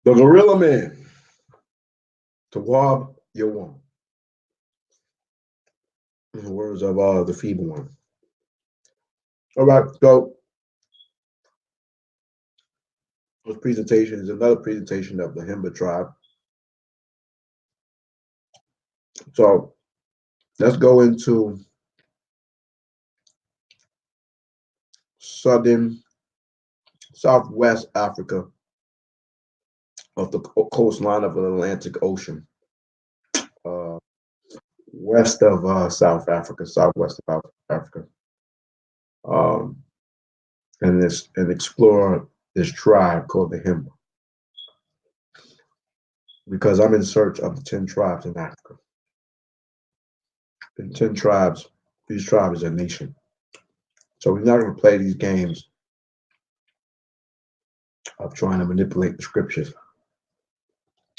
The gorilla man. Tawab Yawan. In the words of the feeble one. All right, so this presentation is another presentation of the HIMBA tribe. So let's go into southwest Africa of the coastline of the Atlantic Ocean, uh, west of South Africa, southwest of Africa, um, and explore this tribe called the HIMBA, because I'm in search of the 10 tribes in Africa. And 10 tribes, these tribes are a nation. So we're not going to play these games of trying to manipulate the scriptures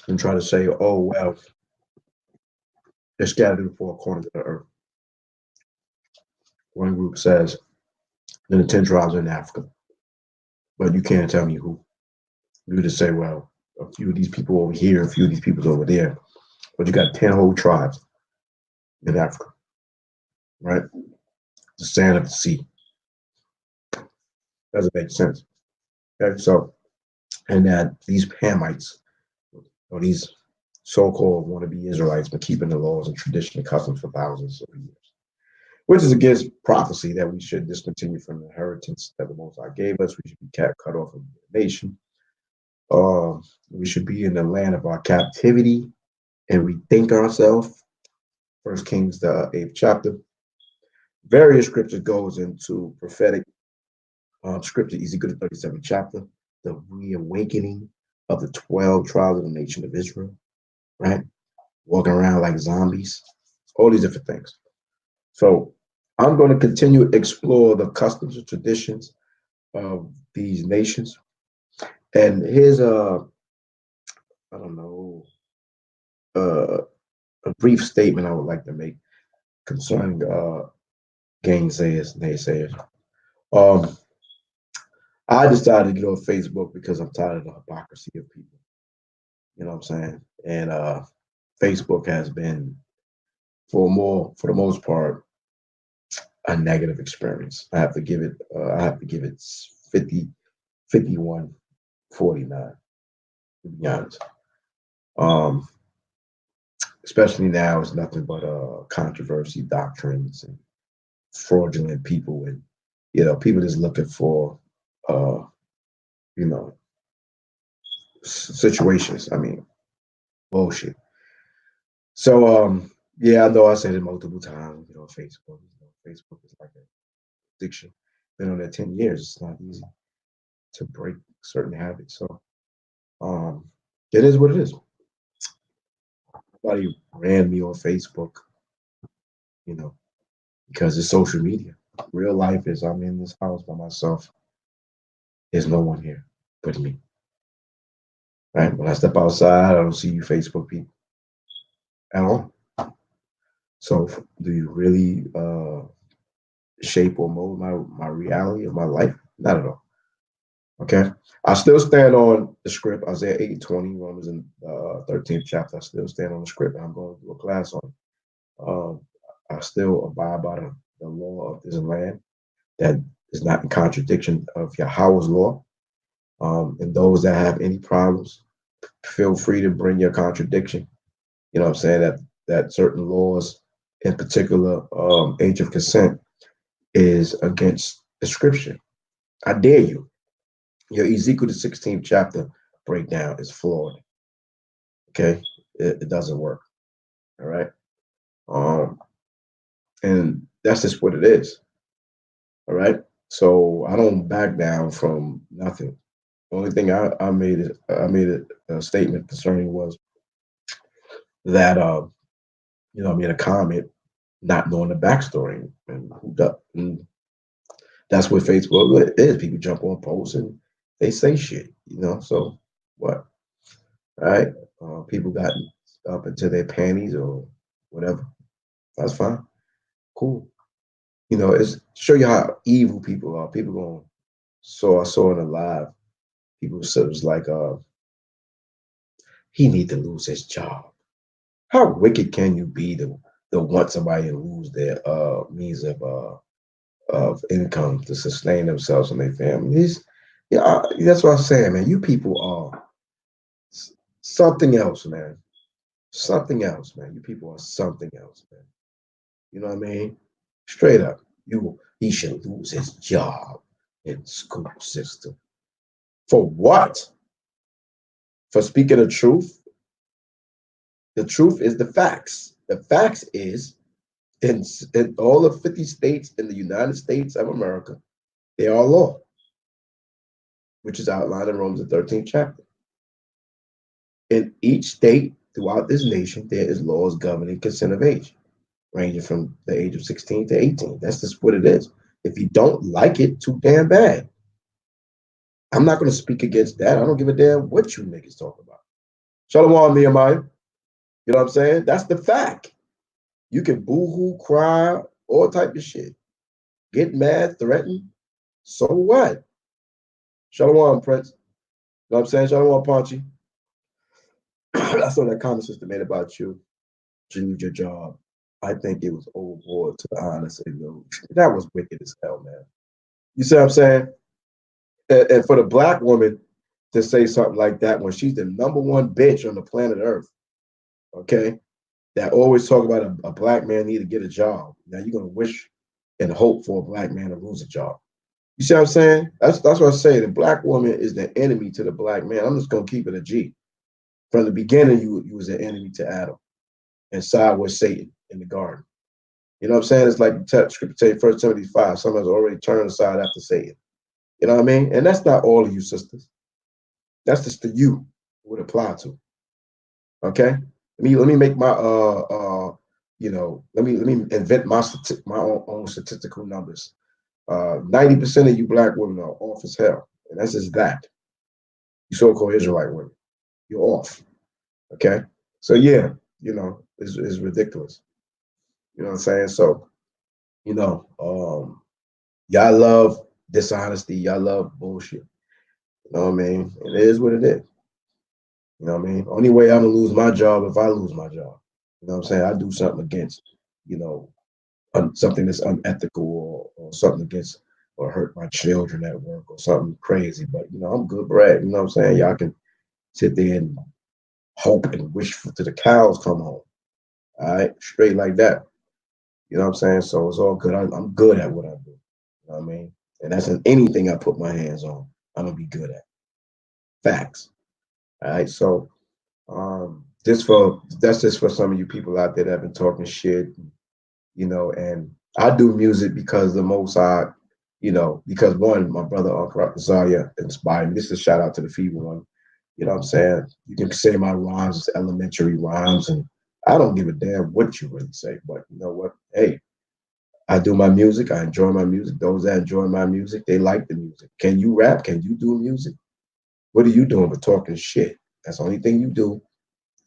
and try to say, oh, well, they're scattered in the four corners of the earth. One group says, then the 10 tribes are in Africa. But you can't tell me who. You just say, well, a few of these people over here, a few of these people over there. But you got 10 whole tribes in Africa, right? The sand of the sea. Doesn't make sense. Okay, so, and that these Hamites, or these so-called wannabe Israelites, been keeping the laws and tradition and customs for thousands of years, which is against prophecy that we should discontinue from the inheritance that the Most High gave us. We should be cut off from the nation. We should be in the land of our captivity and rethink ourselves. First Kings, the 8th chapter. Various scriptures goes into prophetic scripture, Ezekiel, the 37th chapter, the reawakening of the 12 tribes of the nation of Israel, right? Walking around like zombies, all these different things. So I'm going to continue to explore the customs and traditions of these nations. And here's I don't know, a brief statement I would like to make concerning gainsayers, naysayers. I decided to get on Facebook because I'm tired of the hypocrisy of people. You know what I'm saying? And Facebook has been, for the most part, a negative experience. I have to give it 50, 51, 49, to be honest. Especially now, it's nothing but controversy, doctrines, and fraudulent people, and people just looking for situations. I mean, bullshit. So yeah, I know I said it multiple times. Facebook. Facebook is like an addiction. Been on there 10 years. It's not easy to break certain habits. So it is what it is. Nobody ran me on Facebook, because it's social media. Real life is I'm in this house by myself. There's no one here but me. Right? When I step outside, I don't see you Facebook people at all. So do you really shape or mold my reality of my life? Not at all. Okay. I still stand on the script, Isaiah 8:20, Romans in 13th chapter. I still stand on the script. I'm going to do a class on it. I still abide by the law of this land that is not in contradiction of Yahweh's law. And those that have any problems, feel free to bring your contradiction. You know what I'm saying? That certain laws, in particular, age of consent, is against the scripture. I dare you. Your Ezekiel the 16th chapter breakdown is flawed. Okay, it doesn't work. All right, and that's just what it is. All right, so I don't back down from nothing. The only thing I made a statement concerning was that I made a comment not knowing the backstory and that's what Facebook is. People jump on posts and they say shit, So what? All right, people got up into their panties or whatever. That's fine, cool. It's show you how evil people are. People going. So I saw it alive. People said it was like he need to lose his job. How wicked can you be to want somebody to lose their means of income to sustain themselves and their families? Yeah, that's what I'm saying, man. You people are something else, man. Something else, man. You people are something else, man. You know what I mean? Straight up. He should lose his job in school system. For what? For speaking the truth? The truth is the facts. The facts is in all the 50 states in the United States of America, they are law, which is outlined in Romans the 13th chapter. In each state throughout this nation, there is laws governing consent of age, ranging from the age of 16 to 18. That's just what it is. If you don't like it, too damn bad. I'm not going to speak against that. I don't give a damn what you niggas talk about. Shalom, Nehemiah. You know what I'm saying? That's the fact. You can boo-hoo, cry, all type of shit. Get mad, threaten. So what? Shalom, Prince. You know what I'm saying? Shalom, Paunchy. I saw that comment sister made about you. You lose your job. I think it was overboard, to be honest. That was wicked as hell, man. You see what I'm saying? And for the black woman to say something like that when she's the number one bitch on the planet Earth, okay, that always talk about a black man need to get a job. Now you're gonna wish and hope for a black man to lose a job. You see what I'm saying? That's what I say. The black woman is the enemy to the black man. I'm just gonna keep it a G. From the beginning, you was an enemy to Adam and side with Satan in the garden. You know what I'm saying? It's like scripture say, 1 Timothy 5, someone's already turned aside after Satan. You know what I mean? And that's not all of you sisters. That's just the you would apply to. Okay? Let me make my let me invent my own statistical numbers. 90% of you black women are off as hell. And that's just that. You so-called Israelite women. You're off. Okay? So yeah, it's ridiculous. You know what I'm saying? So, y'all love dishonesty, y'all love bullshit. You know what I mean? It is what it is. You know what I mean? Only way I'm gonna lose my job if I lose my job. You know what I'm saying? I do something against, something that's unethical or something against or hurt my children at work or something crazy. But I'm good bread. You know what I'm saying? Y'all can sit there and hope and wish till the cows come home. All right, straight like that. You know what I'm saying? So it's all good. I'm good at what I do. You know what I mean? And that's in anything I put my hands on, I'm gonna be good at. Facts. All right. So that's just for some of you people out there that have been talking shit, and I do music because the most because one, my brother Uncle Zaya inspired me. This is a shout out to the feeble one. You know what I'm saying? You can say my rhymes is elementary rhymes, and I don't give a damn what you really say, but you know what? Hey, I do my music. I enjoy my music. Those that enjoy my music, they like the music. Can you rap? Can you do music? What are you doing but talking shit? That's the only thing you do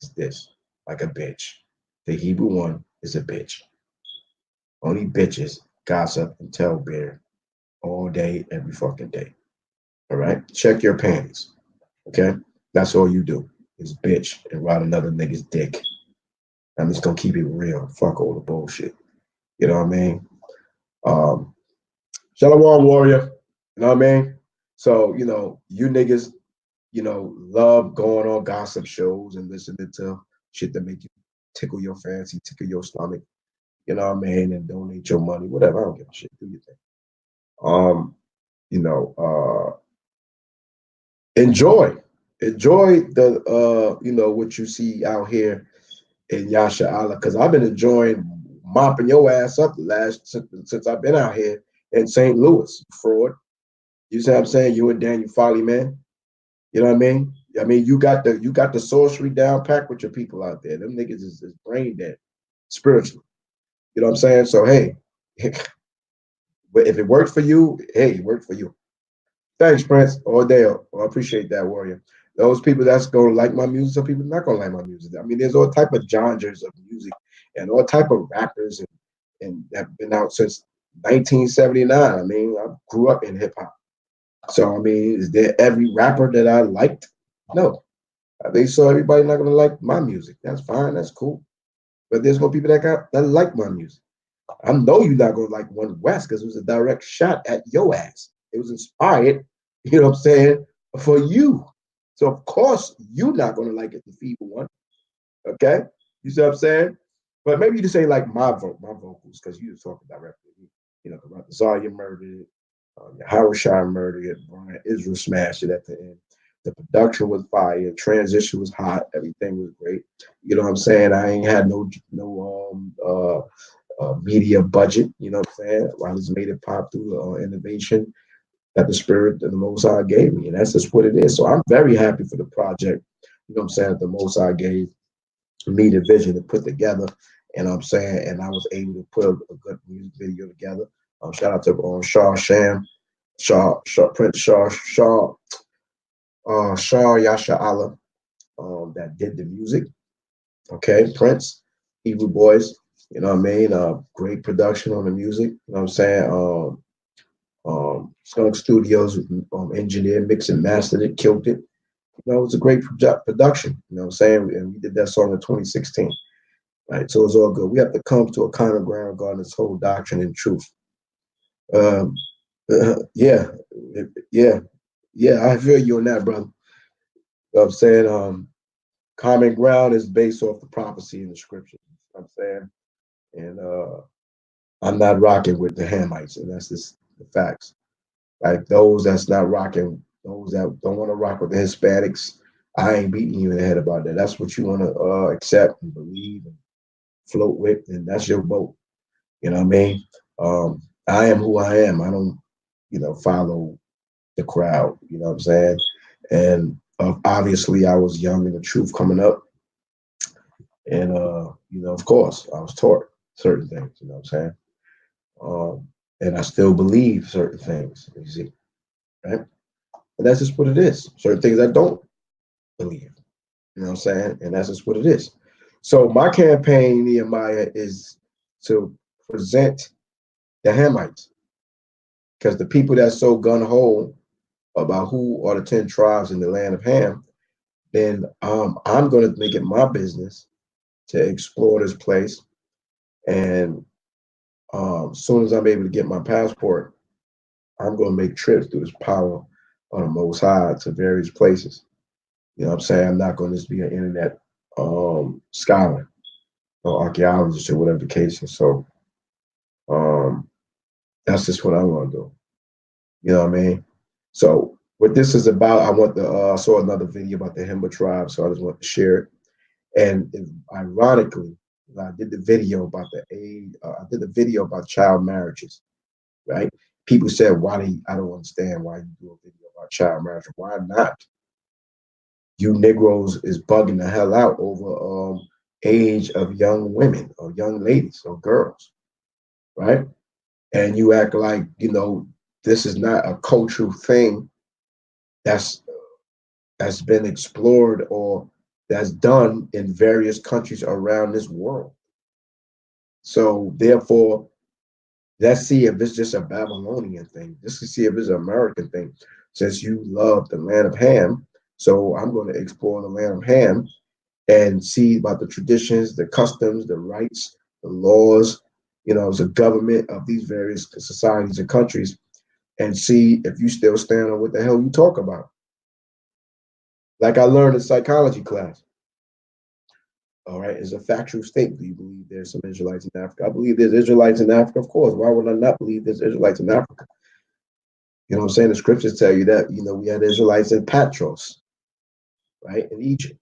is this, like a bitch. The Hebrew one is a bitch. Only bitches gossip and tell bear all day, every fucking day. All right? Check your panties. Okay? That's all you do is bitch and ride another nigga's dick. I'm just gonna keep it real. Fuck all the bullshit. You know what I mean? Shalom warrior. You know what I mean? So, you niggas, love going on gossip shows and listening to shit that make you tickle your fancy, tickle your stomach, you know what I mean, and donate your money, whatever. I don't give a shit. Do your thing. You know, enjoy. Enjoy the what you see out here in Yasha Allah, because I've been enjoying mopping your ass up since I've been out here in St. Louis, fraud. You see what I'm saying? You and Daniel Foley, man. You know what I mean? I mean, you got the sorcery down pack with your people out there. Them niggas is brain dead spiritually. You know what I'm saying? So hey, but if it worked for you, hey, it worked for you. Thanks, Prince. All day. Oh, I appreciate that, warrior. Those people that's gonna like my music, some people not gonna like my music. I mean, there's all type of genres of music and all type of rappers and have been out since 1979. I mean, I grew up in hip hop. So I mean, is there every rapper that I liked? No. They saw everybody not gonna like my music. That's fine. That's cool. But there's gonna be people that like my music. I know you're not gonna like One West because it was a direct shot at your ass. It was inspired, you know what I'm saying, for you. So of course you're not gonna like it, the feeble one. Okay, you see what I'm saying? But maybe you just say like my vocals because you was talking directly. You know, Zaria murdered it, Howard Shine murdered it, Brian Israel smashed it at the end. The production was fire, transition was hot, everything was great. You know what I'm saying? I ain't had no media budget. You know what I'm saying? I just made it pop through innovation that the spirit of the Most High gave me, and that's just what it is. So I'm very happy for the project. You know what I'm saying? That the Most High gave me the vision to put together, and I'm saying, and I was able to put a good music video together. Shout out to Shaw Sham, Prince Shaw Yasha Allah, that did the music. Okay, Prince, Hebrew Boys. You know what I mean? Great production on the music. You know what I'm saying? Skunk Studios engineered, mixed and mastered it, killed it. You know, it was a great production. You know what I'm saying? And we did that song in 2016. Right, so it's all good. We have to come to a common ground regarding this whole doctrine and truth. Um, yeah, yeah, yeah. I feel you on that, brother. You know what I'm saying? Common ground is based off the prophecy in the scripture. You know what I'm saying? And I'm not rocking with the Hamites, and that's just the facts. Like those that's not rocking, those that don't want to rock with the Hispanics, I ain't beating you in the head about that. That's what you want to accept and believe and float with, and that's your boat. You know what I mean? I am who I am. I don't, follow the crowd. You know what I'm saying? And obviously, I was young in the truth coming up, and of course, I was taught certain things. You know what I'm saying? And I still believe certain things. You see, right? And that's just what it is. Certain things I don't believe. You know what I'm saying? And that's just what it is. So my campaign, Nehemiah, is to present the Hamites, because the people that's so gun ho about who are the 10 tribes in the land of Ham, then I'm going to make it my business to explore this place. And as soon as I'm able to get my passport, I'm going to make trips through this power of the Most High to various places. You know what I'm saying? I'm not going to just be an internet scholar or archaeologist or whatever the case is. So um, that's just what I'm going to do. You know what I mean? So what this is about, I want to saw another video about the HIMBA tribe, so I just want to share it. And ironically, I did the video about I did the video about child marriages, right? People said, I don't understand why you do a video about child marriage. Why not? You Negroes is bugging the hell out over age of young women or young ladies or girls, right? And you act like, this is not a cultural thing that's that's been explored or that's done in various countries around this world. So therefore, let's see if it's just a Babylonian thing. Just to see if it's an American thing. Since you love the land of Ham, so I'm going to explore the land of Ham and see about the traditions, the customs, the rights, the laws, as a government of these various societies and countries, and see if you still stand on what the hell you talk about. Like I learned in psychology class. All right, it's a factual statement. Do you believe there's some Israelites in Africa? I believe there's Israelites in Africa, of course. Why would I not believe there's Israelites in Africa? You know what I'm saying? The scriptures tell you that, we had Israelites in Patros, right, in Egypt.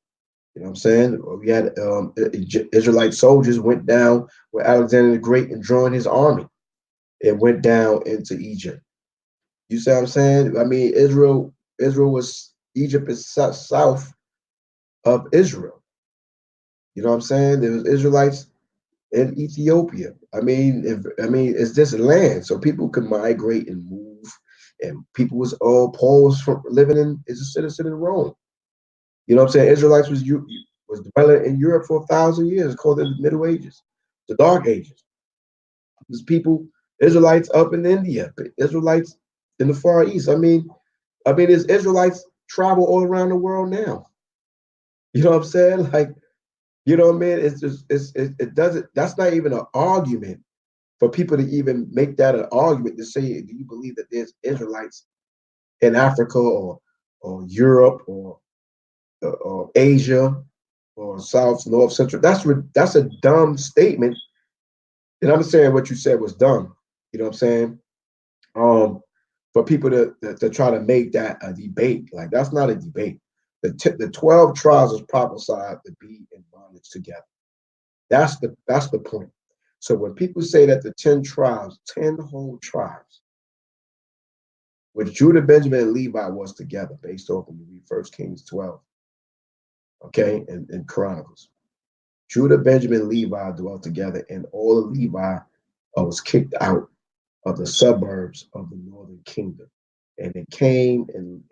You know what I'm saying? We had Israelite soldiers went down with Alexander the Great and joined his army. It went down into Egypt. You see what I'm saying? I mean, Egypt is south of Israel. You know what I'm saying? There was Israelites in Ethiopia. It's this land, so people could migrate and move, and people was all Paul was from living in as a citizen in Rome. You know what I'm saying? Israelites was dwelling in Europe for 1,000 years. It's called the Middle Ages, the Dark Ages. There's people, Israelites up in India, Israelites in the Far East. There's Israelites travel all around the world now. You know what I'm saying? Like, you know what I mean? It's just it doesn't. That's not even an argument for people to even make that an argument to say, do you believe that there's Israelites in Africa or Europe or Asia or South, North, Central? That's a dumb statement. And I'm saying what you said was dumb. You know what I'm saying? Um, for people to try to make that a debate, like that's not a debate. The 12 tribes was prophesied to be in bondage together. That's the point. So when people say that the 10 tribes, 10 whole tribes, which Judah, Benjamin, and Levi was together, based off when you read First Kings 12, okay, and Chronicles. Judah, Benjamin, Levi dwelt together, and all of Levi was kicked out of the suburbs of the northern kingdom. And it came in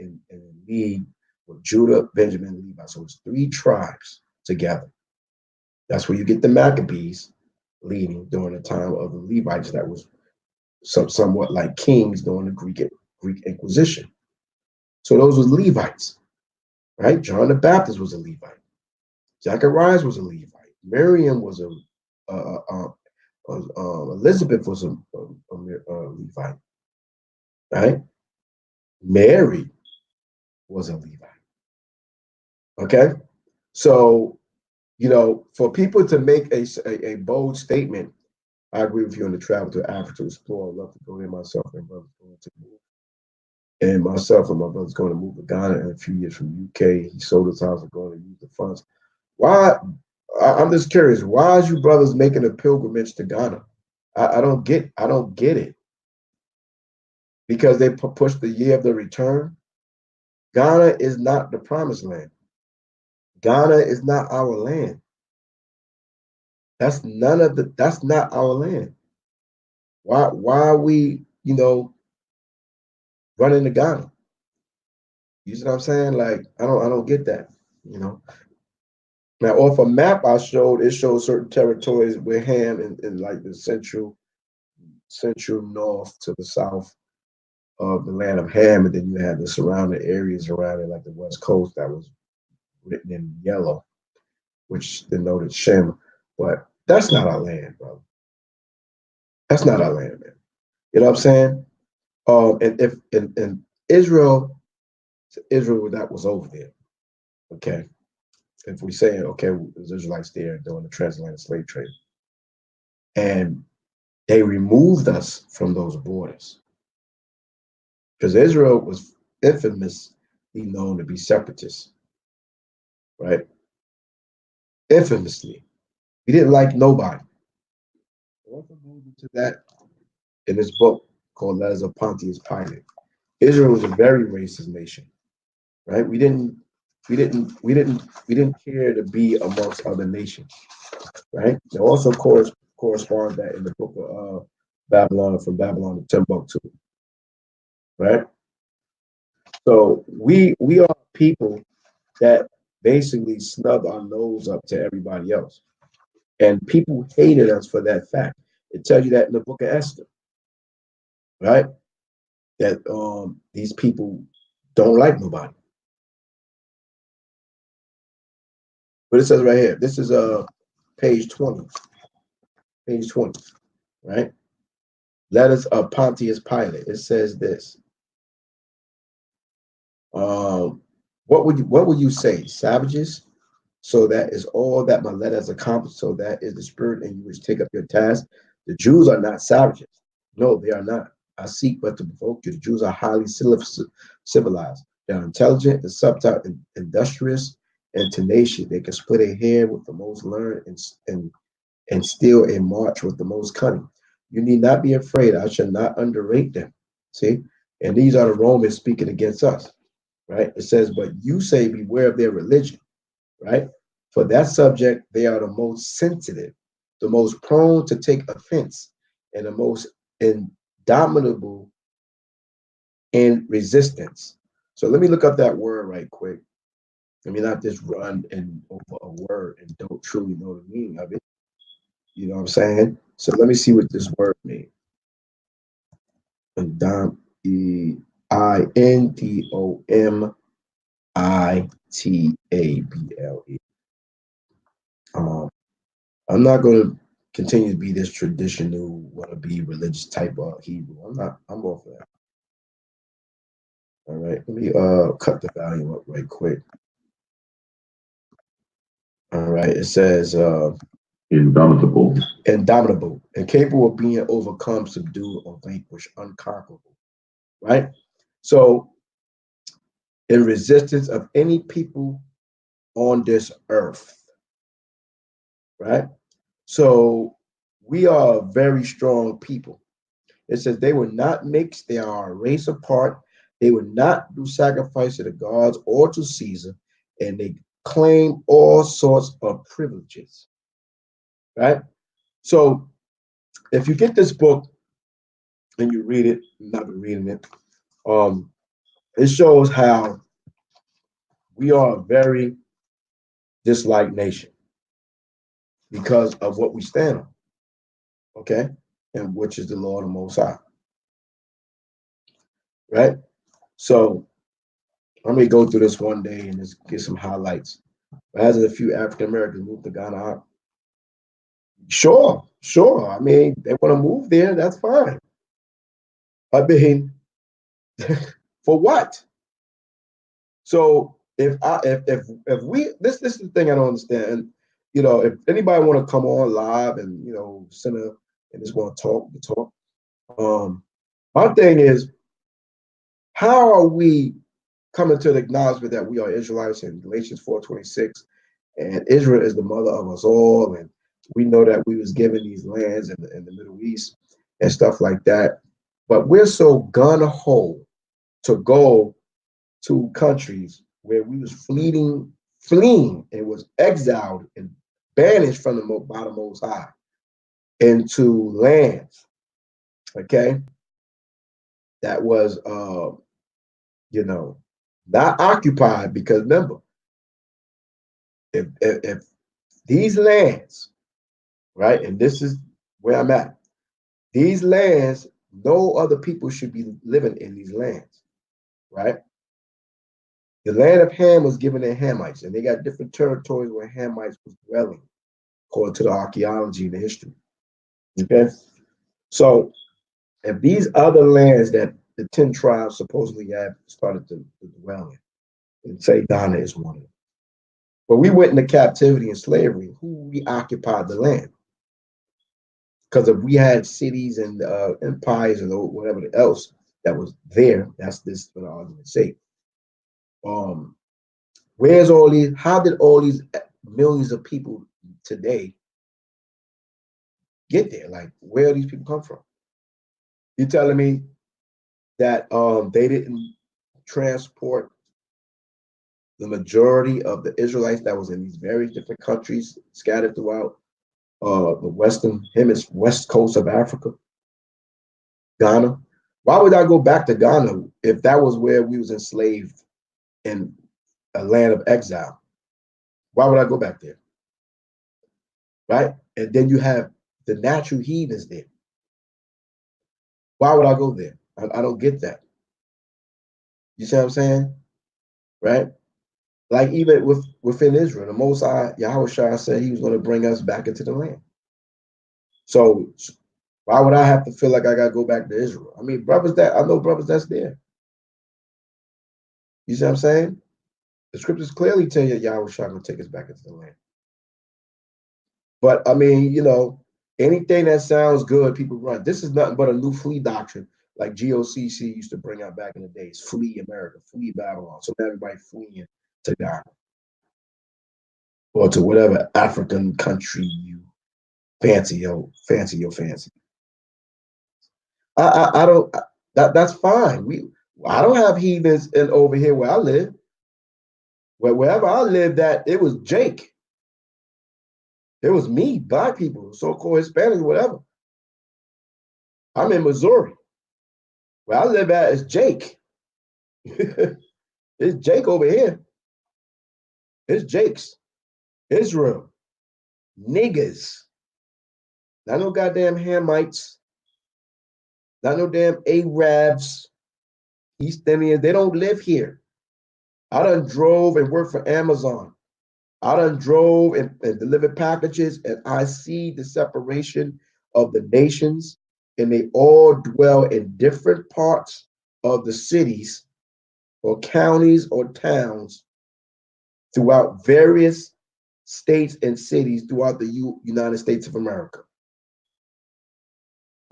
league with Judah, Benjamin, and Levi. So it's three tribes together. That's where you get the Maccabees leading during the time of the Levites that was somewhat like kings during the Greek Inquisition. So those were Levites, right? John the Baptist was a Levite. Zacharias was a Levite. Miriam was Elizabeth was a Levite, right? Mary was a Levite. Okay, so for people to make a bold statement, I agree with you on the travel to Africa to explore. I'd love to go there myself and brothers going to move. And myself and my brother's going to move to Ghana in a few years from UK. He sold his house and going to use the funds. Why? I'm just curious. Why is you brothers making a pilgrimage to Ghana? I don't get it. Because they pushed the year of the return. Ghana is not the promised land. Ghana is not our land. That's not our land. Why are we, running to Ghana? You see what I'm saying? Like, I don't get that. Now off a map I showed, it shows certain territories with Ham in like the central north to the south of the land of Ham, and then you had the surrounding areas around it, like the west coast that was written in yellow, which denoted Shem. But that's not our land, bro. That's not our land, man. You know what I'm saying? And if in Israel that was over there, okay. If we say okay, there's Israelites there during the transatlantic slave trade, and they removed us from those borders because Israel was infamously known to be separatists, right? Infamously, he didn't like nobody. Also goes into that in this book called Letters of Pontius Pilate. Israel was a very racist nation, right? We didn't care to be amongst other nations, right? It also corresponds that in the book of Babylon, from Babylon to Timbuktu, right? So we are people that basically snub our nose up to everybody else, and people hated us for that fact. It tells you that in the book of Esther, right? That these people don't like nobody. But it says right here, this is page 20, page 20, right? Letters of Pontius Pilate. It says this. What would you say? Savages? So that is all that my letter has accomplished. So that is the spirit in you which take up your task. The Jews are not savages. No, they are not. I seek but to provoke you. The Jews are highly civilized. They are intelligent and subtle, and industrious and tenacious. They can split a hair with the most learned and steal a march with the most cunning. You need not be afraid. I shall not underrate them. See? And these are the Romans speaking against us, right? It says, but you say, beware of their religion, right? For that subject, they are the most sensitive, the most prone to take offense, and the most indomitable in resistance. So let me look up that word right quick. Let me not just run and over a word and don't truly know the meaning of it. You know what I'm saying? So let me see what this word means. Indom, E-I-N-D-O-M Itable. I'm not going to continue to be this traditional, want to be religious type of Hebrew. I'm not. I'm off of that. All right. Let me cut the volume up right quick. All right. It says Indomitable. indomitable, incapable of being overcome, subdued, or vanquished, unconquerable. Right. So in resistance of any people on this earth. Right. So we are a very strong people. It says they will not mix, they are a race apart. They will not do sacrifice to the gods or to Caesar, and they claim all sorts of privileges. Right? So if you get this book and you read it, not been reading it, it shows how we are a very disliked nation because of what we stand on, okay? And which is the Lord of Most High, right? So let me go through this one day and just get some highlights. As a few African Americans moved to Ghana, sure, sure. I mean, they want to move there, that's fine. I mean, for what? So if we this is the thing I don't understand. And, if anybody want to come on live and send a and just want to talk. My thing is, how are we coming to the acknowledgement that we are Israelites in Galatians 4:26, and Israel is the mother of us all, and we know that we was given these lands in the Middle East and stuff like that, but we're so gun ho to go to countries where we was fleeing and was exiled and banished from by the Most High into lands, okay, that was you know not occupied, because remember, if these lands, right, and this is where I'm at, these lands, no other people should be living in these lands, right? The land of Ham was given to Hamites, and they got different territories where Hamites was dwelling, according to the archaeology and the history. Okay, so if these other lands that the 10 tribes supposedly have started to dwell in, and say Ghana is one of them, but we went into captivity and slavery, who we occupied the land? Because if we had cities and empires and whatever else that was there, that's this for the argument's sake. Where's all these? How did all these millions of people today get there? Like, where do these people come from? You're telling me that they didn't transport the majority of the Israelites that was in these various different countries scattered throughout the west coast of Africa, Ghana? Why would I go back to Ghana if that was where we was enslaved in a land of exile? Why would I go back there? Right? And then you have the natural heathens there. Why would I go there? I don't get that. You see what I'm saying? Right? Like even within Israel, the Most High, Yahweh Shah said he was going to bring us back into the land. So why would I have to feel like I got to go back to Israel? I mean, I know brothers that's there. You see what I'm saying? The scriptures clearly tell you Yahweh Shah going to take us back into the land. But I mean, anything that sounds good, people run. This is nothing but a new flee doctrine, like GOCC used to bring out back in the days. Flee America, flee Babylon. So everybody fleeing to Ghana or to whatever African country you fancy. I don't. That's fine. I don't have heathens in over here where I live. Wherever I lived at, it was Jake. It was me, black people, so-called Hispanics, whatever. I'm in Missouri. Where I live at is Jake. It's Jake over here. It's Jake's. Israel. Niggas. Not no goddamn Hamites. Not no damn Arabs. East Indians. They don't live here. I done drove and worked for Amazon. I done drove and delivered packages, and I see the separation of the nations, and they all dwell in different parts of the cities or counties or towns throughout various states and cities throughout the United States of America.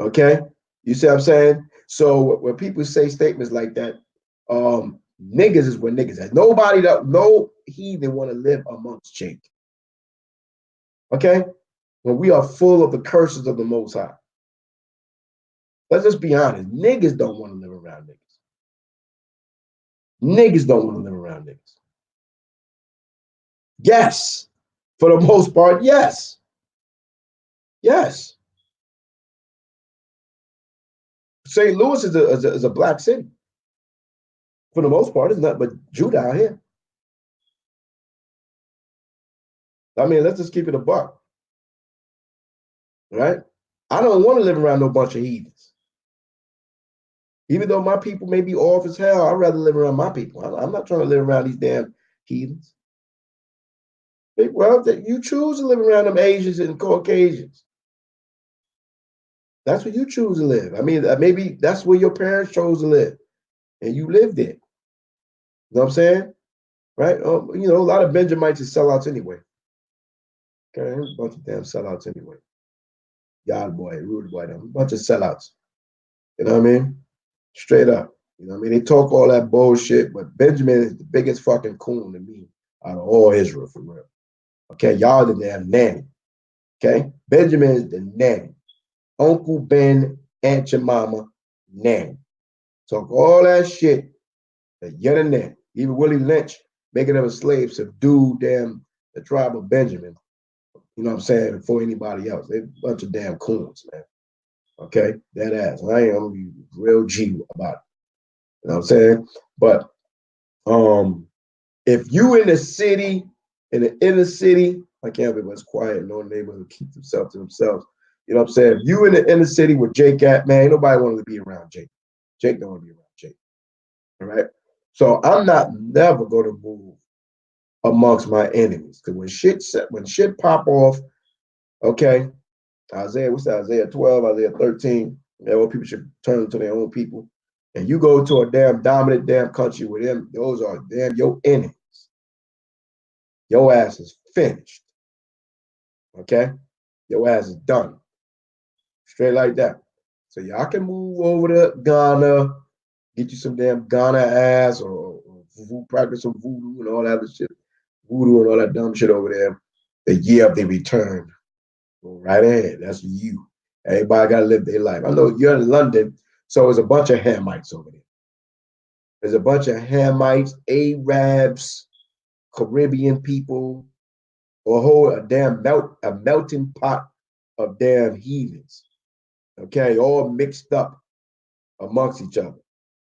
Okay? You see what I'm saying? So when people say statements like that, niggas is what niggas are. No heathen want to live amongst Jake. Okay? When we are full of the curses of the Most High. Let's just be honest. Niggas don't want to live around niggas. Niggas don't want to live around niggas. Yes. For the most part, yes. Yes. St. Louis is a black city. For the most part, it's nothing but Judah out here. I mean, let's just keep it a buck. Right? I don't want to live around no bunch of heathens. Even though my people may be off as hell, I'd rather live around my people. I'm not trying to live around these damn heathens. Well, you choose to live around them Asians and Caucasians. That's where you choose to live. I mean, maybe that's where your parents chose to live, and you lived there. You know what I'm saying? Right? You know, a lot of Benjamites are sellouts anyway. Okay, a bunch of damn sellouts anyway. Yard boy, rude boy, them, a bunch of sellouts. You know what I mean? Straight up. You know what I mean? They talk all that bullshit, but Benjamin is the biggest fucking coon to me out of all Israel, for real. Okay, y'all the damn nanny. Okay? Benjamin is the nanny. Uncle Ben, Aunt your mama, nanny. Talk all that shit, yet and then. Even Willie Lynch, making them a slave, subdued damn the tribe of Benjamin. You know what I'm saying? Before anybody else. They're a bunch of damn coons, man. Okay? That ass. I ain't gonna be real G about it. You know what I'm saying? But if you in the city, in the inner city, I can't believe it's quiet, no neighborhood keep themselves to themselves. You know what I'm saying? If you in the inner city with Jake at, man, ain't nobody want to be around Jake. Jake don't want to be around Jake. All right. So I'm not never going to move amongst my enemies. Because when shit pop off, okay, Isaiah, what's that? Isaiah 12, Isaiah 13. All people should turn to their own people. And you go to a damn dominant damn country with them, those are damn your enemies. Your ass is finished. Okay? Your ass is done. Straight like that. So y'all can move over to Ghana, get you some damn Ghana ass or practice some voodoo and all that shit. Voodoo and all that dumb shit over there. The year of the return. Go right ahead. That's you. Everybody gotta live their life. I know you're in London, so there's a bunch of Hamites over there. There's a bunch of Hamites, Arabs, Caribbean people, a melting pot of damn heathens. Okay, all mixed up amongst each other.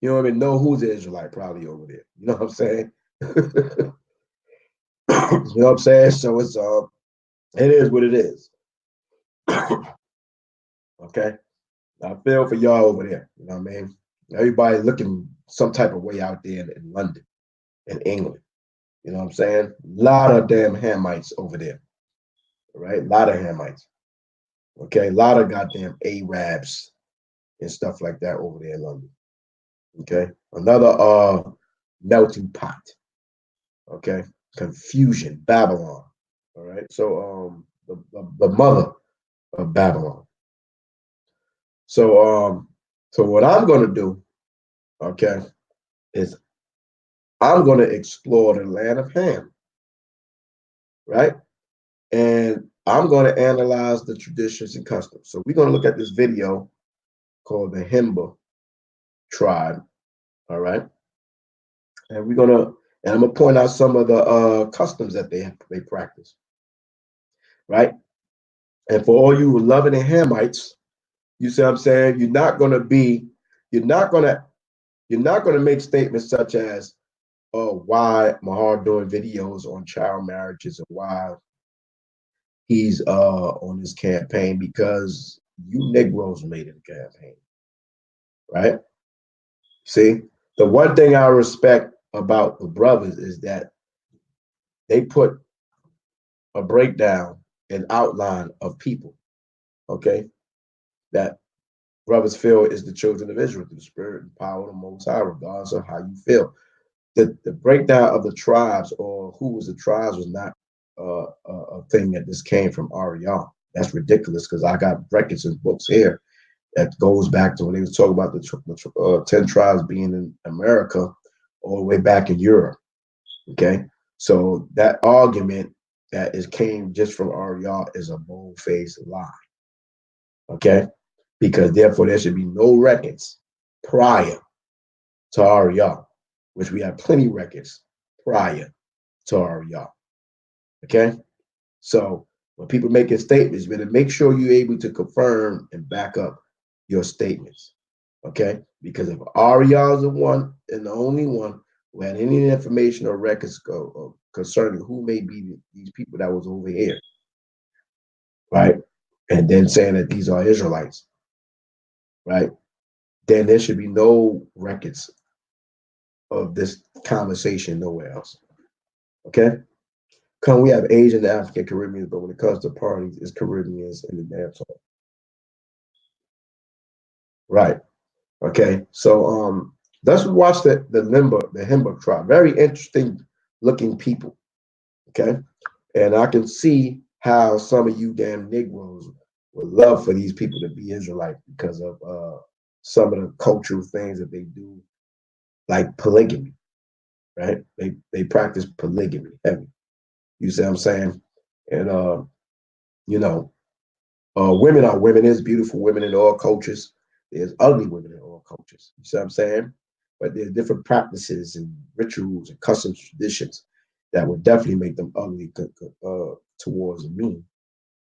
You don't even know who's an Israelite probably over there. You know what I'm saying? You know what I'm saying? So it is what it is. Okay. I feel for y'all over there. You know what I mean? Everybody looking some type of way out there in London, in England. You know what I'm saying? A lot of damn Hamites over there. Right? A lot of Hamites. Okay, a lot of goddamn Arabs and stuff like that over there in London. Okay, another melting pot. Okay, confusion, Babylon. All right, so the mother of Babylon. So what I'm gonna do, okay, is I'm gonna explore the land of Ham, right? And I'm gonna analyze the traditions and customs. So we're gonna look at this video called the HIMBA tribe. All right. And I'm gonna point out some of the customs that they practice. Right. And for all you loving and Hamites, you see what I'm saying? You're not gonna make statements such as, oh, why Mahar doing videos on child marriages or why he's on this campaign, because you Negroes made it a campaign. Right? See, the one thing I respect about the brothers is that they put a breakdown and outline of people, okay, that brothers feel is the children of Israel through the spirit and power of the Most High, regardless of how you feel. The breakdown of the tribes or who was the tribes was not a thing that this came from Ariel. That's ridiculous because I got records and books here that goes back to when they was talking about the 10 tribes being in America all the way back in Europe. Okay. So that argument that is came just from Ariel is a bold-faced lie. Okay. Because therefore there should be no records prior to Ariel, which we have plenty records prior to Ariel. Okay. So when people making statements, you better make sure you're able to confirm and back up your statements. Okay. Because if Ariel is the one and the only one who had any information or records concerning who may be these people that was over here, right? And then saying that these are Israelites, right? Then there should be no records of this conversation nowhere else. Okay. Come, we have Asian, African, Caribbeans, but when it comes to parties, it's Caribbeans and the dance hall. Right. Okay. So let's watch the HIMBA tribe. Very interesting looking people. Okay. And I can see how some of you damn Negroes would love for these people to be Israelite because of some of the cultural things that they do, like polygamy, right? They practice polygamy heavy. You see what I'm saying? And you know, women are women. There's beautiful women in all cultures. There's ugly women in all cultures. You see what I'm saying? But there's different practices and rituals and customs, traditions that would definitely make them ugly towards me.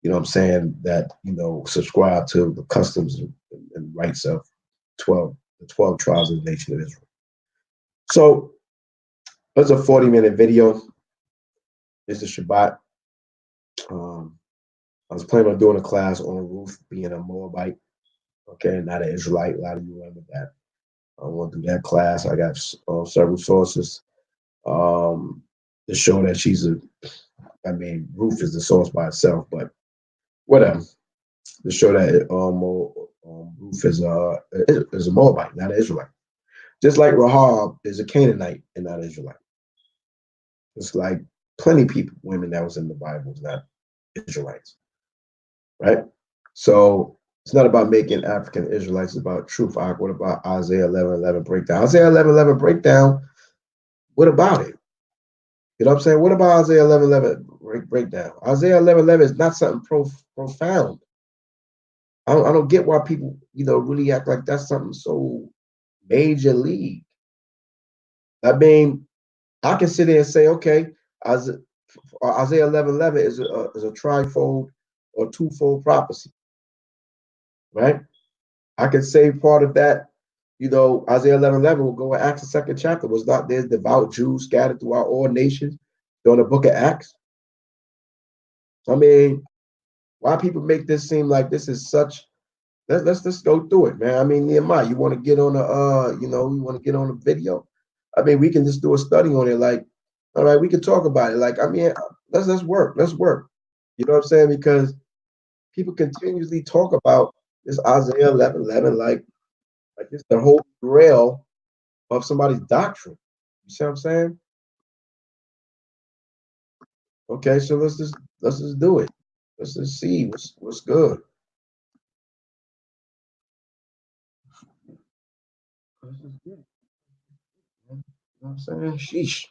You know what I'm saying? That, subscribe to the customs and rights of the 12 tribes of the nation of Israel. So that's a 40-minute video. It's a Shabbat. I was planning on doing a class on Ruth being a Moabite, okay, not an Israelite. A lot of you remember that. I want to do that class. I got several sources to show that Ruth is the source by itself, but whatever. To show that Ruth is a Moabite, not an Israelite. Just like Rahab is a Canaanite and not an Israelite. It's like plenty of people, women that was in the Bible, is not Israelites, right? So it's not about making African Israelites, it's about truth. What about Isaiah 11:11 breakdown? Isaiah 11:11 breakdown, what about it? You know what I'm saying? What about Isaiah 11:11 breakdown? Isaiah 11:11 is not something profound. I don't get why people, really act like that's something so major league. I mean, I can sit there and say, okay, Isaiah 11:11 is a trifold or twofold prophecy, right? I can say part of that, Isaiah 11:11 will go in Acts the second chapter. Was not there devout Jews scattered throughout all nations during the book of Acts? I mean, why people make this seem like this is such? Let's just go through it, man. I mean, Nehemiah, you want to get on you want to get on a video? I mean, we can just do a study on it. Like, all right, we can talk about it. Like, I mean, let's work. Let's work. You know what I'm saying? Because people continuously talk about this Isaiah 11:11 like it's the whole grail of somebody's doctrine. You see what I'm saying? Okay, so let's just do it. Let's just see what's good. Let's just get it. You know what I'm saying? Sheesh.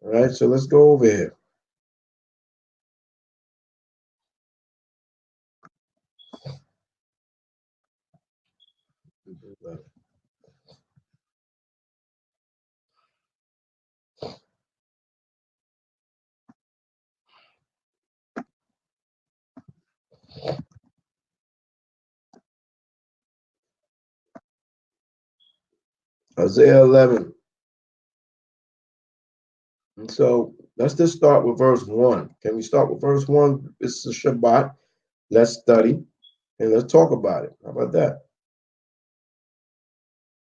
All right, so let's go over here. Isaiah 11. And so let's just start with verse 1. Can we start with verse 1? It's a Shabbat. Let's study and let's talk about it. How about that?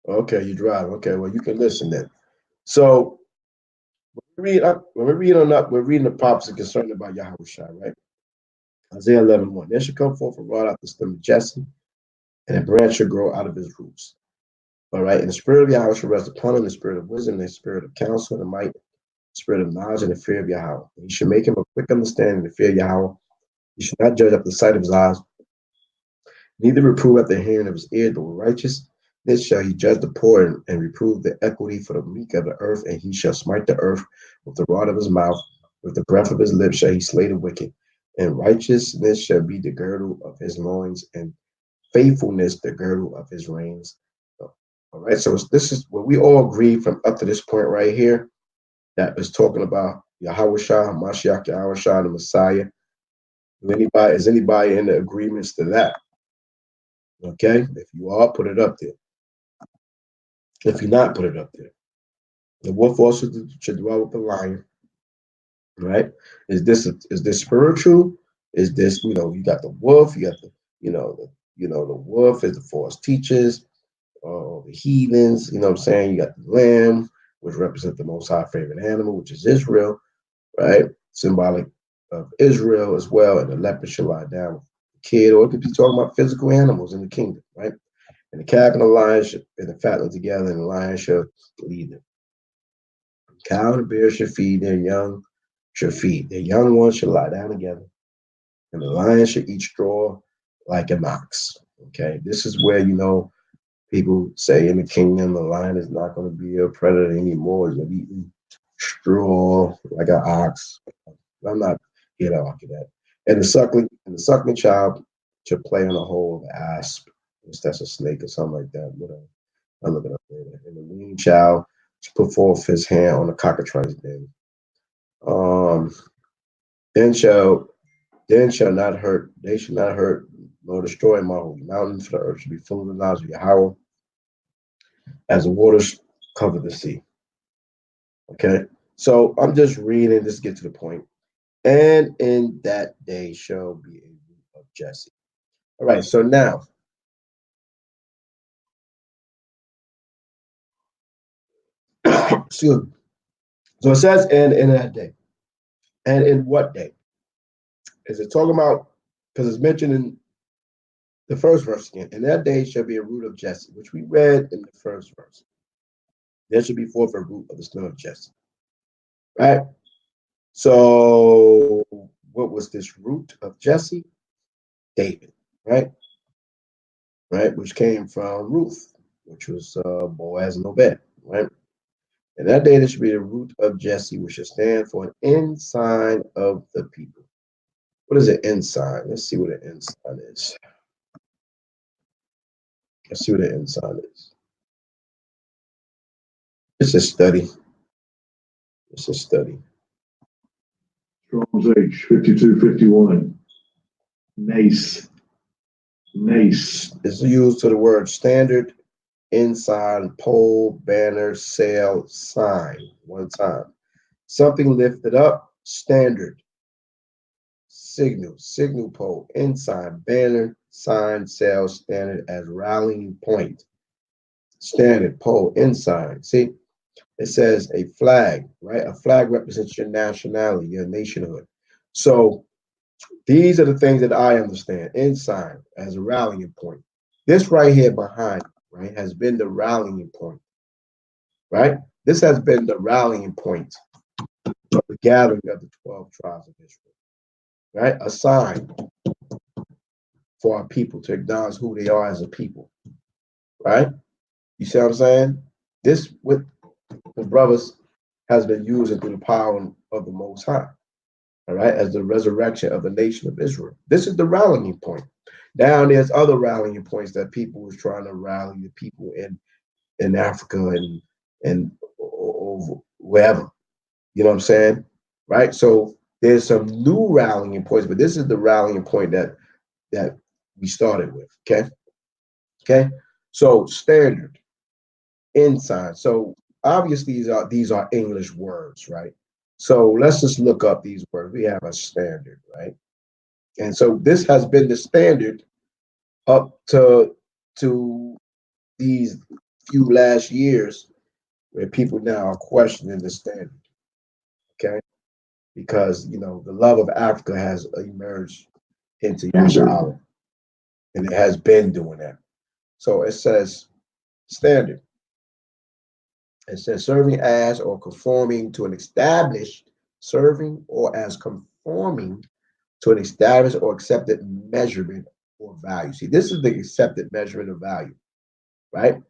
Okay, you drive. Okay, well, you can listen then. So when we read on up, we're reading the prophecy concerning about Yahushua, right? Isaiah 11:1. There shall come forth a rod out the stem of Jesse, and a branch shall grow out of his roots. All right. And the spirit of Yahweh shall rest upon him, the spirit of wisdom, the spirit of counsel, and might, the spirit of knowledge, and the fear of Yahweh. And he should make him a quick understanding, the fear of Yahweh. He should not judge at the sight of his eyes, neither reprove at the hearing of his ear, but with righteousness shall he judge the poor and reprove the equity for the meek of the earth, and he shall smite the earth with the rod of his mouth, with the breath of his lips shall he slay the wicked, and righteousness shall be the girdle of his loins, and faithfulness the girdle of his reins. So, all right, so this is what we all agree from up to this point right here, that is talking about Yahweh Shah, Mashiach Yahweh Shah, the Messiah. Is anybody in the agreements to that? Okay, if you are, put it up there. If you're not, put it up there. The wolf also should dwell with the lion, right? Is this spiritual? Is this, you got the wolf, you got the wolf is the false teachers, the heathens, what I'm saying? You got the lamb, which represents the most high favorite animal, which is Israel, right? Symbolic of Israel as well, and the leopard shall lie down with the kid, or it could be talking about physical animals in the kingdom, right? And the calf and the lion and the fatling together, and the lion shall lead them. Cow and the bear should feed their young, should feed. Their young ones should lie down together, and the lion should eat straw like an ox. Okay, this is where people say in the kingdom the lion is not going to be a predator anymore. He's going to be eating straw like an ox. I'm not here to argue that. And the suckling child should play on the hole of an asp. That's a snake or something like that. Whatever. I'll look it up later. And the weaned child should put forth his hand on the cockatrice den. Um, then shall not hurt. They shall not hurt nor destroy my holy mountain. For the earth should be full of the knowledge of Yahweh, as the waters cover the sea. Okay, so I'm just reading. Just get to the point. And in that day shall be a root of Jesse. All right. So now, excuse me. So it says, and in that day, and in what day? Is it talking about? Because it's mentioned in the first verse again. In that day shall be a root of Jesse, which we read in the first verse. There should be forth a root of the stem of Jesse. Right? So what was this root of Jesse? David, right? Right, which came from Ruth, which was Boaz and Obed, right? And that day there should be the root of Jesse, which should stand for an ensign of the people. What is an ensign? Let's see what an ensign is. Let's see what an ensign is. It's a study. It's a study. Strong's H 5251. Mace. Mace. It's used to the word standard, ensign, pole, banner, sail, sign. One time. Something lifted up, standard, signal pole, ensign, banner, sign, sail, standard as rallying point. Standard, pole, ensign. See, it says a flag, right? A flag represents your nationality, your nationhood. So these are the things that I understand. Ensign as a rallying point. This right here behind, right, has been the rallying point, right? This has been the rallying point of the gathering of the 12 tribes of Israel, right? A sign for our people to acknowledge who they are as a people, right? You see what I'm saying? This, with the brothers, has been used through the power of the Most High, all right, as the resurrection of the nation of Israel. This is the rallying point. Now there's other rallying points that people was trying to rally the people in Africa and or wherever. You know what I'm saying? Right? So there's some new rallying points, but this is the rallying point that we started with. Okay. Okay. So standard, ensign. So obviously these are English words, right? So let's just look up these words. We have a standard, right? And so this has been the standard up to these few last years where people now are questioning the standard, okay? Because, the love of Africa has emerged into Yasha'Allah, and it has been doing that. So it says standard. It says serving as or conforming to an established, serving or as conforming to an established or accepted measurement or value. See, this is the accepted measurement of value, right?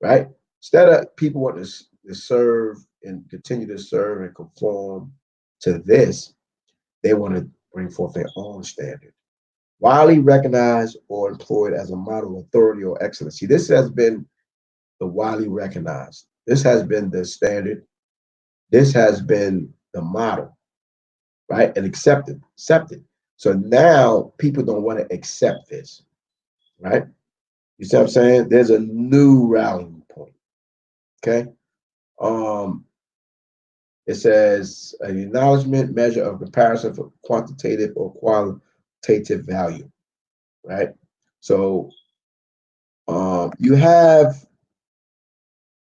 Right? Instead of people wanting to serve and continue to serve and conform to this, they want to bring forth their own standard. Widely recognized or employed as a model of authority or excellence. See, this has been the widely recognized. This has been the standard. This has been the model, right? And accepted. So now people don't want to accept this, right? You see what I'm saying? There's a new rallying point. Okay. It says an acknowledgement measure of comparison for quantitative or qualitative value, right? So you have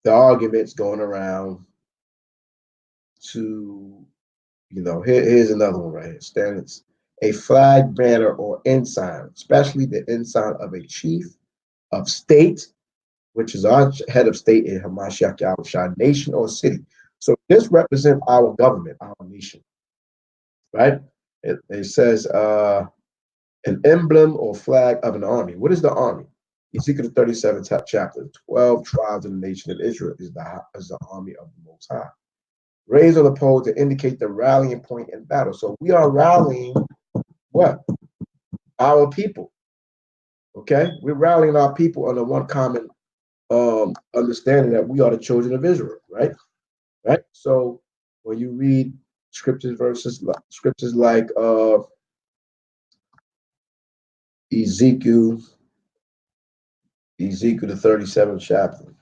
the arguments going around to, here's another one right here. Standards. A flag, banner, or ensign, especially the ensign of a chief of state, which is our head of state in Hamashiach Yahushua, nation or city. So this represents our government, our nation, right? It says an emblem or flag of an army. What is the army? Ezekiel 37 chapter, 12 tribes of the nation of Israel is the army of the Most High. Raised on the pole to indicate the rallying point in battle. So we are rallying what? Our people. Okay? We're rallying our people under one common understanding that we are the children of Israel, right? Right? So when you read scriptures like Ezekiel the 37th chapter.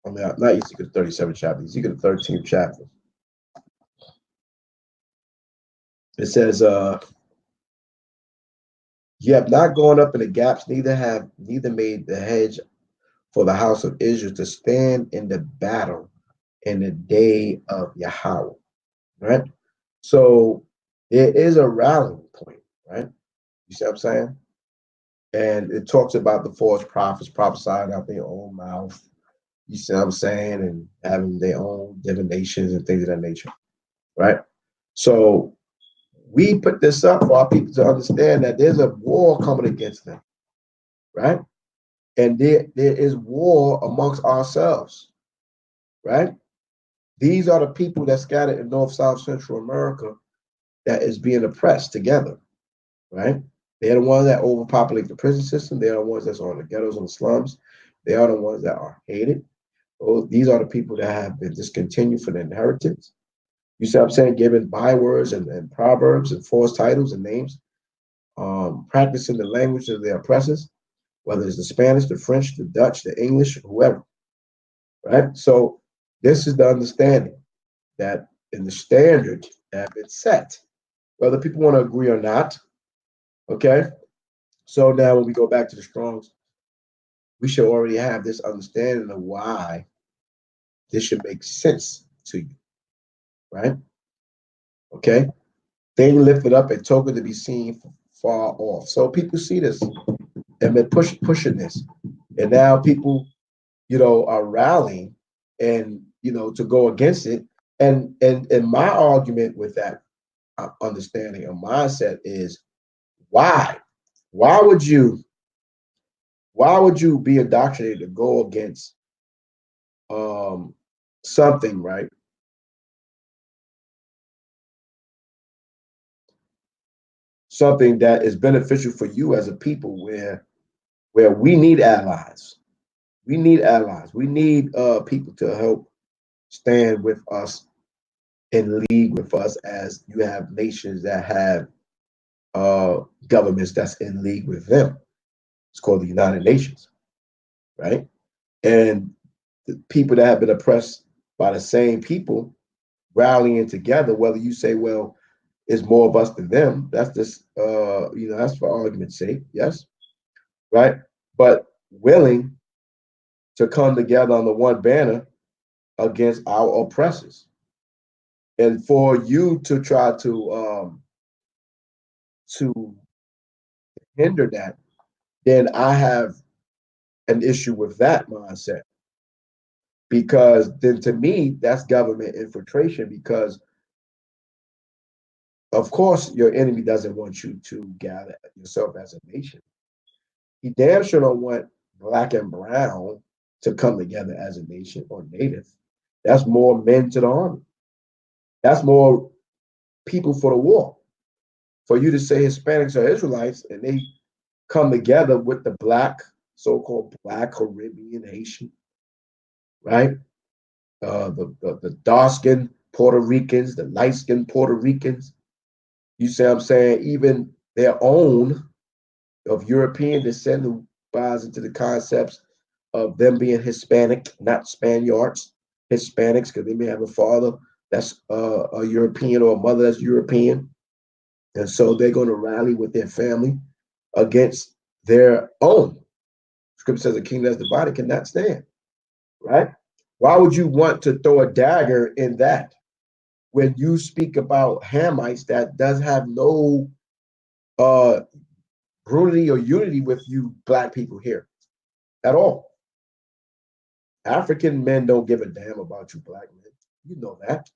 I mean, not Ezekiel the 37th chapter, Ezekiel the 13th chapter. It says, you have not gone up in the gaps, neither made the hedge for the house of Israel to stand in the battle in the day of Yahweh, right? So there is a rallying point, right? You see what I'm saying? And it talks about the false prophets prophesying out their own mouth. You see what I'm saying? And having their own divinations and things of that nature, right? So we put this up for our people to understand that there's a war coming against them, right? And there is war amongst ourselves, right? These are the people that scattered in North, South, Central America that is being oppressed together, right? They're the ones that overpopulate the prison system. They're the ones that's on the ghettos and the slums. They are the ones that are hated. These are the people that have been discontinued for the inheritance. You see what I'm saying? Given bywords and proverbs and false titles and names, practicing the language of their oppressors, whether it's the Spanish, the French, the Dutch, the English, whoever, right? So this is the understanding that in the standard have been set, whether people want to agree or not, okay? So now when we go back to the Strongs, we should already have this understanding of why this should make sense to you, right? Okay? Thing lifted up and token to be seen far off. So people see this and been pushing this. And now people, are rallying and, to go against it. And my argument with that understanding or mindset is why? Why would you be indoctrinated to go against something, right? Something that is beneficial for you as a people where we need allies. We need allies. We need people to help stand with us in league with us as you have nations that have governments that's in league with them. It's called the United Nations, right? And the people that have been oppressed by the same people rallying together, whether you say, well, it's more of us than them, that's just, that's for argument's sake, yes, right? But willing to come together under one banner against our oppressors. And for you to try to hinder that, then I have an issue with that mindset. Because then to me, that's government infiltration, because of course your enemy doesn't want you to gather yourself as a nation. He damn sure don't want black and brown to come together as a nation, or native. That's more men to the army. That's more people for the war. For you to say Hispanics are Israelites and they come together with the black, so-called black Caribbean Haitian, right? The dark-skinned Puerto Ricans, the light-skinned Puerto Ricans. You see what I'm saying? Even their own of European descent who buys into the concepts of them being Hispanic, not Spaniards, Hispanics, because they may have a father that's a European or a mother that's European. And so they're going to rally with their family against their own. Scripture says a king that's divided cannot stand, right? Why would you want to throw a dagger in that when you speak about Hamites that does have no brunity or unity with you black people here at all? African men don't give a damn about you black men. You know that.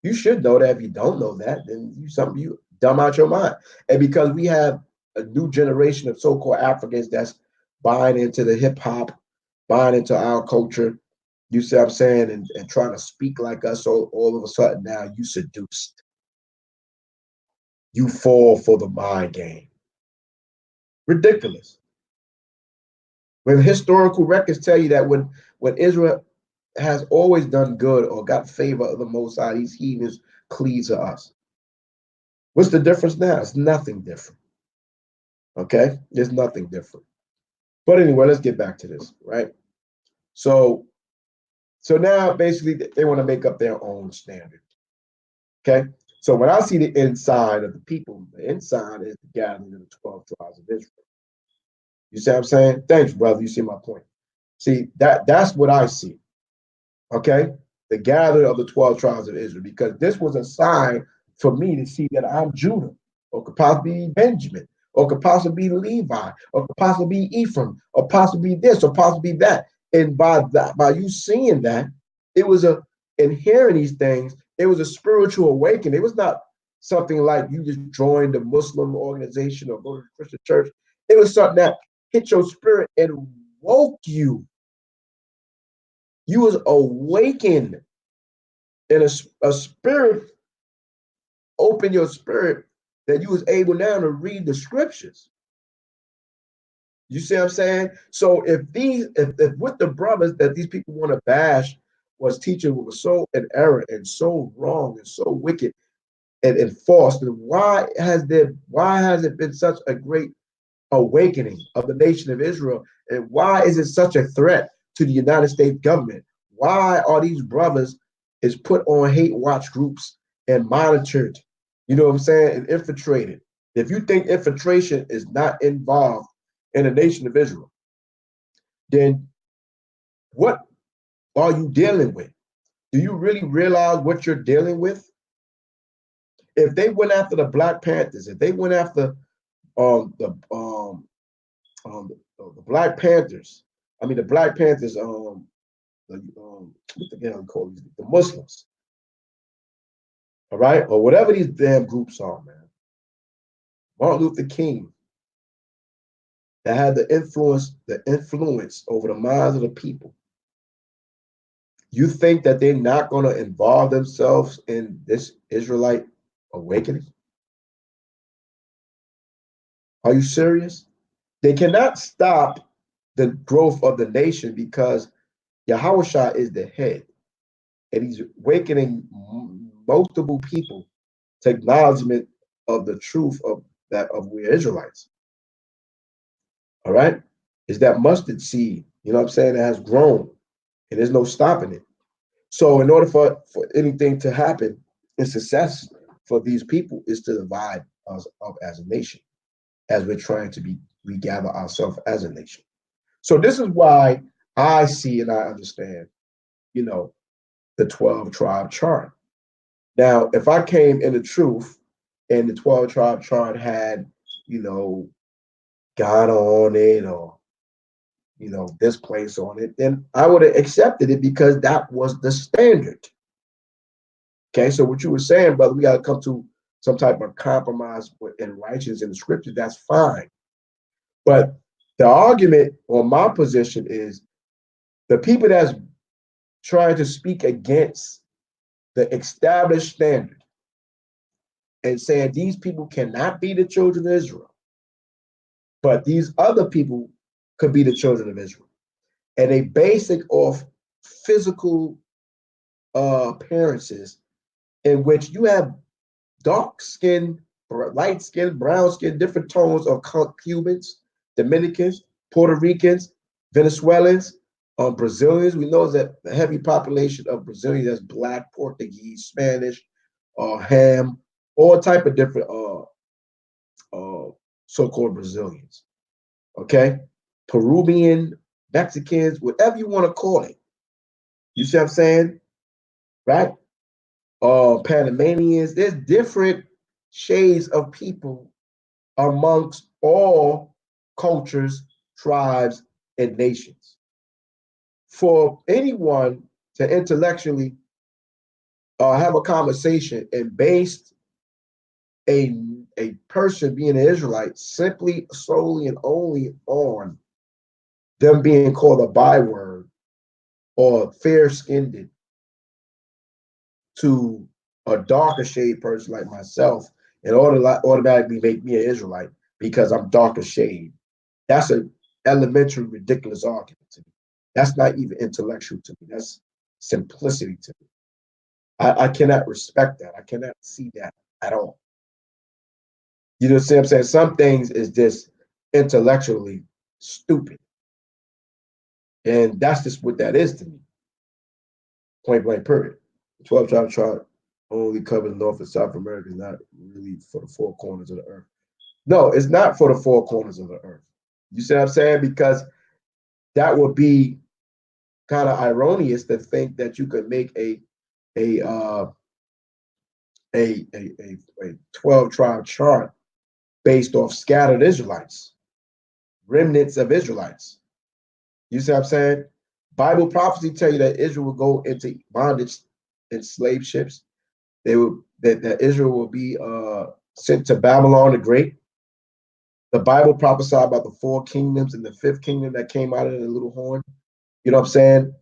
You should know that. If you don't know that, then you dumb out your mind. And because we have a new generation of so-called Africans that's buying into the hip hop, buying into our culture, you see what I'm saying, and trying to speak like us, so all of a sudden now you seduced. You fall for the mind game. Ridiculous. When historical records tell you that when Israel has always done good or got favor of the Most High, these heathens cleave to us. What's the difference now? It's nothing different. Okay? There's nothing different. But anyway, let's get back to this, right? So now basically they want to make up their own standard. Okay? So when I see the inside of the people, the inside is the gathering of the 12 tribes of Israel. You see what I'm saying? Thanks, brother. You see my point. See, that's what I see. Okay? The gathering of the 12 tribes of Israel, because this was a sign for me to see that I'm Judah, or could possibly be Benjamin, or could possibly be Levi, or could possibly be Ephraim, or possibly be this, or possibly be that. And by you seeing that, it was in hearing these things, it was a spiritual awakening. It was not something like you just joined a Muslim organization or go to a Christian church. It was something that hit your spirit and woke you. You was awakened, and a spirit opened your spirit that you was able now to read the scriptures. You see what I'm saying? So if with the brothers that these people want to bash was teaching was so in error and so wrong and so wicked and false, then why has it been such a great awakening of the nation of Israel? And why is it such a threat to the United States government? Why are these brothers is put on hate watch groups and monitored? You know what I'm saying? And infiltrated. If you think infiltration is not involved in the nation of Israel, then what are you dealing with? Do you really realize what you're dealing with? If they went after the Black Panthers, if they went after the Black Panthers, the Black Panthers, what the hell call these? The Muslims, all right, or whatever these damn groups are, man. Martin Luther King, that had the influence over the minds of the people. You think that they're not going to involve themselves in this Israelite awakening? Are you serious? They cannot stop the growth of the nation because Yahushua is the head, and he's awakening multiple people to acknowledgement of the truth of we're Israelites. All right? It's that mustard seed, you know what I'm saying, that has grown, and there's no stopping it. So in order for anything to happen in success for these people is to divide us up as a nation, as we're trying to regather ourselves as a nation. So this is why I see and I understand, you know, the 12 tribe chart. Now, if I came in the truth and the 12 tribe chart had, you know, God on it or, you know, this place on it, then I would have accepted it because that was the standard. Okay, so what you were saying, brother, we got to come to some type of compromise and righteousness in the scripture. That's fine. But the argument on my position is the people that's trying to speak against the established standard and saying these people cannot be the children of Israel, but these other people could be the children of Israel. And they base it off physical appearances in which you have dark skin, light skin, brown skin, different tones of Cubans, Dominicans, Puerto Ricans, Venezuelans, Brazilians. We know that a heavy population of Brazilians that's Black, Portuguese, Spanish, Ham, all type of different so-called Brazilians. Okay, Peruvian, Mexicans, whatever you want to call it. You see what I'm saying, right? Panamanians. There's different shades of people amongst all cultures, tribes, and nations. For anyone to intellectually have a conversation and base a person being an Israelite simply, solely, and only on them being called a byword or fair-skinned to a darker shade person like myself in order to automatically make me an Israelite because I'm darker shade. That's an elementary, ridiculous argument to me. That's not even intellectual to me. That's simplicity to me. I cannot respect that. I cannot see that at all. You know what I'm saying? Some things is just intellectually stupid. And that's just what that is to me. Point blank, period. The 12 tribe chart only covers North and South America, is not really for the four corners of the earth. No, it's not for the four corners of the earth. You see what I'm saying? Because that would be kind of erroneous to think that you could make a uh, a 12 tribe chart based off scattered Israelites, remnants of Israelites. You see what I'm saying? Bible prophecy tell you that Israel will go into bondage in slave ships. They will that Israel will be sent to Babylon the Great. The Bible prophesied about the four kingdoms and the fifth kingdom that came out of the little horn. You know what I'm saying?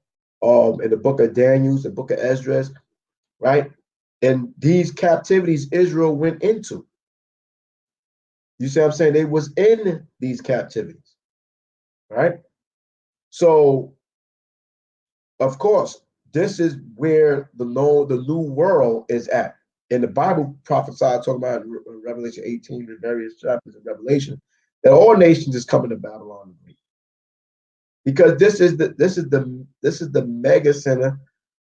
In the book of Daniel, the book of Esdras, right? And these captivities Israel went into. You see what I'm saying? They was in these captivities, right? So, of course, this is where the new world is at. And the Bible prophesied, talking about Revelation 18, the various chapters of Revelation, that all nations is coming to Babylon, because this is the mega center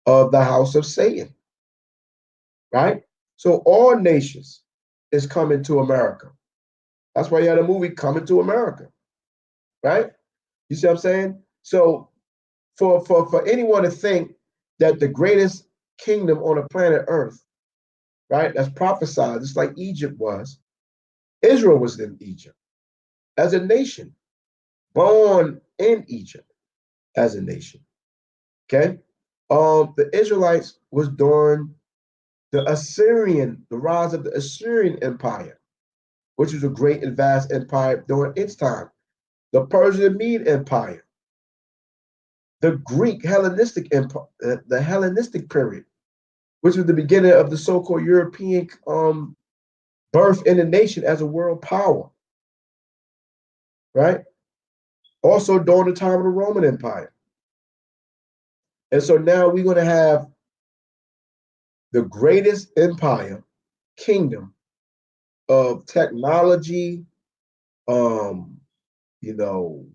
of the house of Satan, right? So all nations is coming to America. That's why you had a movie Coming to America, right? You see what I'm saying? So for anyone to think that the greatest kingdom on the planet Earth, right, that's prophesied, just like Egypt was, Israel was in Egypt as a nation, born in Egypt as a nation. Okay? The Israelites was during the rise of the Assyrian Empire, which was a great and vast empire during its time. The Persian Mede Empire, the Greek Hellenistic Empire, the Hellenistic period, which was the beginning of the so-called European birth in the nation as a world power, right? Also during the time of the Roman Empire. And so now we're going to have the greatest empire, kingdom of technology,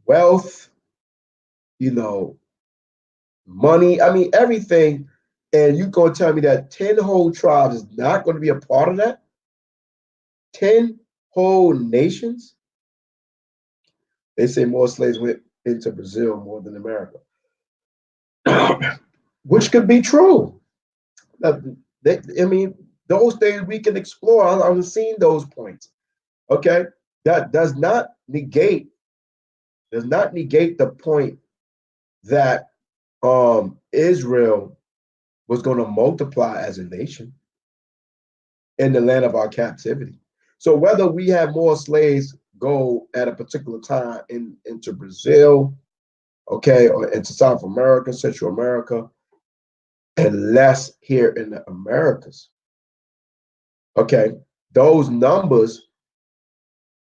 wealth, you know, money. I mean, everything. And you going to tell me that 10 whole tribes is not going to be a part of that? 10 whole nations? They say more slaves went into Brazil more than America. which could be true. I mean, those things we can explore. I've seen those points. Okay, that does not negate the point that Israel was going to multiply as a nation in the land of our captivity. So whether we have more slaves go at a particular time into Brazil, okay, or into South America, Central America, and less here in the Americas, okay, those numbers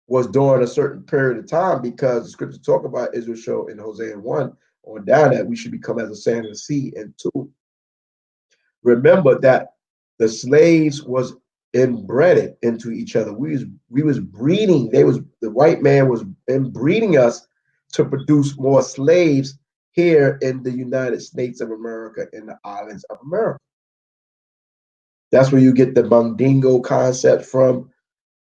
was during a certain period of time because the scripture talk about Israel show in Hosea 1 on down that we should become as a sand of the sea. And 2, remember that the slaves was inbred into each other. We was breeding. The white man was inbreeding us to produce more slaves here in the United States of America, in the islands of America. That's where you get the Mandingo concept from,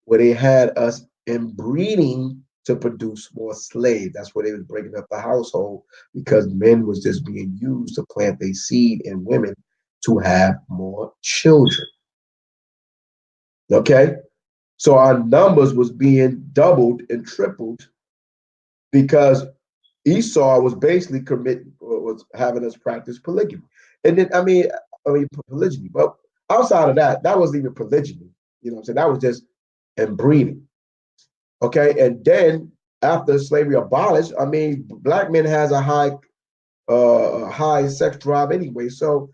where they had us inbreeding to produce more slaves. That's where they was breaking up the household, because men was just being used to plant their seed in women to have more children. Okay, so our numbers was being doubled and tripled because Esau was basically was having us practice polygamy. And then I mean polygyny, but outside of that, that wasn't even polygyny. You know what I'm saying? That was just inbreeding. Okay, and then after slavery abolished, I mean, black men has a high sex drive anyway. So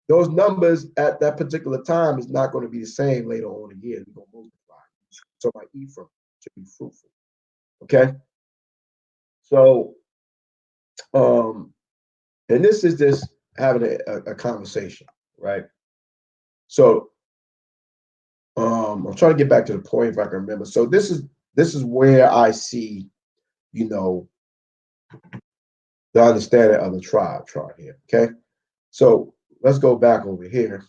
those numbers at that particular time is not going to be the same later on in the year. We're going to multiply. So my Ephraim should be fruitful. Okay, so and this is just having a conversation, right? So I'm trying to get back to the point if I can remember. So this is where I see, you know, the understanding of the tribe chart here. Okay, so let's go back over here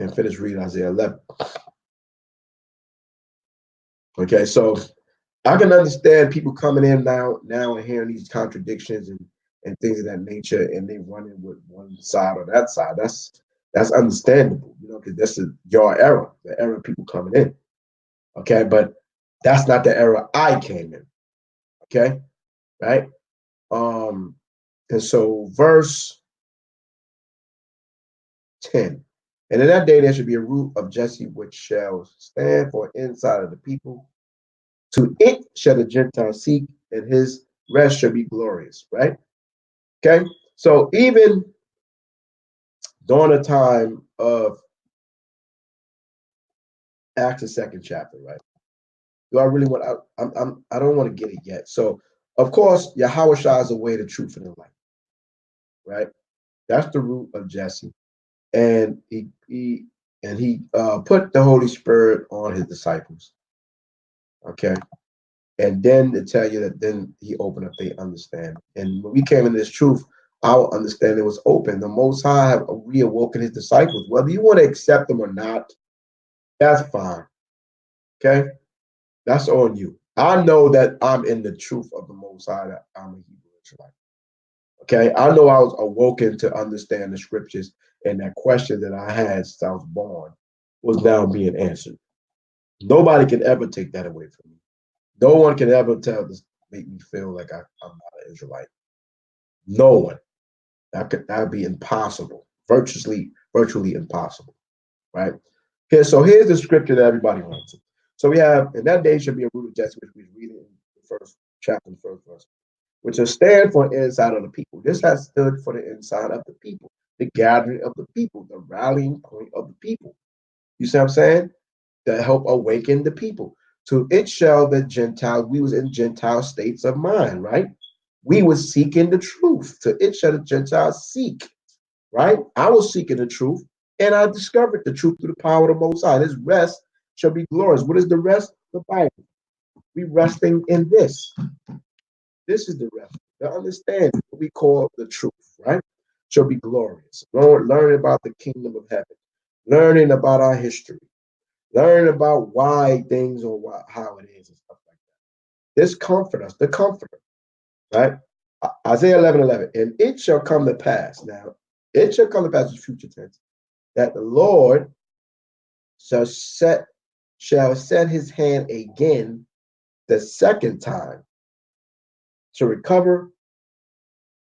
and finish reading Isaiah 11. Okay, so I can understand people coming in now and hearing these contradictions and things of that nature, and they running with one side or that side. That's understandable, you know, because this is your era, the era of people coming in. Okay, but that's not the era I came in. Okay, right? And so verse 10. And in that day there should be a root of Jesse which shall stand for inside of the people. To it shall the Gentiles seek, and his rest shall be glorious, right? Okay, so even during the time of Acts, the second chapter, right? Do I really want? I don't want to get it yet. So, of course, Yahweh Shah is the way, the truth, and the light, right? That's the root of Jesse, and he put the Holy Spirit on his disciples. Okay, and then to tell you that then he opened up their understanding. And when we came in this truth, our understanding was open. The Most High have reawoken his disciples. Whether you want to accept them or not, that's fine. Okay, that's on you. I know that I'm in the truth of the Most High, that I'm a Hebrew Israelite. Okay, I know I was awoken to understand the scriptures, and that question that I had since I was born was now being answered. Nobody can ever take that away from me. No one can ever make me feel like I'm not an Israelite. No one. That would be impossible. Virtually impossible. Right? So here's the scripture that everybody wants. So we have, in that day shall be a root of Jesse, which we read in the first chapter, the first verse, which will stand for the inside of the people. This has stood for the inside of the people, the gathering of the people, the rallying point of the people. You see what I'm saying? To help awaken the people. To it shall the Gentiles, we was in Gentile states of mind, right? We was seeking the truth. To it shall the Gentiles seek, right? I was seeking the truth, and I discovered the truth through the power of the Most High. His rest shall be glorious. What is the rest? The Bible. We resting in this. This is the rest. The understanding, what we call the truth, right? Shall be glorious. Learning about the kingdom of heaven, learning about our history, learn about why things are how it is and stuff like that. This comfort us, the comforter, right? Isaiah 11:11. And it shall come to pass. Now, it shall come to pass in future tense that the Lord shall set his hand again the second time to recover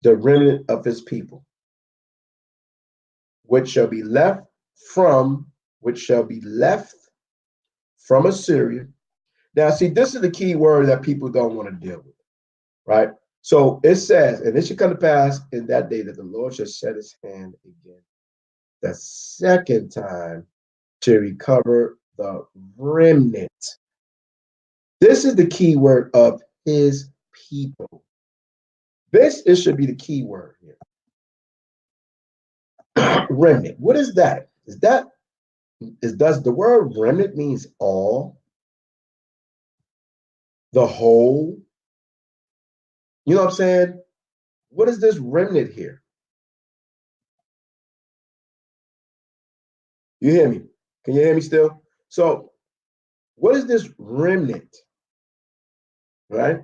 the remnant of his people, which shall be left from Assyria. Now, see, this is the key word that people don't want to deal with, right? So it says, and it shall come to pass in that day that the Lord shall set his hand again the second time to recover the remnant. This is the key word of his people. This should be the key word here. Remnant. What is that? Does the word remnant means all, the whole? You know what I'm saying? What is this remnant here? You hear me? Can you hear me still? So, what is this remnant? Right?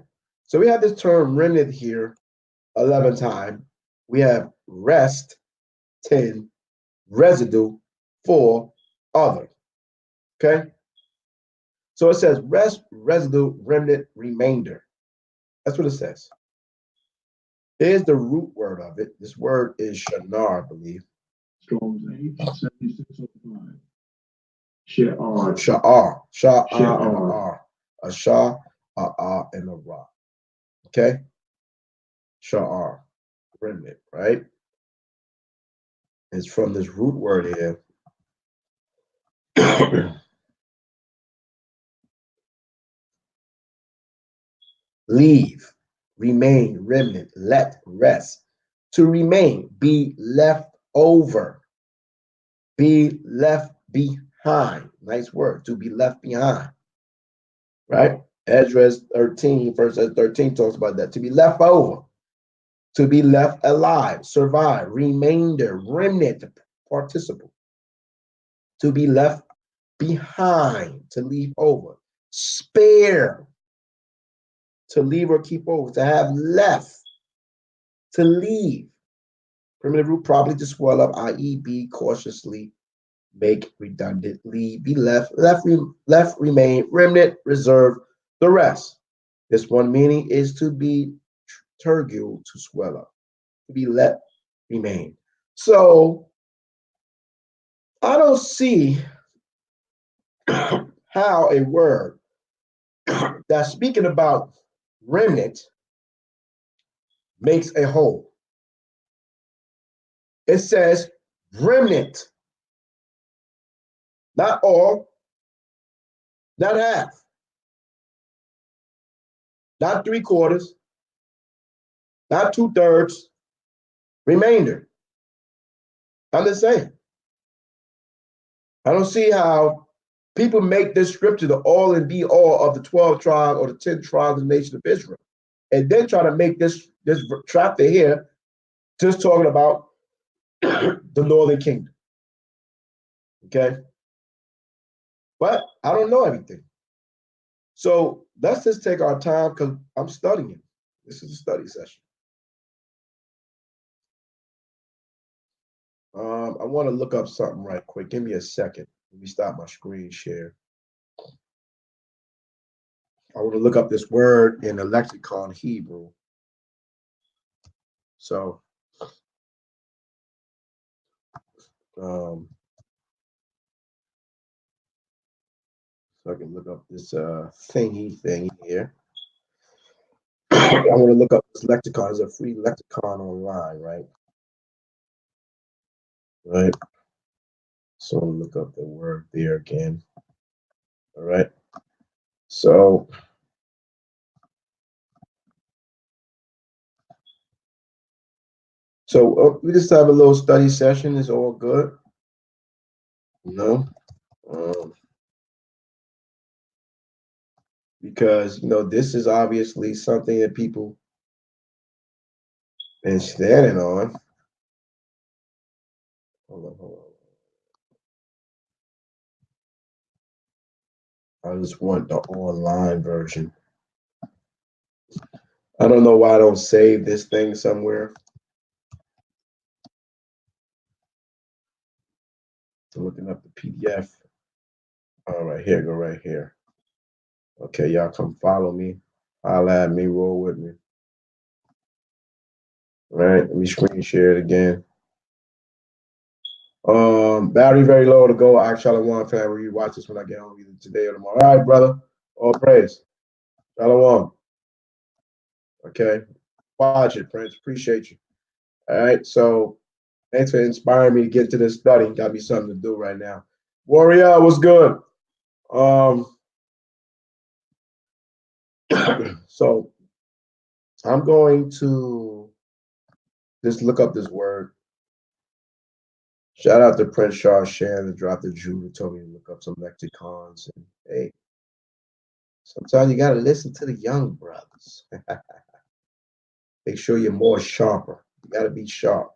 So we have this term remnant here 11 times. We have rest 10, residue 4, other. Okay? So it says rest, residue, remnant, remainder. That's what it says. Here's the root word of it. This word is shanar, I believe. Strong's H7605. Sha'ar. Sha'ar. Sha'ar and a R. A sha, a ah, and a ra. Okay? Sha'ar. Remnant, right? It's from this root word here. Leave, remain, remnant, let, rest. To remain, be left over, be left behind. Nice word, to be left behind. Right? Ezra 13, verse 13 talks about that. To be left over, to be left alive, survive, remainder, remnant, participle. To be left behind, to leave over. Spare, to leave or keep over, to have left, to leave. Primitive root, probably to swell up, i.e., be cautiously, make redundant, leave, be left, remain, remnant, reserve, the rest. This one meaning is to be turgule, to swell up, to be let remain. So I don't see how a word that's speaking about remnant makes a whole. It says remnant, not all, not half, not 3/4, not 2/3, remainder. I'm just saying. I don't see how people make this scripture the all and be all of the 12 tribes or the 10 tribes of the nation of Israel, and then try to make this chapter here just talking about the northern kingdom. Okay? But I don't know everything. So let's just take our time because I'm studying. This is a study session. I want to look up something right quick. Give me a second. Let me stop my screen share. I want to look up this word in the lexicon Hebrew. So, so I can look up this thingy thing here. I want to look up this lexicon. It's a free lexicon online, right? Right. So look up the word there again. All right. So we just have a little study session. It's all good. You know, because this is obviously something that people been standing on. Hold on. I just want the online version. I don't know why I don't save this thing somewhere. So looking up the PDF. All right, here, go right here. Okay, y'all come follow me. Holla at me, roll with me. All right, let me screen share it again. Battery very low to go. Actually, one family. You watch this when I get home either today or tomorrow. All right, brother. All praise. Shalom. Okay. Watch it, Prince. Appreciate you. All right. So thanks for inspiring me to get to this study. Got me something to do right now. Warrior, what's good? So I'm going to just look up this word. Shout out to Prince Charles Shan that dropped the Jew who told me to look up some lexicons. And hey, sometimes you got to listen to the young brothers. Make sure you're more sharper. You got to be sharp.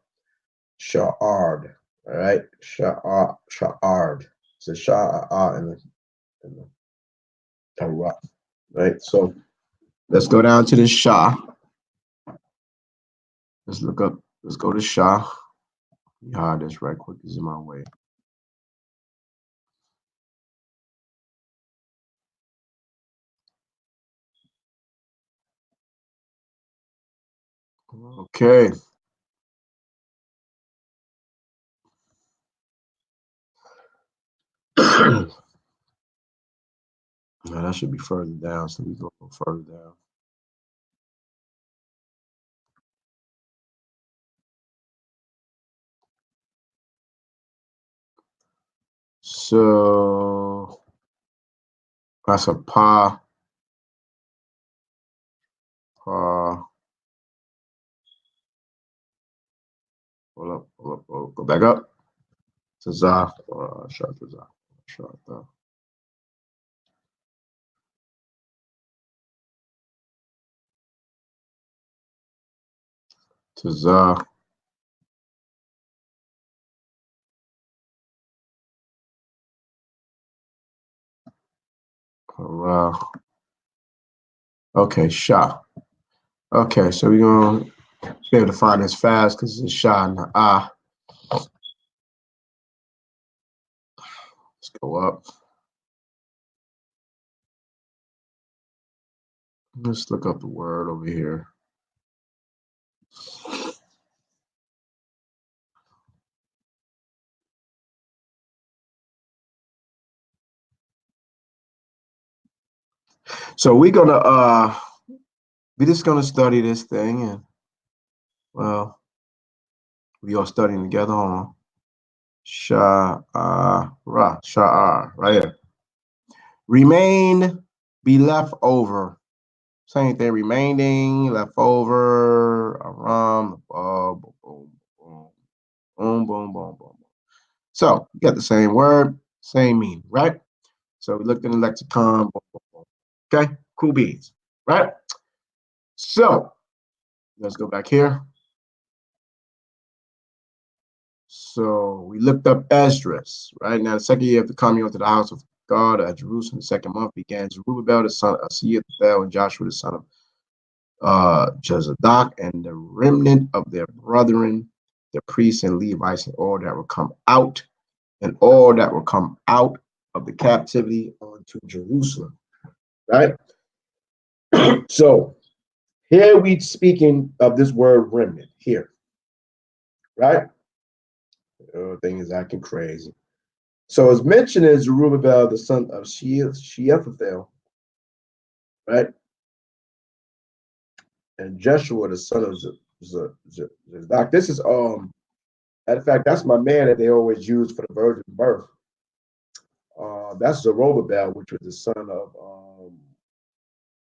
Sha'ard. All right. Sha'ard. It's a sha'ar in the Torah. Right. So let's go down to the Shah. Let's look up. Let's go to Shah. Let me hide this right quick. This is in my way. Okay. Now that should be further down, so we go further down. So that's a pa. Hold up. Go back up. Tazah. Shah. Tazah. Okay, Shah. Okay, so we're going to be able to find this fast because it's Shah and the Ah. Let's go up. Let's look up the word over here. So we're just gonna study this thing, and well, we are studying together on Sha'ar, right here. Remain, be left over. Same thing, remaining, left over, around, boom. So you got the same word, same meaning, right? So we looked in the lexicon, okay? Cool beans, right? So let's go back here. So we looked up Esdras, right? Now, the second year of the coming into the house of God at Jerusalem, the second month began Zerubbabel, the son of Shealtiel, and Joshua, the son of Jezadok, and the remnant of their brethren, the priests and Levites, and all that will come out, of the captivity onto Jerusalem, right? So here we speaking of this word remnant here, right? Thing is acting crazy. So it's mentioned as Zerubbabel, the son of Shealtiel, right? And Joshua, the son of Zadok. This is matter of fact, that's my man that they always use for the virgin birth. That's Zerubbabel, which was the son of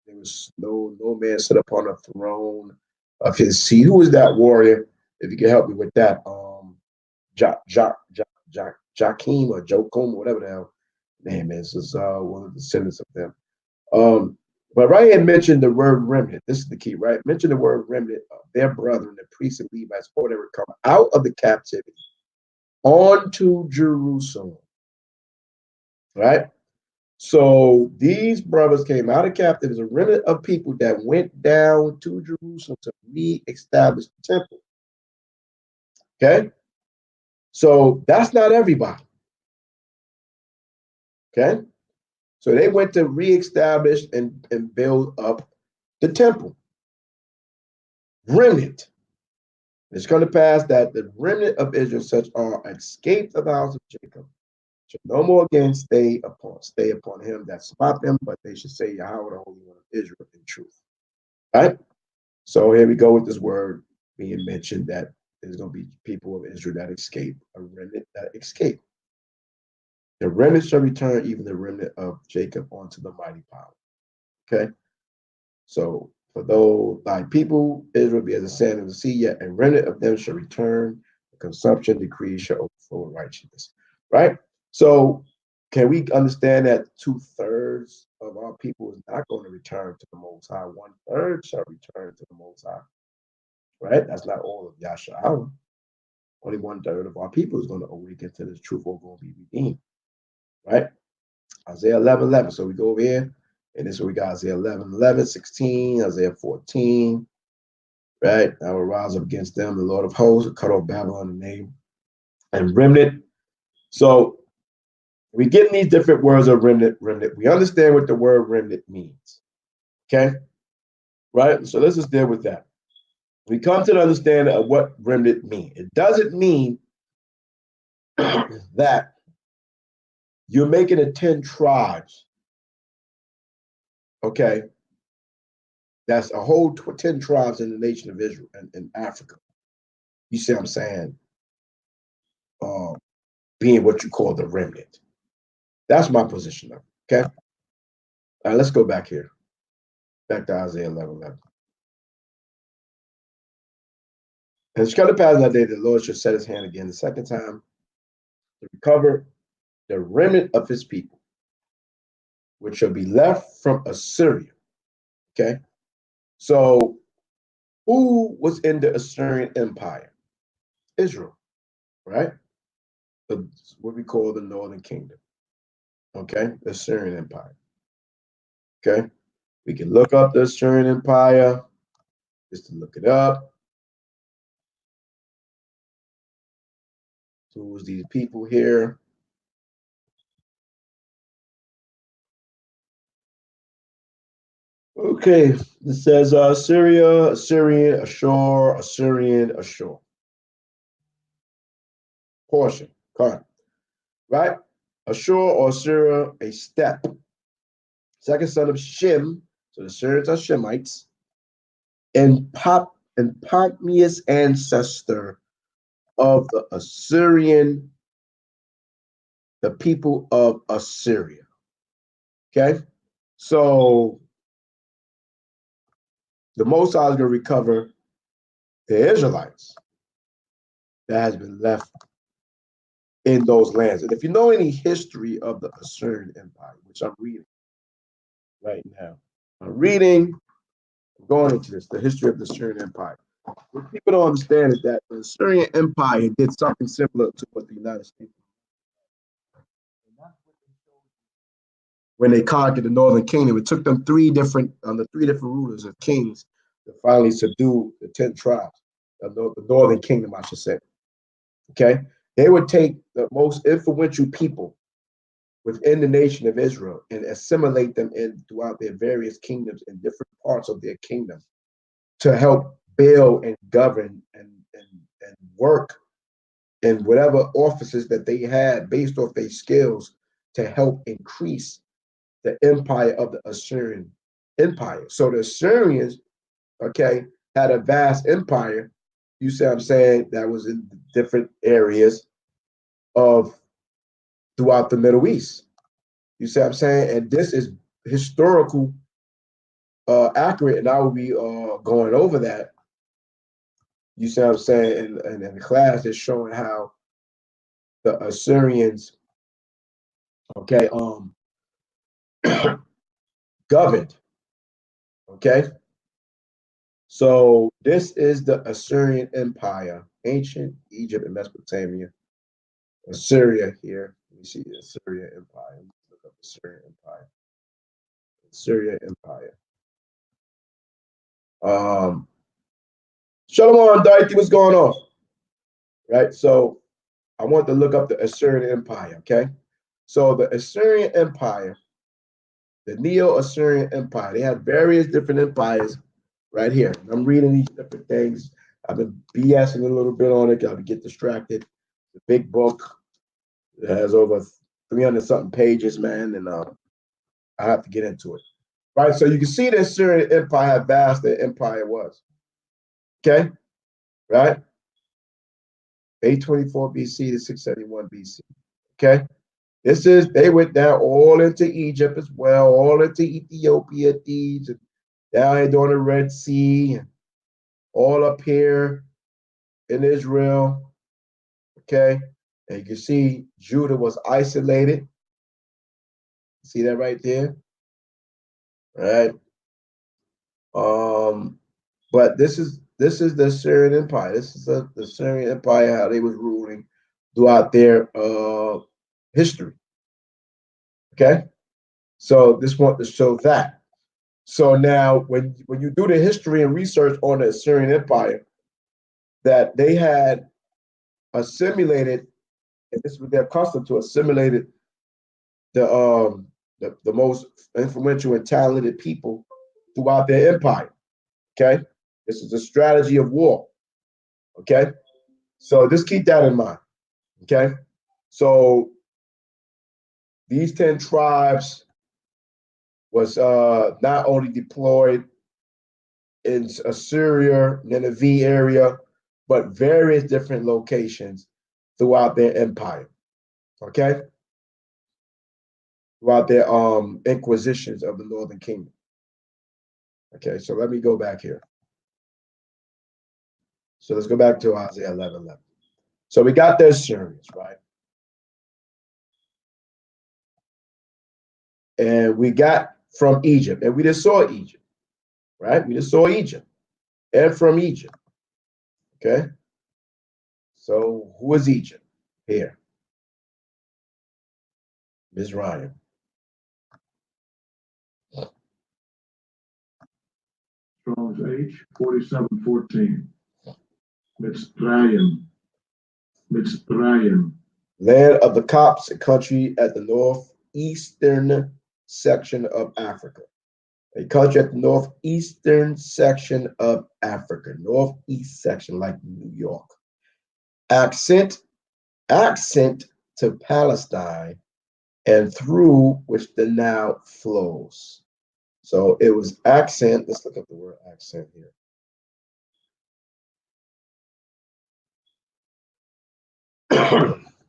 there was no man sit upon a throne of his seed. Who was that warrior? If you can help me with that, Joachim or Joachim, whatever the hell name is one of the descendants of them. But right here mentioned the word remnant. This is the key, right? Mention the word remnant of their brethren, the priests and Levites, before they would come out of the captivity onto Jerusalem, right? So these brothers came out of captivity. There's a remnant of people that went down to Jerusalem to re-establish the temple. Okay? So that's not everybody. Okay? So they went to re-establish and build up the temple. Remnant. It's going to pass that the remnant of Israel, such are escaped of the house of Jacob, shall no more again stay upon him that smote them, but they should say Yahweh, the Holy One of Israel, in truth. Right? So here we go with this word being mentioned that there's going to be people of Israel that escape, a remnant that escape. The remnant shall return, even the remnant of Jacob, onto the mighty power. Okay? So for those thy people, Israel be as the sand of the sea, yet a remnant of them shall return. The consumption decree shall overflow righteousness. Right? So can we understand that 2/3 of our people is not going to return to the Most High? 1/3 shall return to the Most High. Right? That's not all of Yasharal. Only 1/3 of our people is going to awaken to this truth or going to be redeemed. Right? Isaiah 11:11. So we go over here, and this is what we got: Isaiah 11:11, 16, Isaiah 14. Right? I will rise up against them, the Lord of hosts, cut off Babylon, the name, and remnant. So we get these different words of remnant, remnant. We understand what the word remnant means. Okay? Right? So let's just deal with that. We come to the understanding of what remnant means. It doesn't mean that you're making it 10 tribes. Okay? That's a whole 10 tribes in the nation of Israel and in Africa. You see what I'm saying? Being what you call the remnant. That's my position of it. Okay? All right, let's go back here. Back to Isaiah 11:11. And it's going to pass that day the Lord shall set his hand again the second time to recover the remnant of his people, which shall be left from Assyria. Okay? So who was in the Assyrian Empire? Israel, right? What we call the Northern Kingdom. Okay? The Assyrian Empire. Okay? We can look up the Assyrian Empire just to look it up. So who's these people here? Okay, it says Syria, Assyrian, Ashur, Assyrian, Ashur. Portion, correct. Right? Ashur or Assyria, a step. Second son of Shem, so the Assyrians are Shemites, and Pompeius ancestor of the Assyrian, the people of Assyria. Okay? So the Most High is going to recover the Israelites that has been left in those lands. And if you know any history of the Assyrian Empire, which I'm reading right now, I'm going into this, the history of the Assyrian Empire. What people don't understand is that the Assyrian Empire did something similar to what the United States did. When they conquered the Northern Kingdom, it took them three different rulers and kings to finally subdue the 10 tribes, the Northern Kingdom, I should say. Okay? They would take the most influential people within the nation of Israel and assimilate them in throughout their various kingdoms in different parts of their kingdom to help build and govern and work in whatever offices that they had based off their skills to help increase the empire of the Assyrian Empire. So the Assyrians, okay, had a vast empire, you see what I'm saying, that was in different areas of throughout the Middle East. You see what I'm saying? And this is historical accurate, and I will be going over that. You see what I'm saying? And in the class is showing how the Assyrians, okay, governed. Okay, so this is the Assyrian Empire, ancient Egypt and Mesopotamia, Assyria here. Let me see the Assyrian Empire. look up the Syrian Empire. Syrian Empire. Shalom, Dorothy, what's going on? Right, so I want to look up the Assyrian Empire, okay? So the Assyrian Empire, the Neo-Assyrian Empire, they had various different empires right here. I'm reading these different things. I've been BSing a little bit on it. I'll get distracted. The big book. It has over 300 something pages, man, and I have to get into it. Right, so you can see the Assyrian Empire, how vast the empire was. Okay, right? 824 BC to 671 BC. Okay, they went down all into Egypt as well, all into Ethiopia, Thebes, and down here during the Red Sea, and all up here in Israel. Okay, and you can see Judah was isolated. See that right there, right? But this is the Syrian Empire. This is the Syrian Empire, how they was ruling throughout their history. Okay, so this want to show that. So now, when you do the history and research on the Assyrian Empire, that they had assimilated, and this was their custom to assimilate the most influential and talented people throughout their empire. Okay, this is a strategy of war. Okay, so just keep that in mind. Okay, so these 10 tribes was not only deployed in Assyria, Nineveh area, but various different locations throughout their empire. Okay, throughout their inquisitions of the Northern Kingdom. Okay, so let me go back here. So let's go back to Isaiah 11:11. So we got the Assyrians, right? And we got from Egypt, and we just saw Egypt, right? We just saw Egypt, and from Egypt. Okay, so who is Egypt here? Mizraim. Strong's H 4714. Mitzrayim. Mitzrayim. Land of the Copts, a country at the northeastern section of Africa. A country at the northeastern section of Africa. Northeast section, like New York. Accent to Palestine, and through which the Nile flows. So it was accent. Let's look up the word accent here.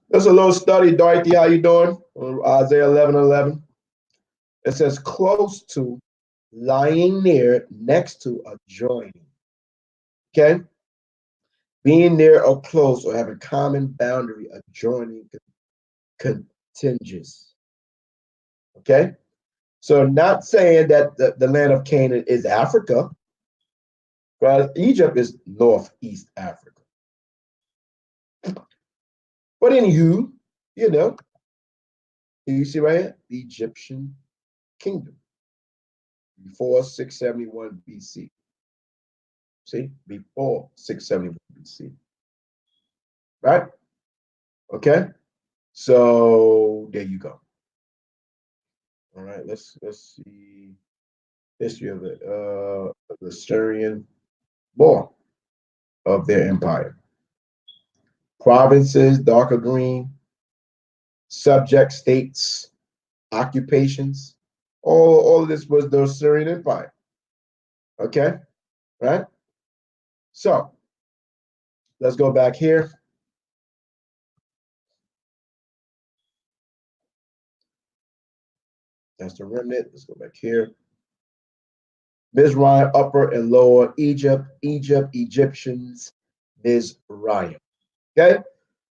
There's a little study, Dorothy. How you doing? Isaiah 11:11. It says close to, lying near, next to, adjoining. Okay? Being near or close or having common boundary, adjoining, contiguous. Okay? So not saying that the land of Canaan is Africa, but Egypt is northeast Africa. But anywho, you see right here, the Egyptian kingdom before 671 BC. See, before 671 BC. Right? Okay. So there you go. All right, let's see history of the Syrian war of their empire. Provinces, darker green, subject states, occupations. All of this was the Syrian Empire. Okay, right? So let's go back here. That's the remnant. Let's go back here. Mizraim, Upper and Lower Egypt, Egyptians, Mizraim. Okay,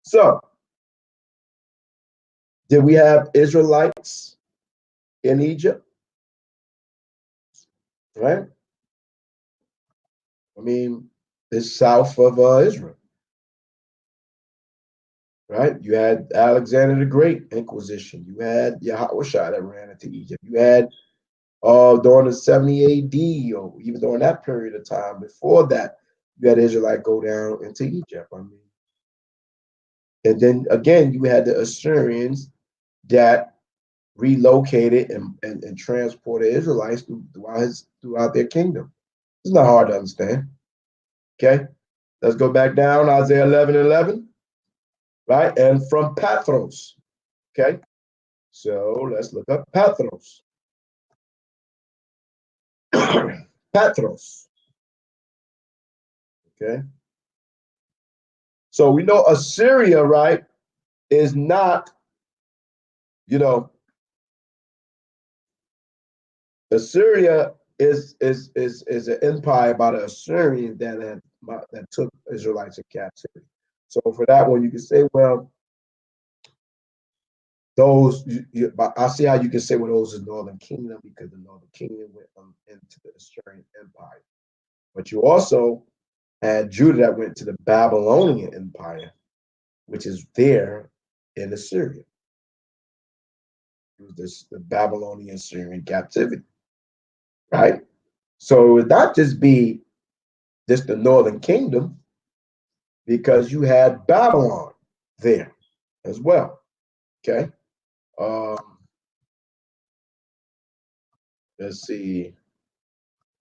so did we have Israelites in Egypt? Right? I mean, it's south of Israel. right? You had Alexander the Great Inquisition. You had Yahweh that ran into Egypt. You had during the 70 AD, or even during that period of time before that, you had Israelite go down into Egypt. I mean, and then again, you had the Assyrians that relocated and transported Israelites throughout their kingdom. It's not hard to understand. Okay, let's go back down Isaiah 11:11, right? And from Pathros. Okay, so let's look up Pathros. Pathros. Okay, so we know Assyria, right, is not, you know, Assyria is an empire by the Assyrians that took Israelites in captivity. So for that one, you can say, well, I see how you can say, well, those is Northern Kingdom because the Northern Kingdom went into the Assyrian Empire. But you also had Judah that went to the Babylonian Empire, which is there in Assyria. It was the Babylonian Syrian captivity, right? So it would not just be just the Northern Kingdom, because you had Babylon there as well. Okay. Um, let's see,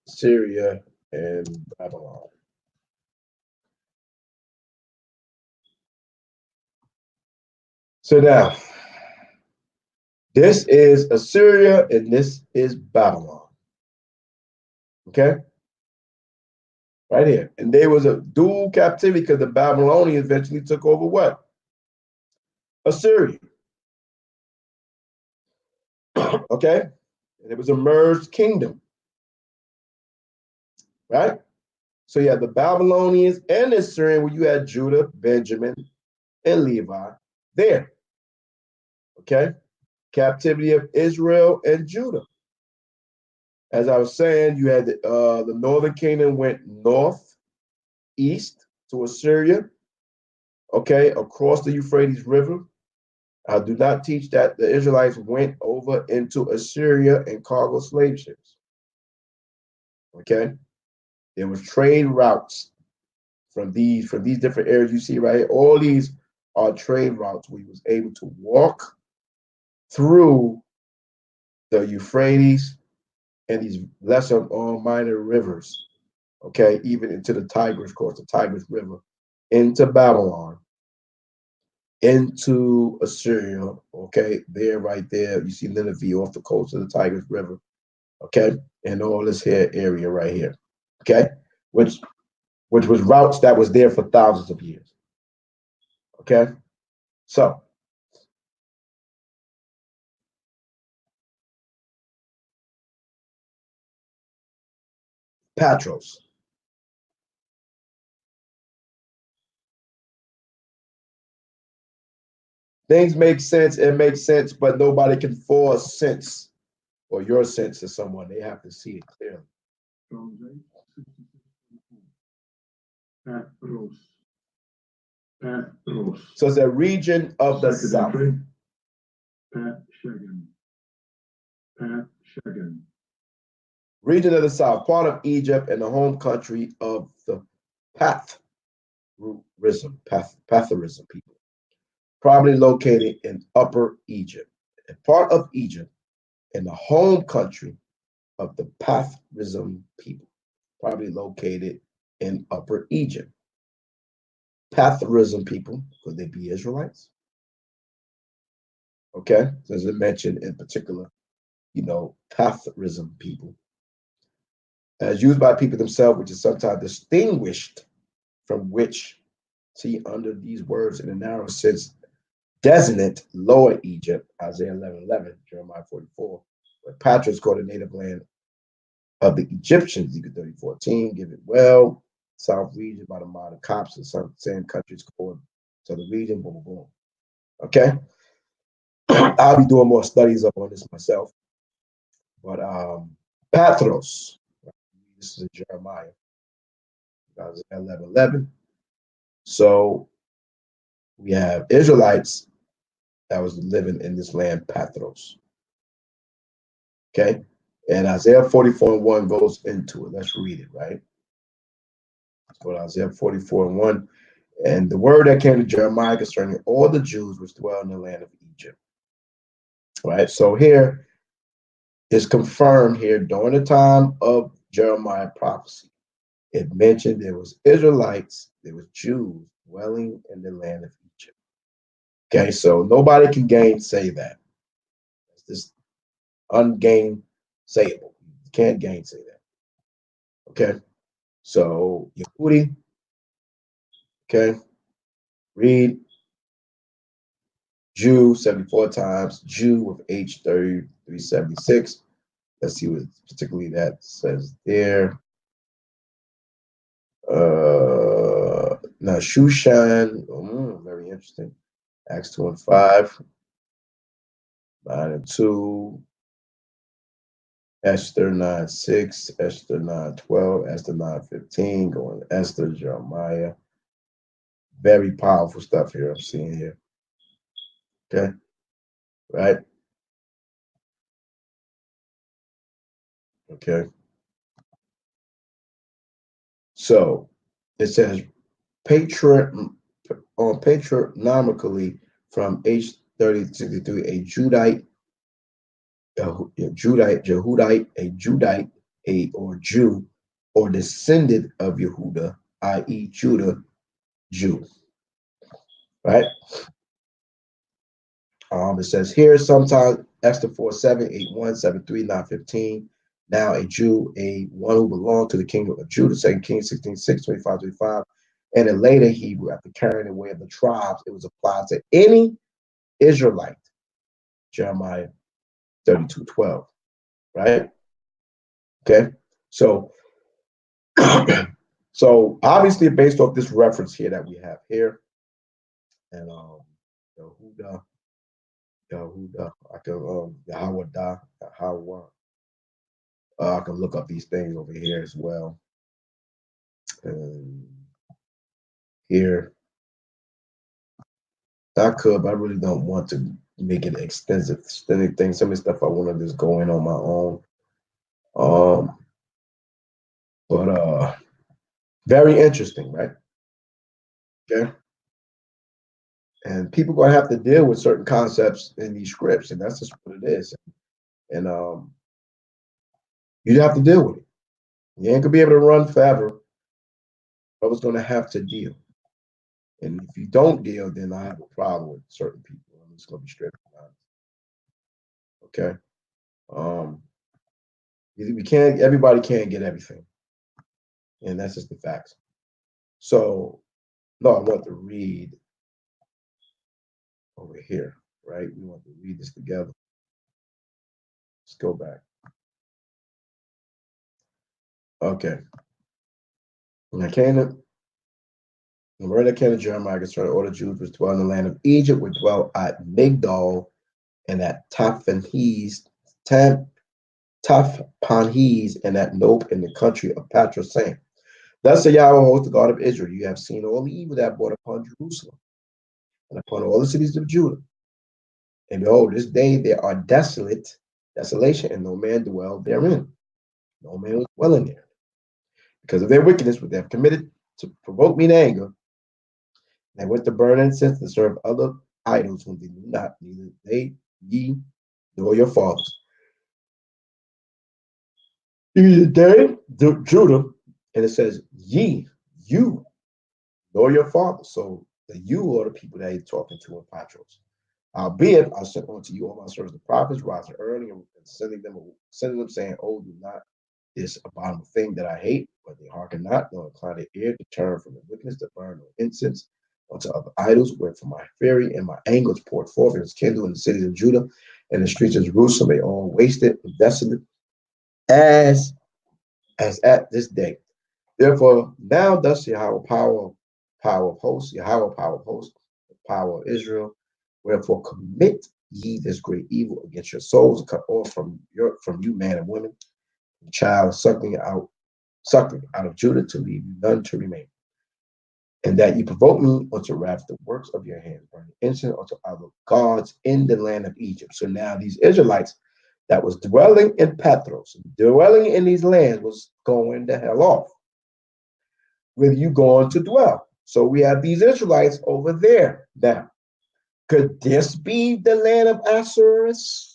Syria and Babylon. So now, this is Assyria and this is Babylon. Okay. Right here. And there was a dual captivity because the Babylonians eventually took over what? Assyria. Okay. And it was a merged kingdom. Right. So you had the Babylonians and the Assyrian, where you had Judah, Benjamin, and Levi there. Okay. Captivity of Israel and Judah. As I was saying, you had the northern kingdom went northeast to Assyria, okay, across the Euphrates River. I do not teach that the Israelites went over into Assyria in cargo slave ships. Okay, there was trade routes from these different areas you see right here. All these are trade routes where he was able to walk through the Euphrates and these lesser or minor rivers. Okay, even into the Tigris course, the Tigris River, into Babylon, into Assyria. Okay, there, right there, you see Nineveh off the coast of the Tigris River. Okay, and all this here area right here. Okay, which which was routes that was there for thousands of years. Okay, so Patros. Things make sense. It makes sense, but nobody can force sense or your sense to someone. They have to see it clearly. Patros. Patros. So it's a region of the Second south. entry. Pat Shagan. Pat Shagan. Region of the south, part of Egypt and the home country of the Patharism people, probably located in Upper Egypt, a part of Egypt and the home country of the Patharism people, probably located in Upper Egypt. Patharism people, could they be Israelites? Okay, so as I mentioned in particular, Patharism people, as used by people themselves, which is sometimes distinguished from which, see, under these words in a narrow sense, designate Lower Egypt, Isaiah 11:11, Jeremiah 44, where Patras called the native land of the Egyptians, Ezekiel 30:14, give it well, South region by the modern Copts and some same countries called Southern region, boom, boom, boom. Okay. I'll be doing more studies up on this myself. But Patros, this is in Jeremiah, Isaiah 11:11. So We have Israelites that was living in this land, Pathros. Okay, and Isaiah 44:1 goes into it. Let's read it, right? Let's go to Isaiah 44:1. And the word that came to Jeremiah concerning all the Jews which dwell in the land of Egypt. Right. So here is confirmed here during the time of Jeremiah prophecy. It mentioned there was Israelites, there was Jews dwelling in the land of Egypt. Okay, so nobody can gainsay that. It's just ungainsayable. You can't gainsay that. Okay, so Yehudi, okay, read Jew 74 times, Jew with H 3376. Let's see what particularly that says there. Now Shushan, very interesting. Acts 2 and 5, 9 and 2, Esther 9:6, Esther 9:12, Esther 9:15, going to Esther, Jeremiah. Very powerful stuff here I'm seeing here. Okay, right? Okay. So it says patronymically from H3063, a Judite, or Jew, or descendant of Yehuda, i.e., Judah, Jew. Right? It says here sometimes Esther 4:7, 8:1, 7:3, 9:15. Now a Jew, a one who belonged to the kingdom of Judah, 2 Kings 16:6, 25, 25. And in later Hebrew, after carrying away of the tribes, it was applied to any Israelite. Jeremiah 32:12. Right? Okay. So so obviously based off this reference here that we have here, and Yehuda, I can Yahweh, I can look up these things over here as well. And here, I could, but I really don't want to make it extensive thing. Some of the stuff I want to just go in on my own. But very interesting, right? Okay. And people gonna have to deal with certain concepts in these scripts, and that's just what it is. And you have to deal with it. You ain't gonna be able to run forever. Brother's gonna have to deal. And if you don't deal, then I have a problem with certain people. I'm just gonna be straight up honest. Okay. Everybody can't get everything. And that's just the facts. So no, I want to read over here, right? We want to read this together. Let's go back. Okay. When I came to the word that came to Jeremiah concerning all the Jews which dwell in the land of Egypt, which dwell at Migdol and at Tahpanhes, and at Nope in the country of Patros, saying, thus the Yahweh host, the God of Israel, you have seen all the evil that brought upon Jerusalem and upon all the cities of Judah. And behold, this day there are desolation, and no man dwell therein. No man was dwelling there. Because of their wickedness, which they have committed to provoke me to anger, and went to burn incense to serve other idols whom they knew not, neither ye, nor your fathers. Judah, and it says ye, you, nor your fathers. So the you are the people that he's talking to in Patros. Albeit I sent unto you all my servants the prophets, rising early and sending them, saying, oh, do not this abominable thing that I hate, but they hearken not, nor incline their ear to turn from the wickedness to burn no incense unto other idols, wherefore my fury and my anger is poured forth and is kindled in the cities of Judah and the streets of Jerusalem, they all wasted and desolate as at this day. Therefore, now thus Yahweh power of hosts, Yahweh power of hosts, the power of Israel, wherefore commit ye this great evil against your souls, and cut off from you man and women, child suckling out of Judah, to leave none to remain. and that you provoke me unto wrath the works of your hands, burning incense unto other gods in the land of Egypt. So now these Israelites that was dwelling in Pathros, dwelling in these lands, was going the hell off with you going to dwell. So we have these Israelites over there now. Could this be the land of Asuris?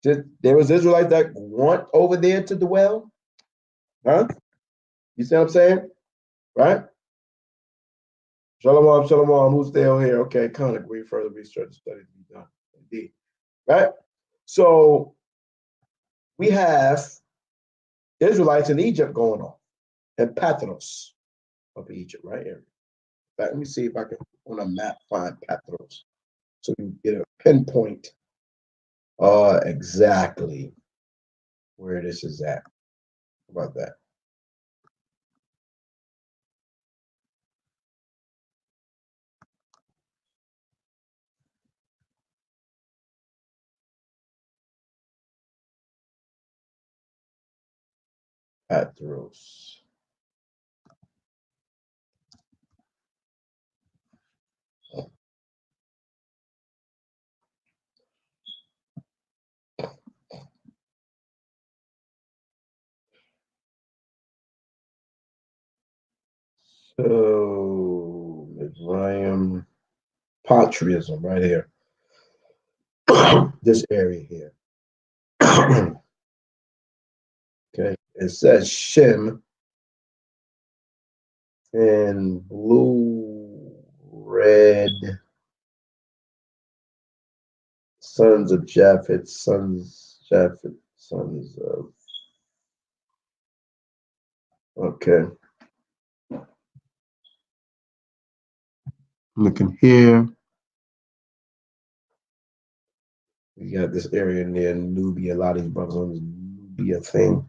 There was Israelites that want over there to dwell, huh? You see what I'm saying, right? Shalom, shalom. Who's still here? Okay, kind of agree. Further research study to be done. Indeed, right? So we have Israelites in Egypt going on, and Patros of Egypt, right here. In fact, let me see if I can on a map find Patros, so you get a pinpoint exactly where this is at. How about that? Patros. So Mizraim patriotism right here. This area here. Okay. It says Shem in blue, red, sons of Japhet, sons of. Okay. Looking here. We got this area near Nubia. A lot of these brothers on this Nubia thing.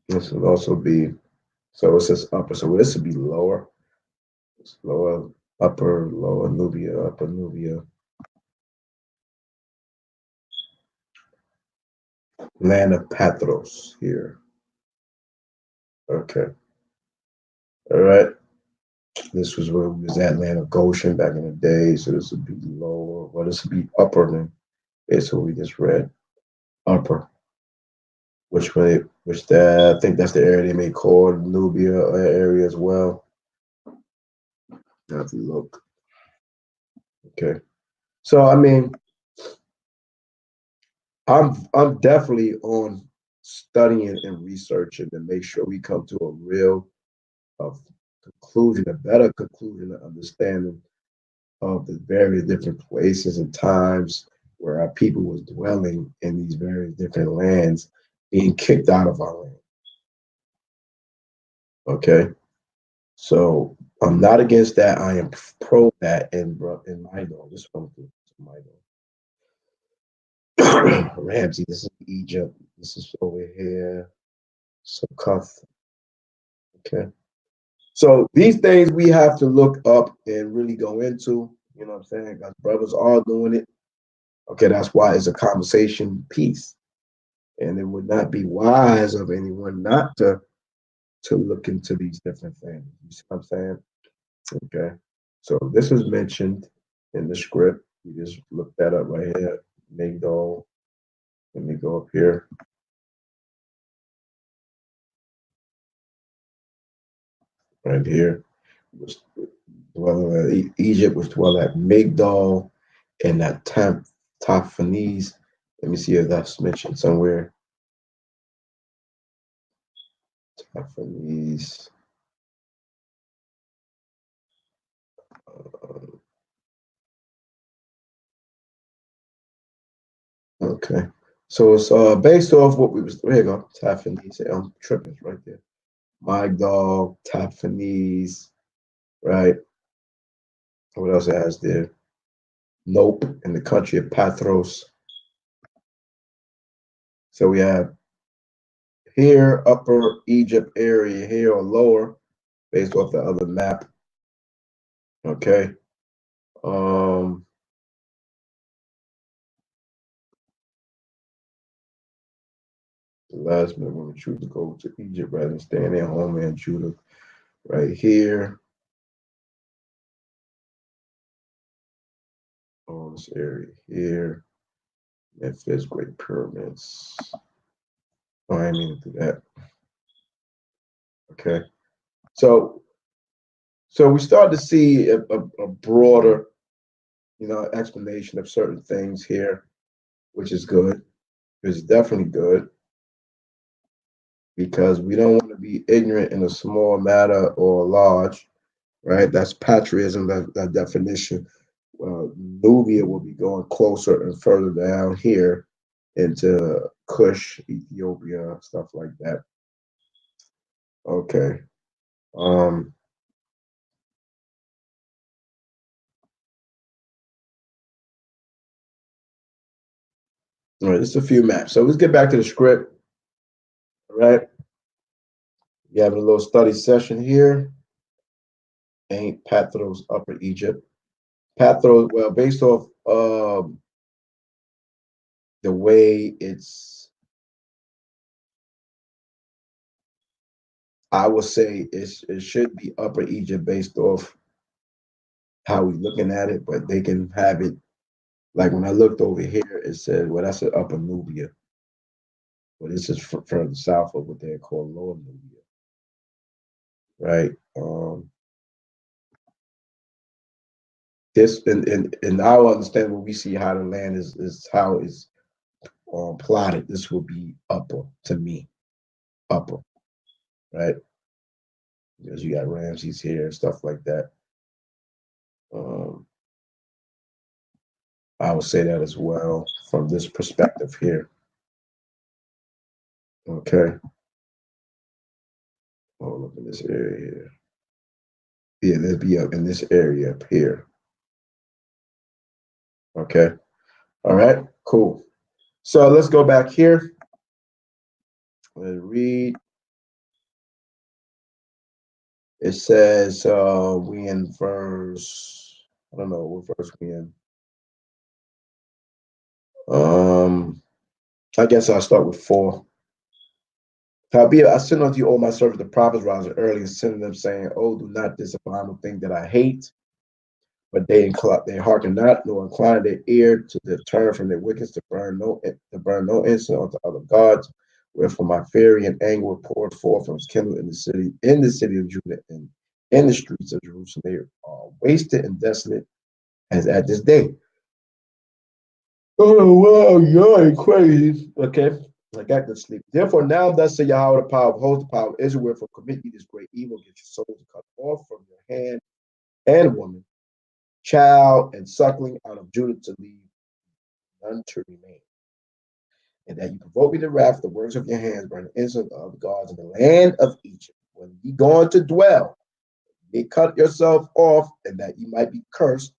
This would also be, so it says upper. So this would be lower. It's lower, upper, lower Nubia, upper Nubia. Land of Pathros here. Okay. All right. This was where we was at, land of Goshen back in the day. So this would be lower. Well, this would be upper then. It's what we just read. Upper. Which way, which that I think that's the area they may call Nubia area as well. I have to look. Okay. So I mean, I'm definitely on studying and researching to make sure we come to a real of conclusion, a better conclusion, and understanding of the various different places and times where our people was dwelling in these various different lands, being kicked out of our land. Okay, so I'm not against that. I am pro that in Mido. This one to Mido. Ramsey, this is Egypt. This is over here. Succoth. Okay. So these things we have to look up and really go into. You know what I'm saying? Because brothers are doing it. Okay, that's why it's a conversation piece. And it would not be wise of anyone not to look into these different things. You see what I'm saying? Okay. So this is mentioned in the script. We just looked that up right here. Migdol. Let me go up here. Right here. Egypt was dwelling at Migdol and at Taphanes. Let me see if that's mentioned somewhere. Taphanes. Okay. So it's based off what we was here you go. Taphanes. I'm tripping right there. My dog, Taphanes, right? What else it has there? Nope, in the country of Pathros. So we have here, upper Egypt area here or lower, based off the other map. Okay. Um The last men and women choose to go to Egypt rather than stay in their homeland, Judah, right here. On this area here. Memphis, Great Pyramids. Oh, I didn't mean to do that. Okay. So we start to see a broader, explanation of certain things here, which is good. It's definitely good because we don't want to be ignorant in a small matter or large, right? That's patriotism, that definition. Nubia will be going closer and further down here into Kush, Ethiopia, stuff like that. Okay. Um, all right, just a few maps. So let's get back to the script. All right. You having a little study session here. Ain't Pathros Upper Egypt. Pathros, well, based off the way I would say it should be Upper Egypt based off how we looking at it, but they can have it like when I looked over here, it said, well, that's an Upper Nubia. But this is further south of what they call Lower Nubia, right? This and I understand what we see how the land is how it's plotted. This will be upper to me, upper, right? Because you got Ramses here and stuff like that. Um, I would say that as well from this perspective here. Okay. Oh, look at this area here. Yeah, let's be up in this area up here. Okay. All right. Cool. So let's go back here and read. It says we in verse. I don't know what verse we in. I guess I'll start with 4. Howbeit, I send unto you all my servants, the prophets, rising early, and sending them, saying, oh, do not this abominable thing that I hate. But they hearken not, nor incline their ear to turn from their wickedness to burn no incense unto other gods. Wherefore my fury and anger poured forth from his kindle in the city of Judah, and in the streets of Jerusalem. They are wasted and desolate as at this day. Oh wow, you're crazy. Okay. I got to sleep. Therefore, now thus say Yahweh, the power of hosts, the power of Israel, wherefore commit you this great evil, get your souls cut off from your hand and woman, child and suckling out of Judah to leave none to remain. And that you provoke me to wrath, the works of your hands, burn the incense of the gods in the land of Egypt. When ye gone to dwell, ye cut yourself off, and that ye might be cursed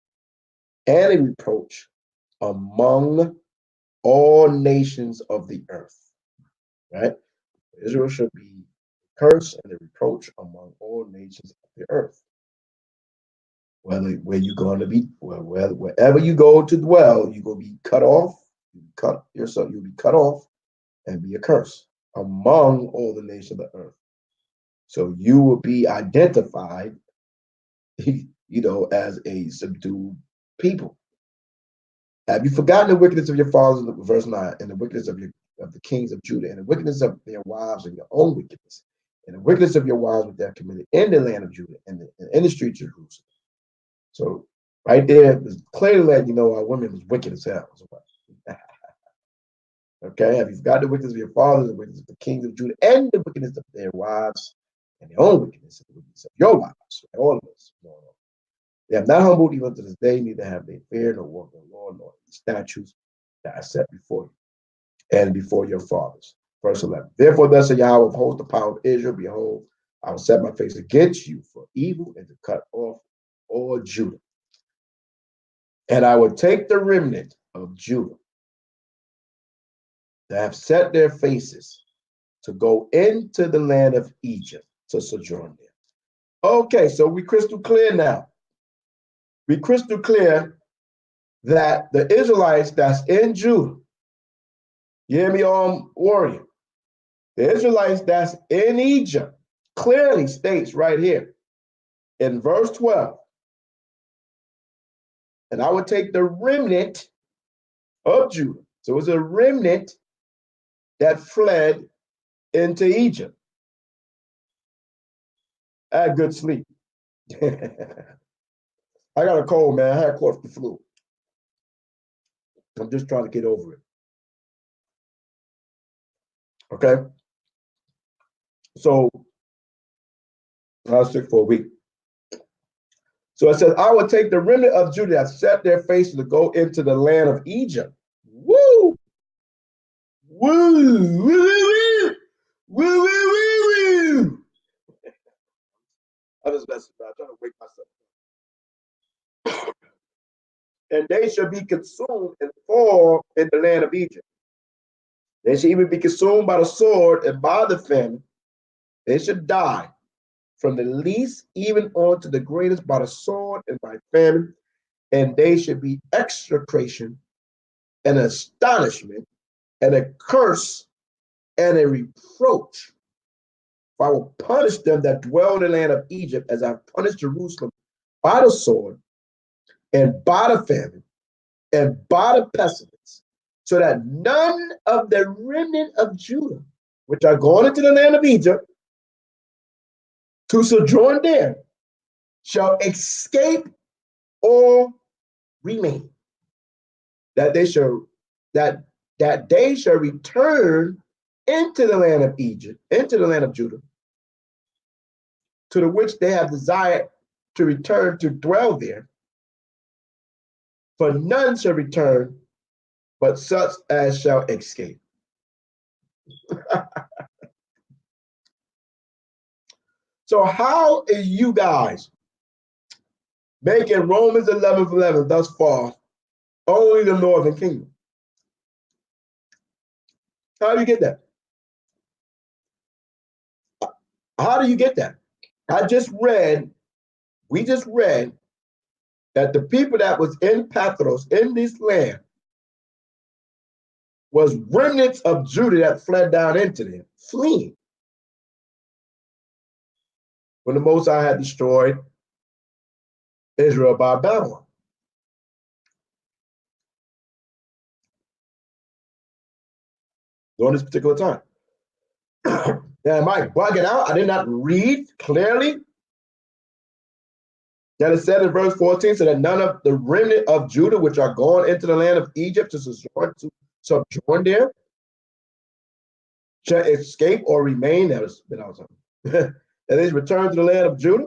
and a reproach among all nations of the earth. Right? Israel should be cursed and a reproach among all nations of the earth. Where you going to be, wherever you go to dwell, you're going to be cut off. You'll be cut off and be a curse among all the nations of the earth. So you will be identified, as a subdued people. Have you forgotten the wickedness of your fathers, verse 9, and the wickedness of the kings of Judah, and the wickedness of their wives and your own wickedness, and the wickedness of your wives which they have committed in the land of Judah and in the streets of Jerusalem? So right there, it's clearly letting you know our women was wicked as hell. Okay, have you forgotten the wickedness of your fathers, the wickedness of the kings of Judah, and the wickedness of their wives, and their own wickedness, and the wickedness of your wives, all of this. They have not humbled even to this day, neither have they feared nor walked in the Lord, nor the statutes that I set before you and before your fathers. Verse 11. Therefore, thus saith Yahweh of hosts, the power of Israel, behold, I will set my face against you for evil and to cut off all Judah. And I will take the remnant of Judah that have set their faces to go into the land of Egypt to sojourn there. Okay, so we crystal clear now. We crystal clear that the Israelites that's in Judah, you hear me, warrior? The Israelites that's in Egypt clearly states right here in verse 12, and I would take the remnant of Judah. So it's a remnant that fled into Egypt. I had good sleep. I got a cold, man. I had caught the flu. I'm just trying to get over it. Okay. So I was sick for a week. So it says, I will take the remnant of Judah that set their faces to go into the land of Egypt. Woo! Woo! Woo! Woo! Woo! Woo! Woo! Woo! I just messing around, trying to wake myself. And they shall be consumed and fall in the land of Egypt. They shall even be consumed by the sword and by the famine. They should die from the least even on to the greatest by the sword and by famine. And they should be execration and astonishment and a curse and a reproach. For I will punish them that dwell in the land of Egypt as I have punished Jerusalem by the sword and by the famine and by the pestilence, so that none of the remnant of Judah, which are gone into the land of Egypt to sojourn there, shall escape or remain. That they shall return into the land of Egypt, into the land of Judah, to the which they have desired to return to dwell there. For none shall return, but such as shall escape. So how is you guys making Romans 11:11 thus far only the northern kingdom? How do you get that? How do you get that? We just read that the people that was in Pathros, in this land, was remnants of Judah that fled down into them, fleeing. When the Most High had destroyed Israel by Babylon. During this particular time. Now, am I bugging out? I did not read clearly that it said in verse 14, so that none of the remnant of Judah, which are gone into the land of Egypt to sojourn there, shall escape or remain. That was that is returned to the land of Judah.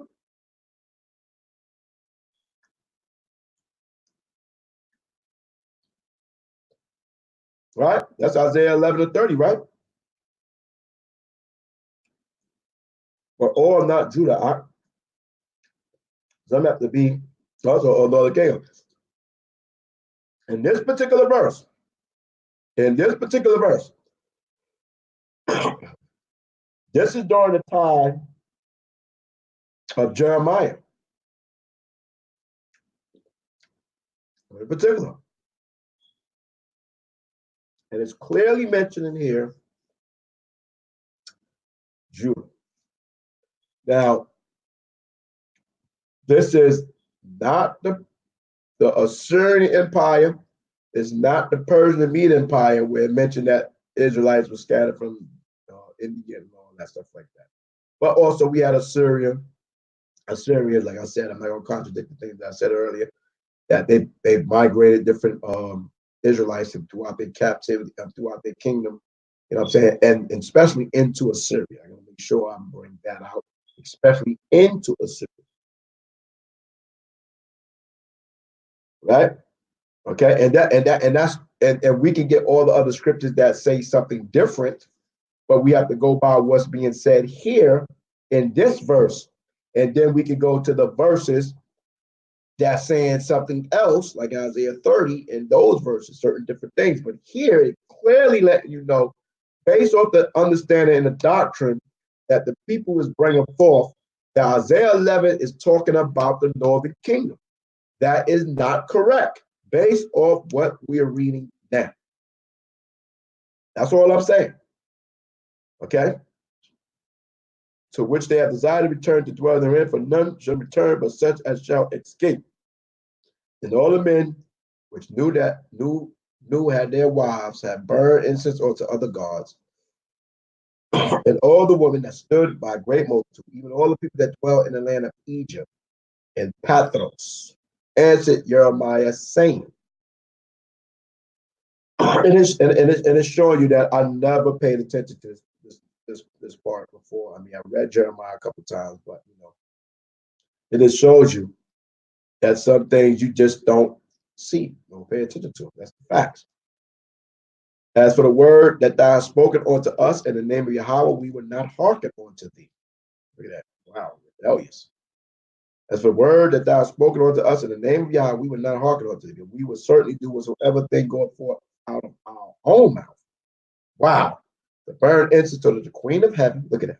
Right? That's Isaiah 11:30, right? But all not Judah. Some have to be also another king. In this particular verse, this is during the time of Jeremiah. In particular. And it's clearly mentioned in here, Judah. Now, this is not the Assyrian Empire. It's not the Persian and Mede Empire where it mentioned that Israelites were scattered from India and all that stuff like that. But also we had Assyria, like I said, I'm not going to contradict the things that I said earlier, that they migrated different Israelites throughout their captivity, throughout their kingdom, you know what I'm saying, and especially into Assyria. I'm going to make sure I bring that out, especially into Assyria. Right? Okay, and we can get all the other scriptures that say something different, but we have to go by what's being said here in this verse, and then we can go to the verses that's saying something else, like Isaiah 30, in those verses, certain different things. But here it clearly letting you know, based off the understanding and the doctrine that the people is bringing forth, that Isaiah 11 is talking about the northern kingdom. That is not correct, based off what we are reading now. That's all I'm saying. Okay? To which they have desired to return to dwell therein, for none shall return but such as shall escape. And all the men which knew had their wives had burned incense unto other gods, and all the women that stood by a great multitude, even all the people that dwell in the land of Egypt and Pathros, answered Jeremiah, saying, and it's showing you that I never paid attention to this part before. I mean, I read Jeremiah a couple times, but it just shows you that some things you just don't see, don't pay attention to. That's the facts. As for the word that thou hast spoken unto us in the name of Yahweh, we will not hearken unto thee. Look at that. Wow, rebellious. As for the word that thou hast spoken unto us in the name of Yahweh, we will not hearken unto thee. We will certainly do whatsoever thing goeth forth out of our own mouth. Wow. To burn incense to the queen of heaven. Look at that.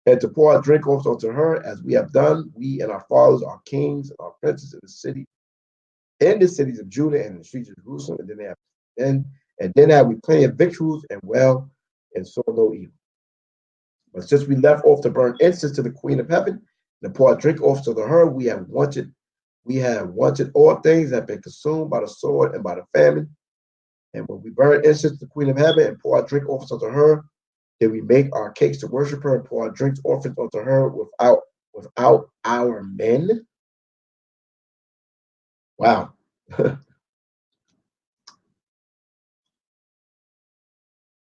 And to pour out drink also unto her, as we have done, we and our fathers, our kings, our princes in the cities of Judah and in the streets of Jerusalem, and then have we plenty of victuals and well, and saw no evil. But since we left off to burn incense to the queen of heaven, and to pour out drink also to her, we have wanted all things that have been consumed by the sword and by the famine. And when we burn incense to the queen of heaven and pour out drink also to her, then we make our cakes to worship her and pour our drinks offerings unto her without our men. Wow.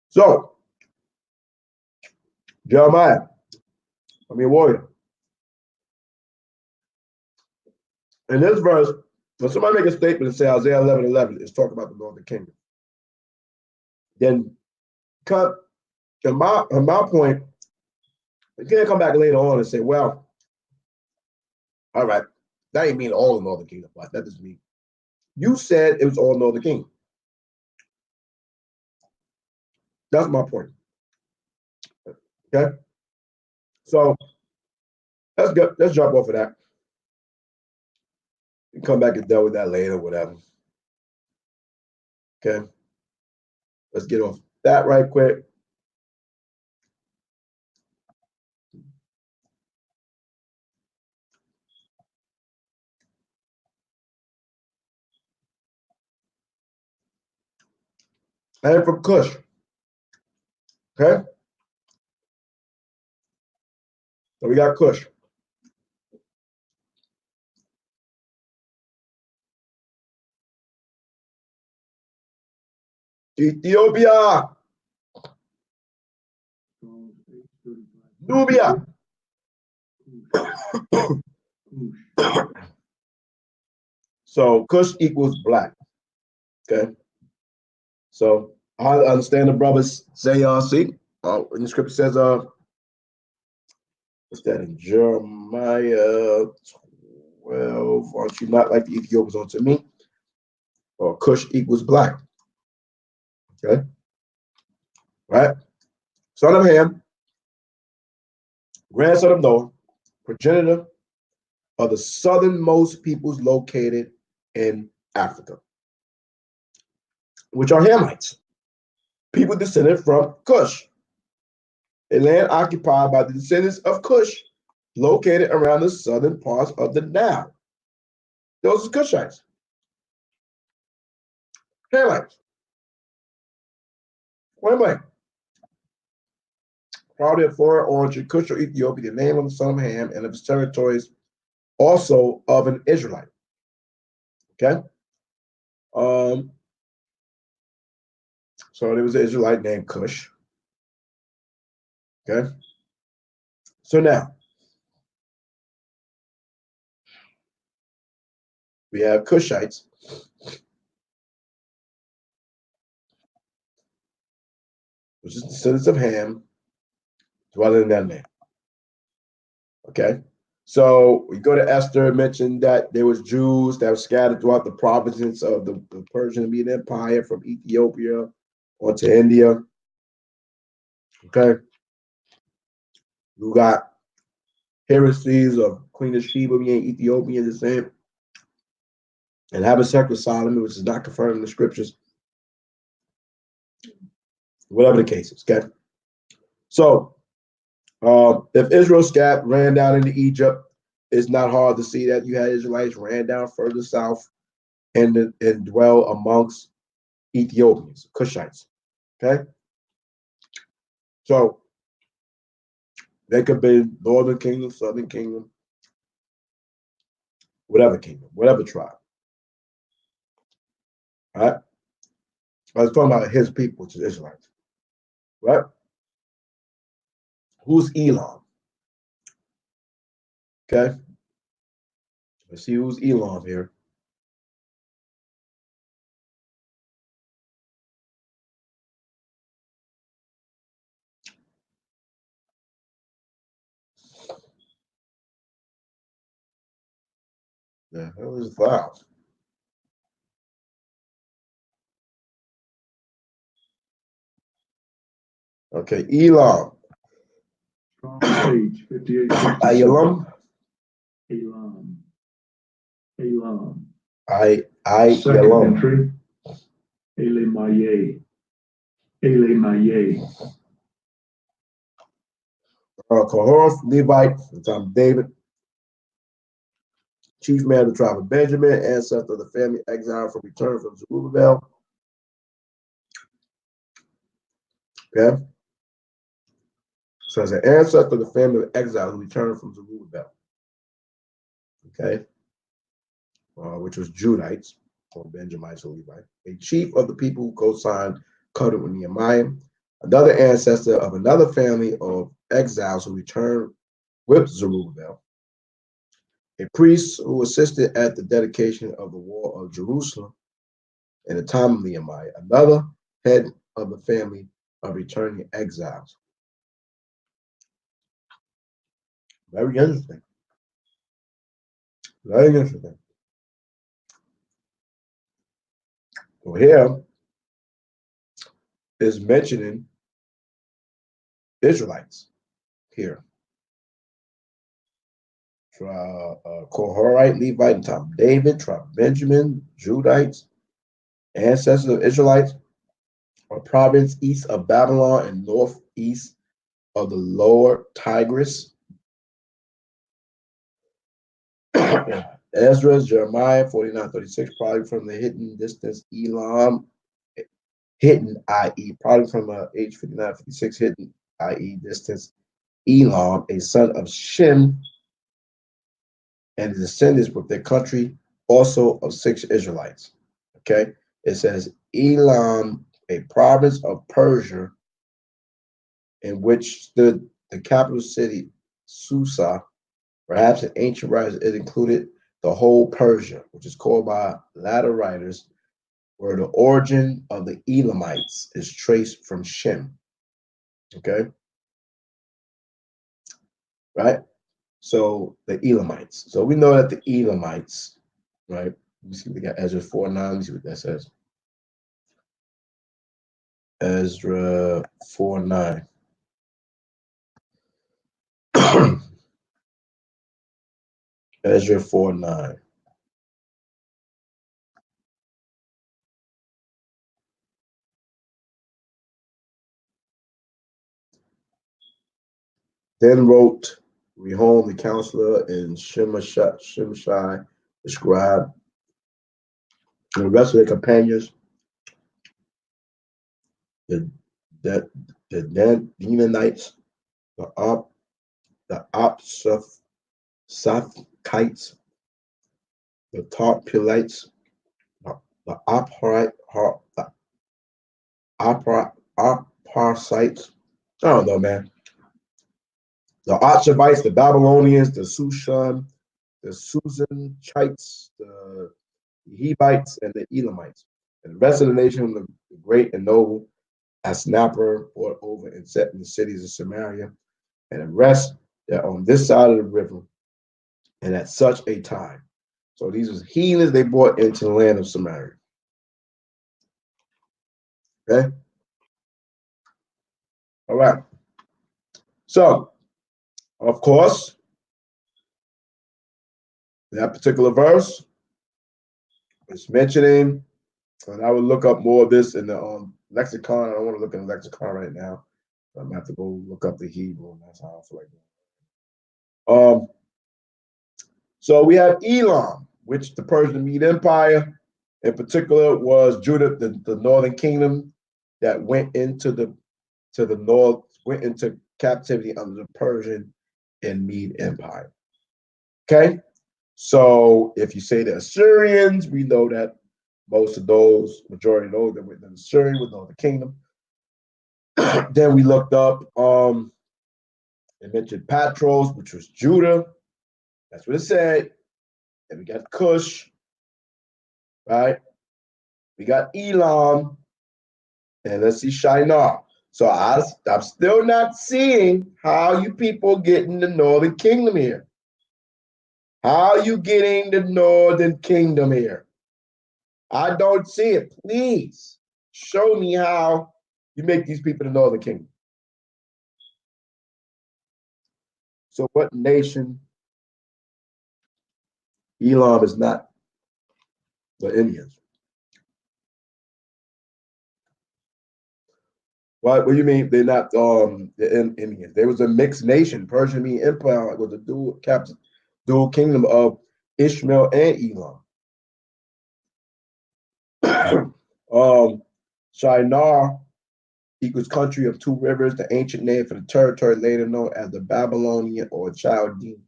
So, Jeremiah, warrior. In this verse, when somebody make a statement and say Isaiah 11:11 is talking about the northern kingdom, then in my point, you can't come back later on and say, well, all right, that ain't mean all the northern kingdom, but that doesn't mean. You said it was all northern kingdom. That's my point. Okay? So let's jump off of that. You come back and deal with that later, whatever. Okay? Let's get off that right quick. And from Cush. Okay? So we got Cush. Ethiopia. Nubia. So Cush equals black. Okay? So I understand the brothers say, see, when the scripture says, what's that in Jeremiah 12? Aren't you not like the Ethiopians unto me? Or Cush equals black. Okay? Right? Son of Ham, grandson of Noah, progenitor of the southernmost peoples located in Africa, which are Hamites, people descended from Cush, a land occupied by the descendants of Cush, located around the southern parts of the Nile. Those are Cushites. Hamites. Point blank. Probably of foreign origin, Cush or Ethiopia, the name of the son of Ham and of his territories, also of an Israelite. Okay? So there was an Israelite named Cush. Okay? So now, we have Cushites. Which is the descendants of Ham, dwelling in that land. Okay? So we go to Esther, mentioned that there was Jews that were scattered throughout the provinces of the Persian and Median Empire from Ethiopia onto India. Okay? You got heresies of Queen of Sheba being Ethiopian descent and having sex with Solomon, which is not confirmed in the scriptures. Whatever the case is, okay? So if Israel scattered ran down into Egypt, it's not hard to see that you had Israelites ran down further south and dwell amongst Ethiopians, Cushites. Okay, so they could be northern kingdom, southern kingdom, whatever tribe. All right, I was talking about his people, which is Israelites. Right? Who's Elam? Okay, let's see who's Elam here. The hell is that? Okay, Elam. Page 58. Elam. Elam. Elam. Second Elam. Entry. Elemaye. Elemaye. Kohorth, Levite, the time of David, chief man of the tribe of Benjamin, ancestor of the family exiled from return from Zerubbabel. Okay, so as an ancestor of the family of exile who returned from Zerubbabel. Okay, which was Judites or Benjamites or Levites, a chief of the people who co-signed covenant with Nehemiah, another ancestor of another family of exiles who returned with Zerubbabel, a priest who assisted at the dedication of the wall of Jerusalem in the time of Nehemiah, another head of the family of returning exiles. Very interesting. Very interesting. So here is mentioning Israelites here. Kohorite, Levite, and time of David, tribe of Benjamin, Judites, ancestors of Israelites, a province east of Babylon and northeast of the lower Tigris. Ezra, Jeremiah, 49:36, probably from the hidden distance, Elam, hidden, i.e., probably from age 59:56, hidden, i.e., distance, Elam, a son of Shem, and the descendants with their country, also of 6 Israelites. Okay, it says Elam, a province of Persia, in which stood the capital city, Susa. Perhaps in ancient writers, it included the whole Persia, which is called by latter writers, where the origin of the Elamites is traced from Shem. Okay, right? So the Elamites. So we know that the Elamites, right? We see we got Ezra 4:9. Let me see what that says. Ezra 4:9. Ezra 4:9. Then wrote Rehum the counselor and Shimshai the scribe, and the rest of their companions, the the Danites, the Opsaphites, the Tarpulites, the Aparsites. I don't know, man. The Archavites, the Babylonians, the Sushan, the Susanchites, the Hivites, and the Elamites. And the rest of the nation, the great and noble, Asnapper brought over and set in the cities of Samaria, and the rest that on this side of the river, and at such a time. So these was heathens they brought into the land of Samaria. Okay? All right. So, of course, that particular verse is mentioning, and I would look up more of this in the lexicon. I don't want to look in the lexicon right now. I'm gonna have to go look up the Hebrew, and that's how I feel like doing. So we have Elam, which the Persian Mede Empire, in particular, was Judah, the northern kingdom that went into the north, went into captivity under the Persian and Mede Empire. Okay, so if you say the Assyrians, we know that most of those, majority of those that went into Assyria was Northern Kingdom. Then we looked up, it mentioned Patros, which was Judah. That's what it said. And we got Cush, right? We got Elam, and let's see Shinar. So I'm still not seeing how you people getting the Northern Kingdom here. How are you getting the Northern Kingdom here? I don't see it. Please show me how you make these people the Northern Kingdom. So what nation? Elam is not the Indians. What do you mean they're not the Indians? There was a mixed nation. Persian Mede Empire was a dual kingdom of Ishmael and Elam. Shinar equals country of two rivers, the ancient name for the territory later known as the Babylonian or Chaldean.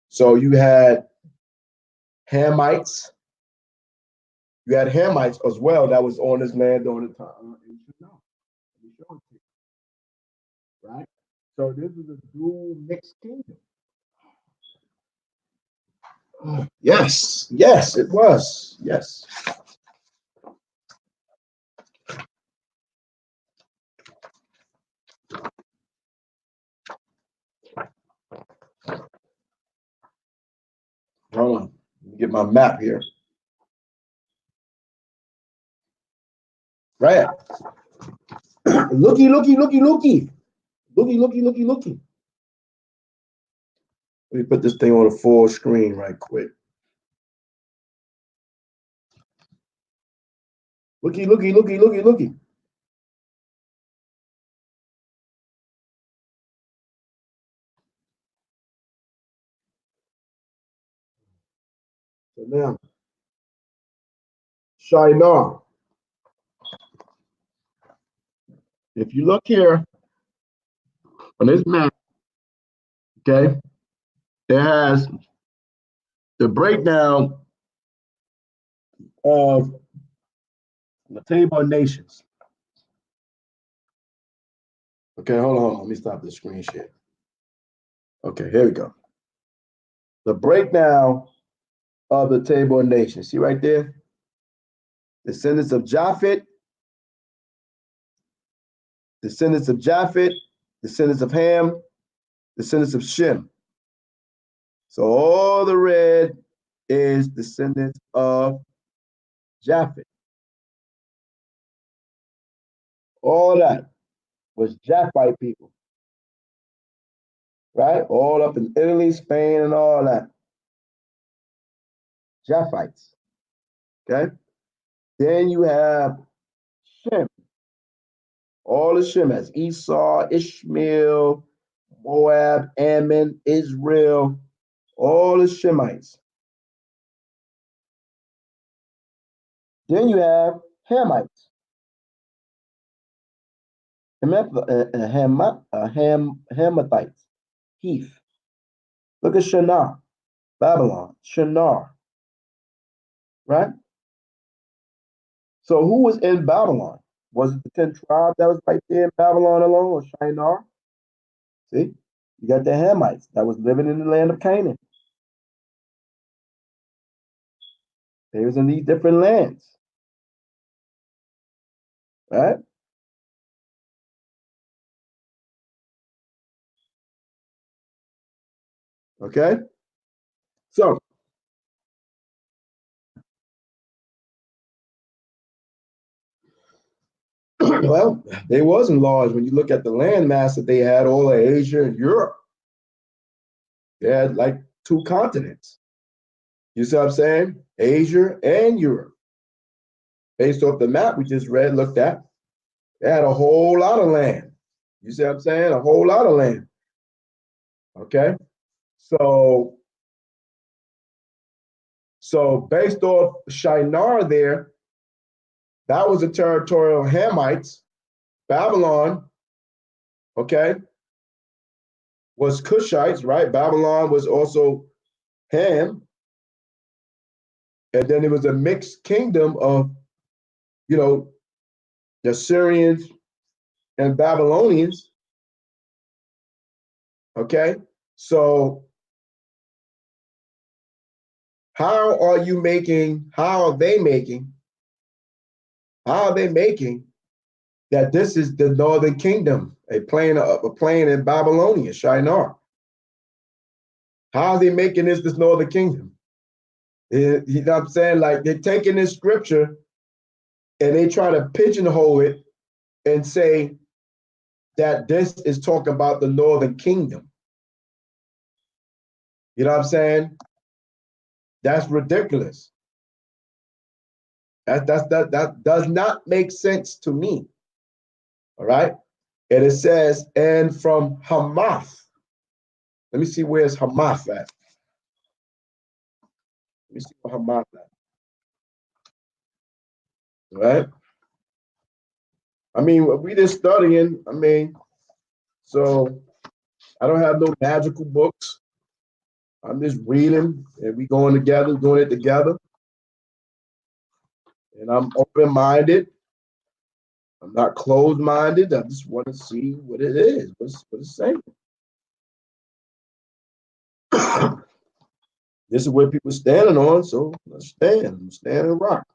So you had Hamites. You had Hamites as well that was on this land during the time. Right? So this is a dual mixed kingdom. Yes, yes, it was. Yes. Hold on. Let me get my map here. Right. Looky, looky, looky, looky. Looky, looky, looky, looky. Let me put this thing on a full screen right quick. Looky, looky, looky, looky, looky. So now, Shinar. If you look here on this map, okay, it has the breakdown of the table of nations. Okay, hold on. Let me stop the screen share. Okay, here we go. The breakdown of the table of nations. See right there? Descendants of Japhet, descendants of Japhet, descendants of Ham, descendants of Shem. So all the red is descendants of Japhet. All that was Japhite people, right? All up in Italy, Spain, and all that. Japhites. Okay. Then you have Shem. All the Shemites: Esau, Ishmael, Moab, Ammon, Israel, all the Shemites. Then you have Hamites. Hamathites. Heath. Look at Shinar, Babylon, Shinar, right? So who was in Babylon? Was it the 10 tribes that was right there in Babylon alone, or Shinar? See, you got the Hamites that was living in the land of Canaan. They was in these different lands, right? Okay, so well, they wasn't large when you look at the land mass that they had all of Asia and Europe. They had like two continents. You see what I'm saying? Asia and Europe. Based off the map we just read, looked at, they had a whole lot of land. You see what I'm saying? A whole lot of land. Okay. So based off Shinar there, that was the territorial Hamites. Babylon, okay, was Cushites, right? Babylon was also Ham. And then it was a mixed kingdom of, you know, the Syrians and Babylonians. Okay. So how are they making that this is the northern kingdom, a plane in Babylonia, Shinar? How are they making this northern kingdom? You know what I'm saying? Like they're taking this scripture and they try to pigeonhole it and say that this is talking about the northern kingdom. You know what I'm saying? That's ridiculous. That does not make sense to me. All right. And it says, and from Hamath. Let me see where's Hamath at. Let me see where Hamath at. All right. I mean, we just studying. I mean, so I don't have no magical books. I'm just reading and we going together, doing it together. And I'm open-minded. I'm not closed-minded. I just want to see what it is, what it's saying. This is where people standing on, so let's stand. I'm standing rock.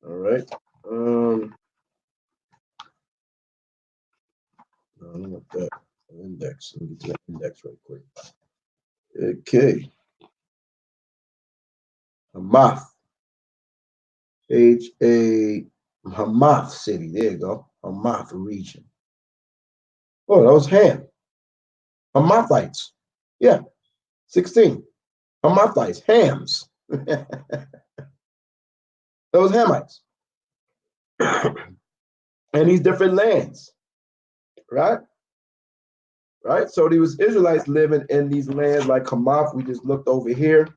All right. No, I don't want that index. Let me get to that index right quick. Okay. Hamath. Hamath city. There you go. Hamath region. Oh, that was Ham. Hamathites. Yeah. 16. Hamathites. Hams. Those Hamites. And these different lands. Right? Right? So there was Israelites living in these lands like Hamath. We just looked over here.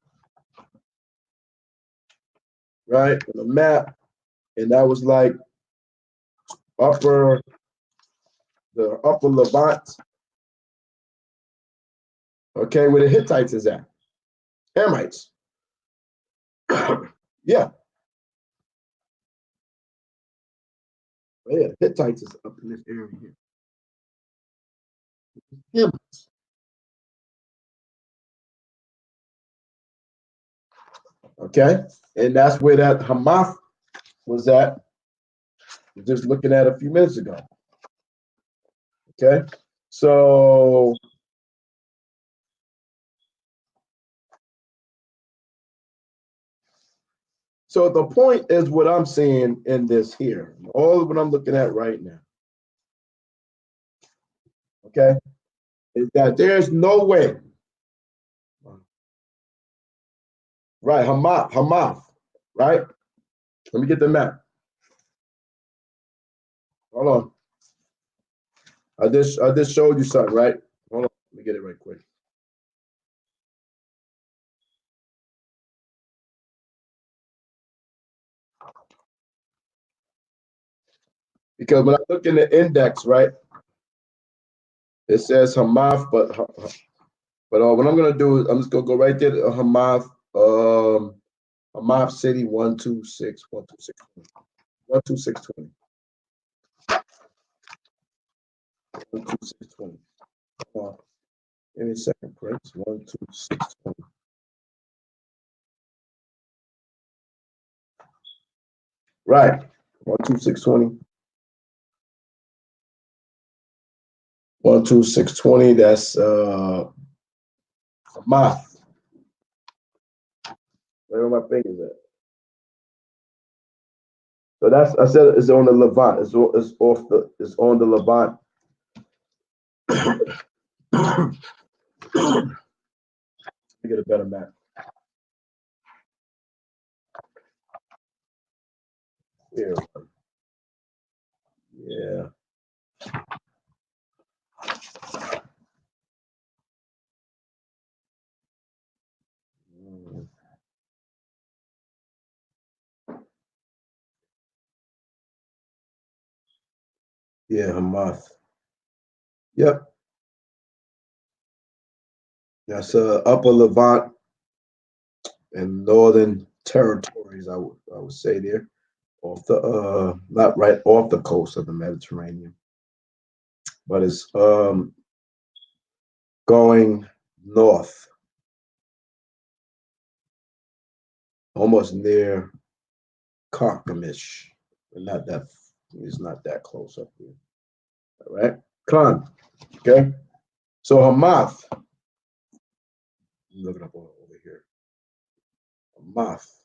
Right? On the map. And that was like the upper Levant. Okay, where the Hittites is at. Hamites. Yeah. Yeah, Hittites is up in this area here. Hamites. Okay, and that's where that Hamath was at. Just looking at a few minutes ago. Okay, so the point is what I'm seeing in this here, all of what I'm looking at right now. Okay, is that there's no way. Right, Hamath, right? Let me get the map. Hold on. I just showed you something, right? Hold on, let me get it right quick. Because when I look in the index, right, it says Hamath, but what I'm gonna do is I'm just gonna go right there to Hamath, Hamath City 126, 12620. 12620. 12620. Come on. Give me a second, Prince. 12620. Right. 12620. 12620. That's Hamath. Where are my fingers at? So that's I said it's on the Levant. It's on the Levant. Let me get a better map. Here. Yeah. Yeah, Hamath. Yep. That's Upper Levant and Northern Territories, I would say there. Off the not right off the coast of the Mediterranean, but it's going north, almost near Carchemish. Not that it's not that close up here. All right. Con. Okay. So Hamath. Look it up over here. Hamath.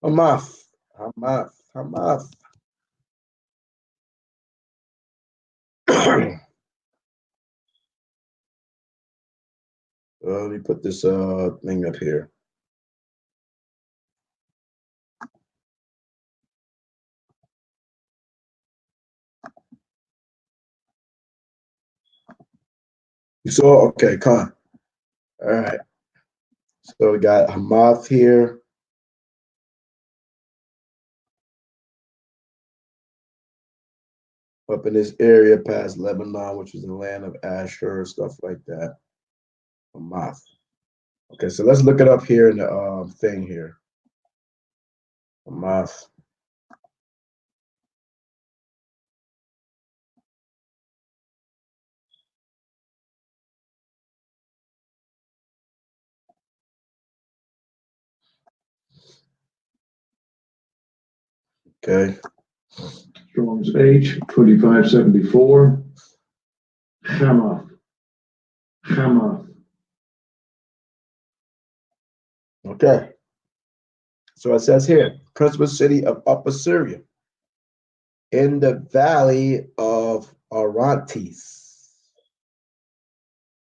Hamath. Hamath. Hamath. Let me put this thing up here. You saw? Okay, con. All right. So we got Hamath here. Up in this area past Lebanon, which is the land of Asher, stuff like that. Hamath. Okay, so let's look it up here in the thing here. Hamath. Okay. Strong's H, 2574. Hamath. Hamath. Okay. So it says here, principal city of Upper Syria, in the valley of Orontes,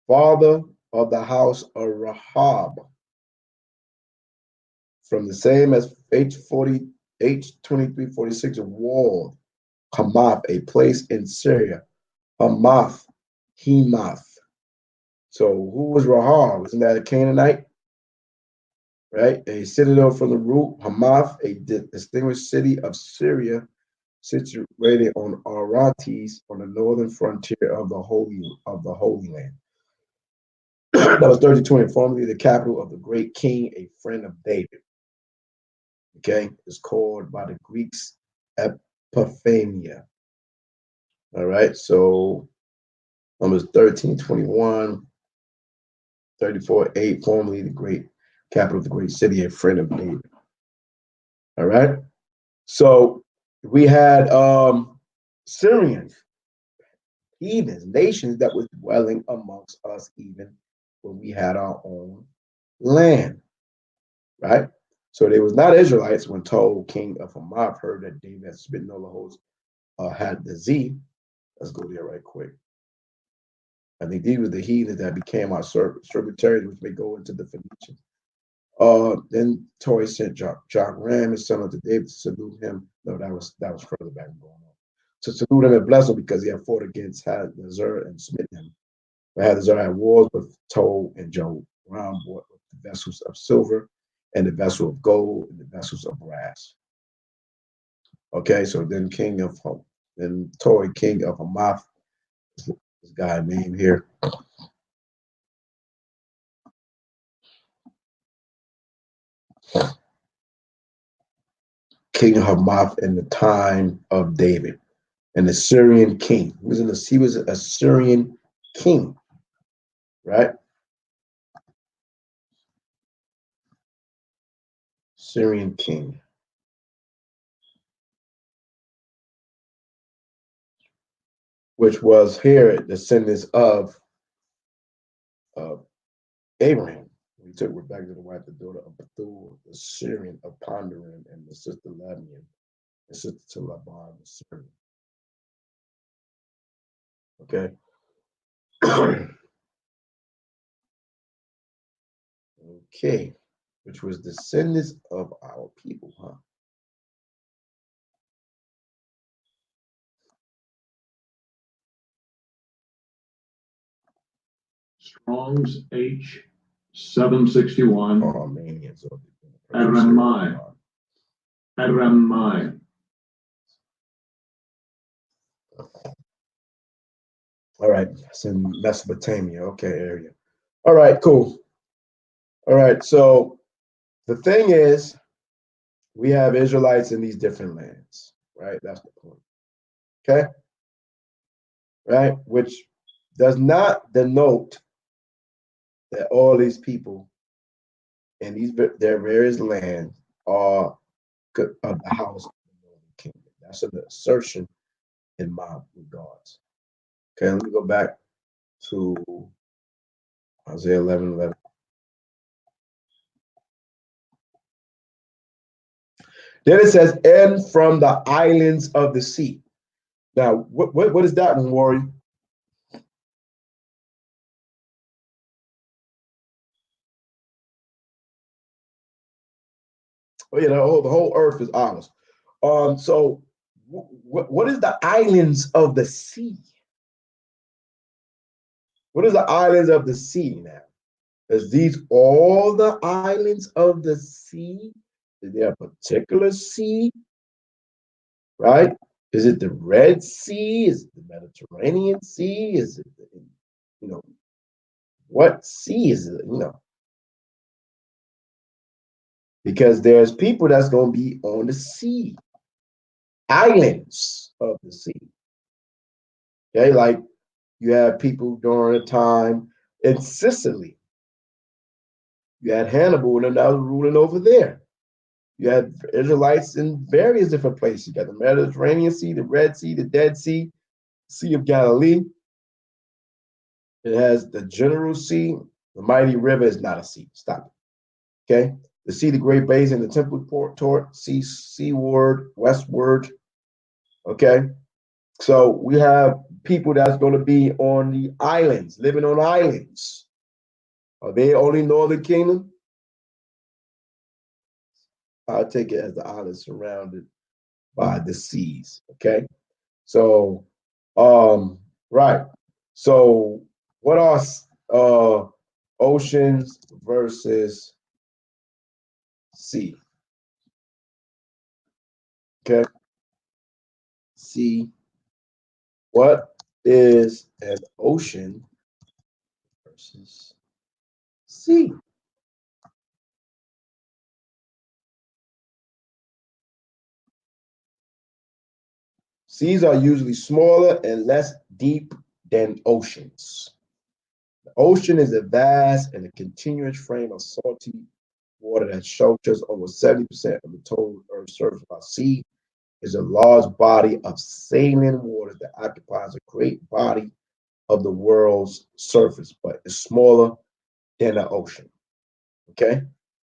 father of the house of Rahab, from the same as H40, H2346 walled Hamath, a place in Syria. Hamath, Hemath. So who was Rahab? Isn't that a Canaanite? Right? A citadel from the root, Hamath, a distinguished city of Syria, situated on Orontes on the northern frontier of the Holy Land. That was 32 formerly the capital of the great king, a friend of David. Okay, it's called by the Greeks Epiphania. All right, so Numbers 13:21, 34:8, formerly the great capital of the great city, a friend of David. All right, so we had Syrians, heathens, nations that was dwelling amongst us even when we had our own land, right? So they was not Israelites when told King of Hamath heard that David had smitten all the hosts, had the Z. Let's go there right quick. I think these were the heathens that became our tributaries, which may go into the Phoenicians. Then Toy sent Joram, his son unto David, to salute him. No, that was further back going on. To salute him and bless him because he had fought against Hadazar and smitten him. But Hadazar had wars with Tow and Joram bought the vessels of silver and the vessel of gold and the vessels of brass. Okay, so then Toy, king of Hamath, this guy named here. King of Hamath in the time of David, an Assyrian king. He was an Assyrian king, right? Syrian king. Which was here descendants of Abraham. He took Rebekah to wife, the daughter of Bethuel, the Syrian of Ponderan, and the sister Labian, and sister to Laban, the Syrian. Okay. Okay. Which was descendants of our people, huh? Strong's H 761. Armenians. Aramai. Aramai. All right, it's in Mesopotamia. Okay, area. All right, cool. All right, so the thing is, we have Israelites in these different lands, right? That's the point. Okay, right? Which does not denote that all these people in their various lands are of the house of the northern kingdom. That's an assertion in my regards. Okay, let me go back to Isaiah 11:11. Then it says, and from the islands of the sea. Now, what is that one, Warrior? Oh yeah, the whole earth is ours. So what is the islands of the sea? What is the islands of the sea now? Is these all the islands of the sea? Is there a particular sea? Right? Is it the Red Sea? Is it the Mediterranean Sea? Is it, you know, what sea is it? You know, because there's people that's going to be on the sea, islands of the sea. Okay, like you have people during a time in Sicily. You had Hannibal and that was ruling over there. You had Israelites in various different places. You got the Mediterranean Sea, the Red Sea, the Dead Sea, Sea of Galilee. It has the General Sea. The mighty river is not a sea. Stop it. Okay. The sea, the Great Basin, the Temple Port, sea, seaward, westward. Okay. So we have people that's going to be on the islands, living on islands. Are they only Northern Kingdom? I'll take it as the islands surrounded by the seas. Okay. So, right. So, what are oceans versus sea? Okay. Sea. What is an ocean versus sea? Seas are usually smaller and less deep than oceans. The ocean is a vast and a continuous frame of salty water that shelters over 70% of the total Earth's surface, while sea is a large body of saline water that occupies a great body of the world's surface, but is smaller than the ocean. Okay?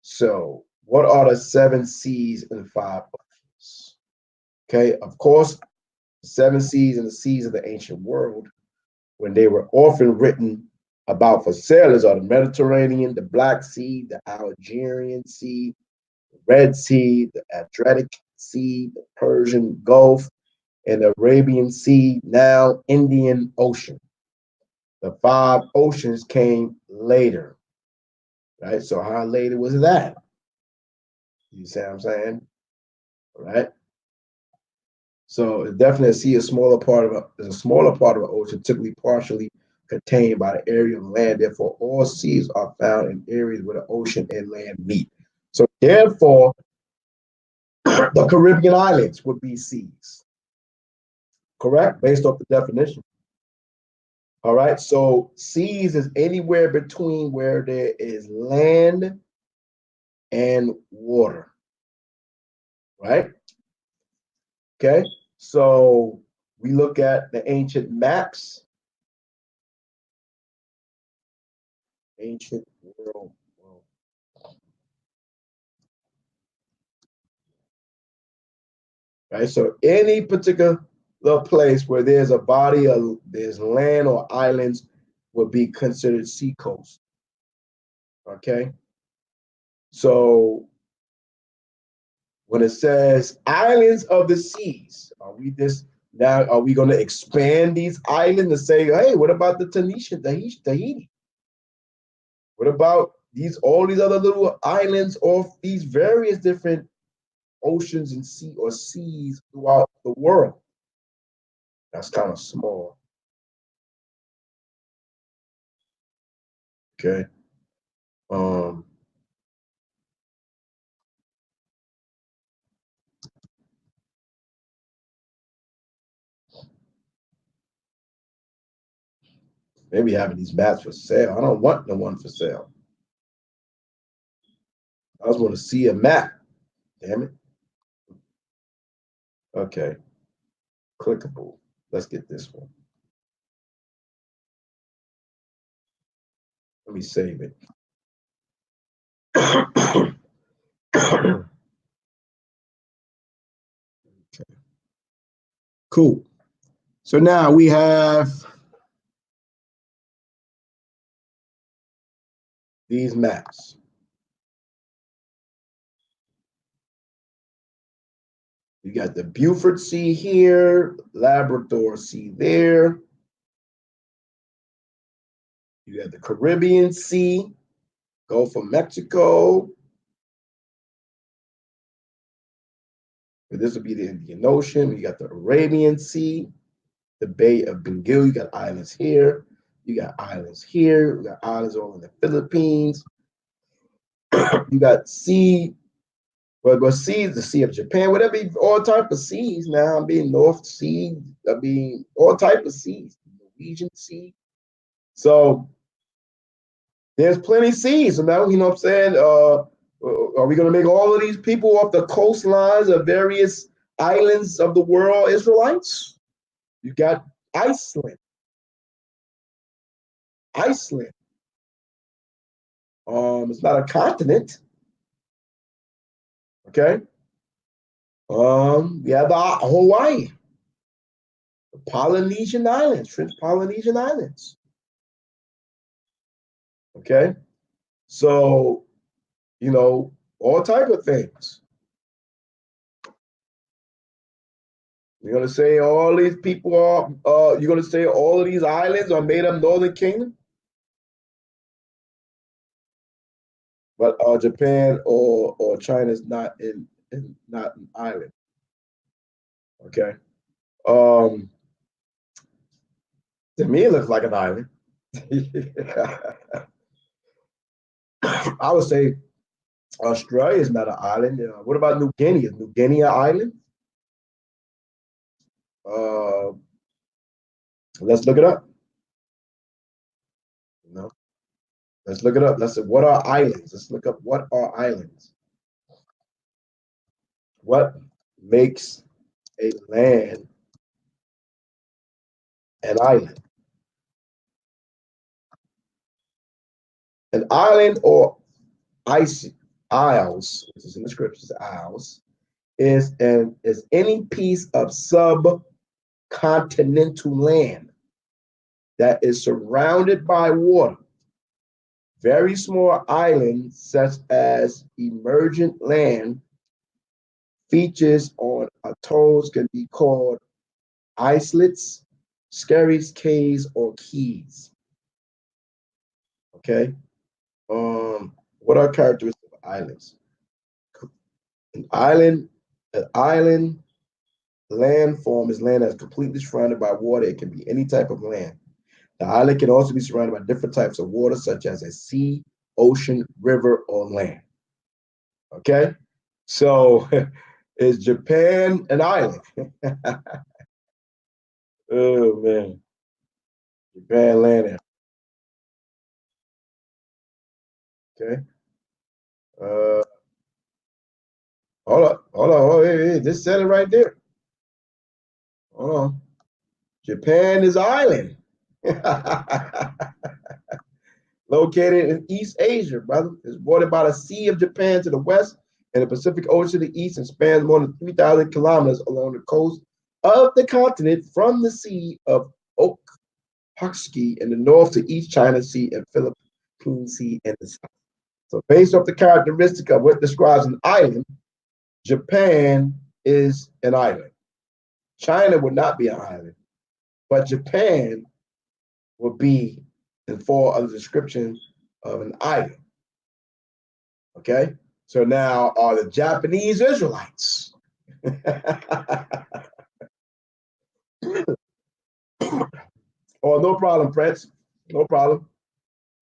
So, what are the 7 seas and 5 oceans? Okay, of course, the 7 seas and the seas of the ancient world, when they were often written about for sailors, are the Mediterranean, the Black Sea, the Algerian Sea, the Red Sea, the Adriatic Sea, the Persian Gulf, and the Arabian Sea, now Indian Ocean. The 5 oceans came later, right? So how later was that? You see what I'm saying? All right. So definitely a sea is a smaller part of the ocean, typically partially contained by the area of land. Therefore, all seas are found in areas where the ocean and land meet. So therefore, the Caribbean islands would be seas. Correct? Based off the definition. All right. So seas is anywhere between where there is land and water. Right? Okay. So we look at the ancient maps. Ancient world. Right. So any particular place where there's a body of there's land or islands would be considered seacoast. Okay. So when it says islands of the seas, are we going to expand these islands and say, hey, what about the Tahiti? What about all these other little islands off these various different oceans and seas throughout the world? That's kind of small. Okay. Maybe having these maps for sale. I don't want no one for sale. I just want to see a map. Damn it. Okay. Clickable. Let's get this one. Let me save it. Okay. Cool. So now we have these maps. You got the Beaufort Sea here, Labrador Sea there. You got the Caribbean Sea, Gulf of Mexico. This would be the Indian Ocean. You got the Arabian Sea, the Bay of Bengal. You got islands here. You got islands here. You got islands all in the Philippines. You got sea, but seas, the Sea of Japan. Would that be all type of seas now? I mean, North Sea. I mean, all type of seas. Norwegian Sea. So there's plenty of seas. So now, you know what I'm saying? Are we going to make all of these people off the coastlines of various islands of the world Israelites? You got Iceland. Iceland. It's not a continent. Okay. We have the Hawaii, the Polynesian Islands, French Polynesian Islands. Okay. So, you know, all type of things. You're gonna say all these people are. You're gonna say all of these islands are made up Northern Kingdom, but Japan or China is not not an island. Okay. To me, it looks like an island. I would say Australia is not an island. What about New Guinea? Is New Guinea an island? Uh, let's look it up. No, let's look it up. Let's say what are islands? Let's look up what are islands. What makes a land an island? An island or isles, which is in the scriptures, isles, is any piece of subcontinental land that is surrounded by water. Very small islands, such as emergent land, features on atolls can be called islets, skerries, cays, or keys. Okay. What are characteristics of islands? An island landform is land that's completely surrounded by water. It can be any type of land. The island can also be surrounded by different types of water, such as a sea, ocean, river, or land. Okay, so is Japan an island? Oh man, Japan land. Okay. Uh, hold on. Oh, hey, this said it right there. Hold on. Japan is island. Located in East Asia, brother. It's bordered by the Sea of Japan to the west and the Pacific Ocean to the east and spans more than 3,000 kilometers along the coast of the continent from the Sea of Okhotsk in the north to East China Sea and Philippine Sea in the south. So based off the characteristic of what describes an island, Japan is an island. China would not be an island, but Japan would be, and fall under description of an island. Okay, so now are the Japanese Israelites. Oh, no problem, Prince. No problem.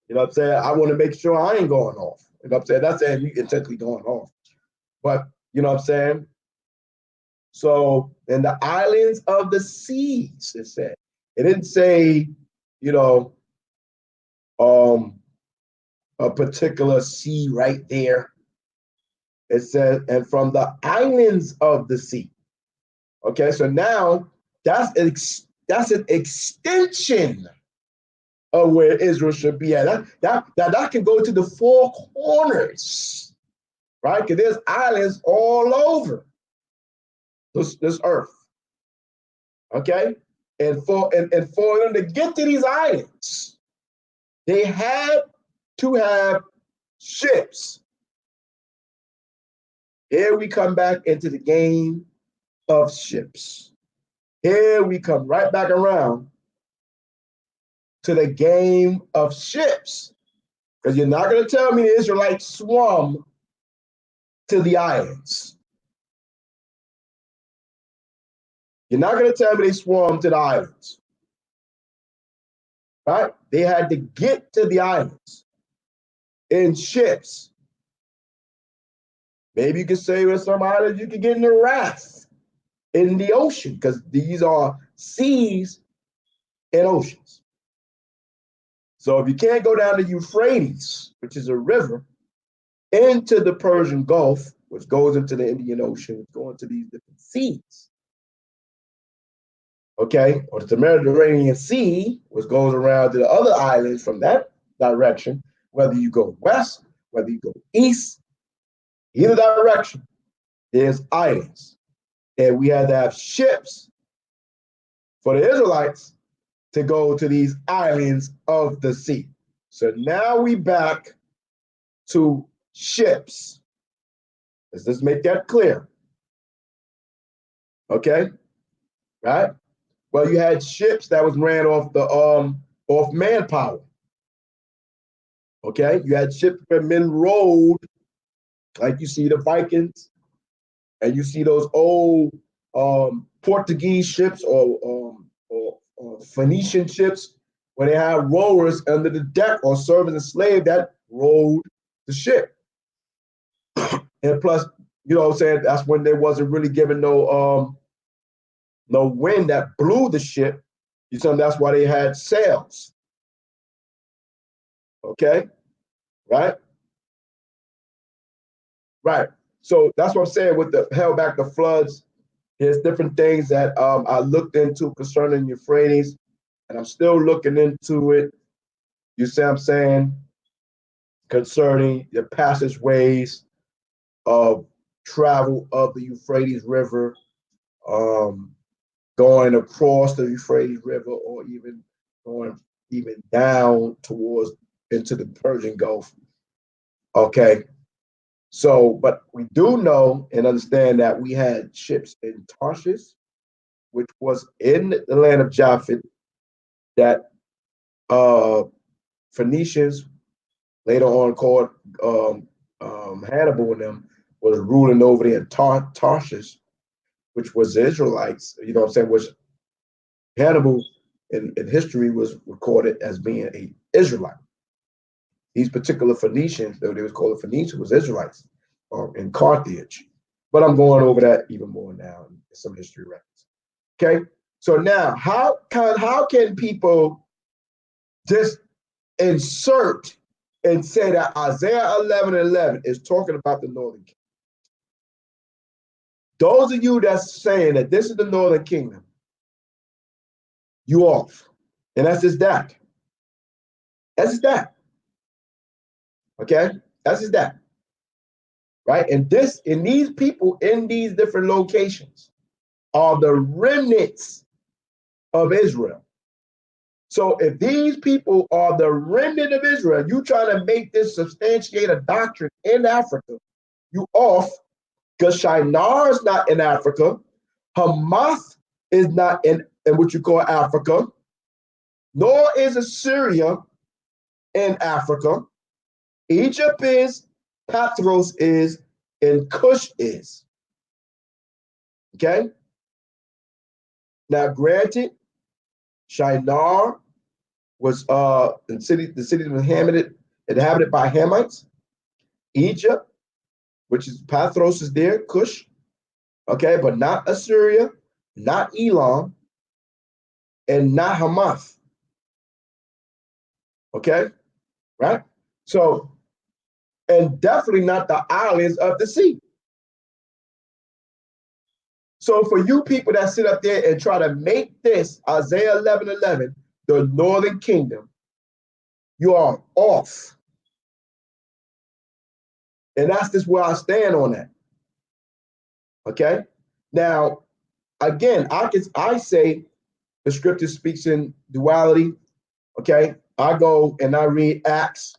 You know what I'm saying? I want to make sure I ain't going off. You know what I'm saying? That's saying you intentionally going off. But you know what I'm saying? So, in the islands of the seas, it said. It didn't say, you know, a particular sea right there. It says, and from the islands of the sea. Okay, so now that's an extension of where Israel should be at. That can go to the four corners, right? Because there's islands all over this earth. Okay, and for them to get to these islands, they had to have ships. Here we come back into the game of ships. Here we come right back around to the game of ships. Because you're not going to tell me the Israelites swum to the islands. You're not going to tell me they swam to the islands. Right? They had to get to the islands in ships. Maybe you could say with some islands you could get in a raft in the ocean, because these are seas and oceans. So if you can't go down the Euphrates, which is a river, into the Persian Gulf, which goes into the Indian Ocean, going to these different seas, okay, or the Mediterranean Sea, which goes around to the other islands from that direction, whether you go west, whether you go east, either direction, there's islands. And we had to have ships for the Israelites to go to these islands of the sea. So now we back to ships. Let's just make that clear. Okay, right? Well, you had ships that was ran off the off manpower. Okay, you had ships where men rowed, like you see the Vikings, and you see those old Portuguese ships or Phoenician ships where they had rowers under the deck or servants and slaves that rowed the ship. And plus, you know what I'm saying, that's when there wasn't really given no wind that blew the ship. You know, that's why they had sails. Okay, right? Right. So that's what I'm saying with the held back the floods. There's different things that I looked into concerning Euphrates, and I'm still looking into it. You see what I'm saying? Concerning the passageways of travel of the Euphrates River, going across the Euphrates River, or even going even down towards into the Persian Gulf. Okay. So, but we do know and understand that we had ships in Tarshish, which was in the land of Japhet, that Phoenicians, later on called Hannibal and them, was ruling over there in Tarshish, which was the Israelites, you know what I'm saying, which Hannibal in history was recorded as being an Israelite. These particular Phoenicians, though they was called the Phoenicians, was Israelites in Carthage. But I'm going over that even more now in some history records. Okay, so now how can people just insert and say that Isaiah 11:11 is talking about the northern kingdom? Those of you that's saying that this is the northern kingdom, you off. And that's just that. That's just that. Okay? That's just that. Right? And these people in these different locations are the remnants of Israel. So if these people are the remnant of Israel, you trying to make this substantiate a doctrine in Africa, you off, because Shinar is not in Africa, Hamath is not in what you call Africa, nor is Assyria in Africa. Egypt is, Pathros is, and Cush is. Okay? Now, granted, Shinar was the city was inhabited by Hamites. Egypt, which is Pathros is there, Cush, okay, but not Assyria, not Elam, and not Hamath. Okay, right? So, and definitely not the islands of the sea. So for you people that sit up there and try to make this Isaiah 11:11 the northern kingdom, you are off. And that's just where I stand on that. Okay. Now, again, I say the scripture speaks in duality. Okay. I go and I read Acts,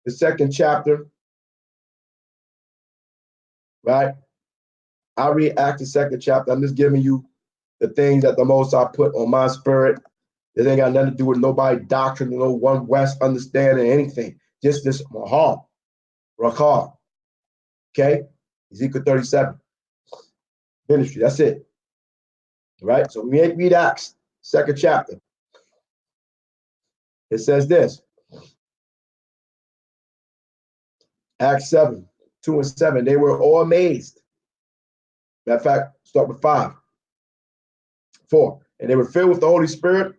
the 2nd chapter. Right. I read Acts, the 2nd chapter. I'm just giving you the things that the Most I put on my spirit. It ain't got nothing to do with nobody doctrine, no one West understanding anything. Just this Mahal, Rakal. Okay? Ezekiel 37. Ministry. That's it. Right? So we read Acts, 2nd chapter. It says this. Acts 7, 2 and 7. They were all amazed. Matter of fact, start with 5. 4. And they were filled with the Holy Spirit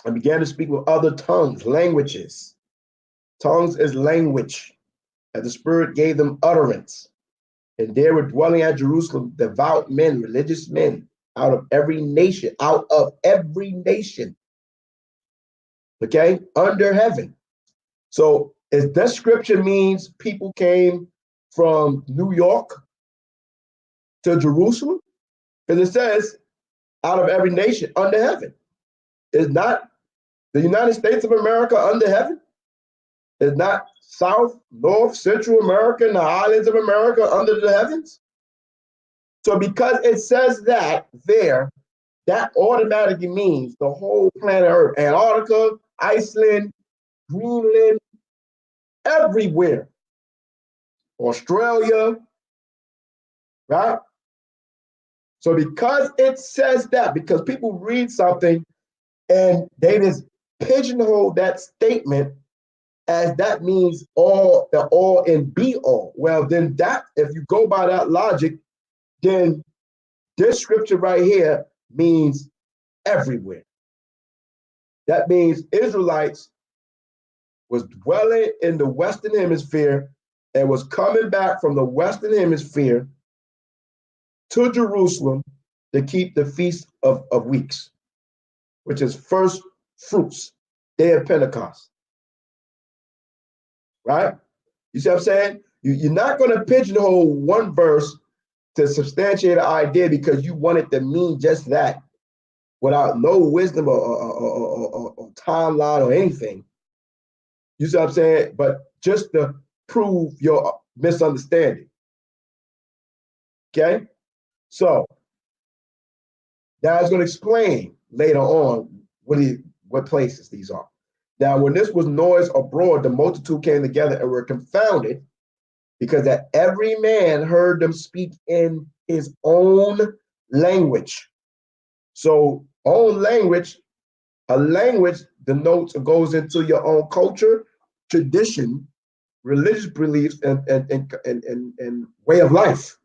and began to speak with other tongues, languages. Tongues is language, as the Spirit gave them utterance. And there were dwelling at Jerusalem devout men, religious men, out of every nation, okay, under heaven. So if that scripture means people came from New York to Jerusalem, because it says out of every nation under heaven. Is not the United States of America under heaven? Is not South, North, Central America, and the islands of America under the heavens? So because it says that there, that automatically means the whole planet Earth, Antarctica, Iceland, Greenland, everywhere. Australia, right? So because it says that, because people read something and they just pigeonhole that statement as that means all, the all and be all. Well, then that, if you go by that logic, then this scripture right here means everywhere. That means Israelites was dwelling in the Western Hemisphere and was coming back from the Western Hemisphere to Jerusalem to keep the Feast of Weeks, which is first fruits, day of Pentecost. Right? You see what I'm saying? You're not going to pigeonhole one verse to substantiate an idea because you want it to mean just that without no wisdom or timeline or anything. You see what I'm saying? But just to prove your misunderstanding. Okay? So now I was going to explain later on what places these are. Now, when this was noise abroad, the multitude came together and were confounded, because that every man heard them speak in his own language. So, own language, a language denotes or goes into your own culture, tradition, religious beliefs, and way of life.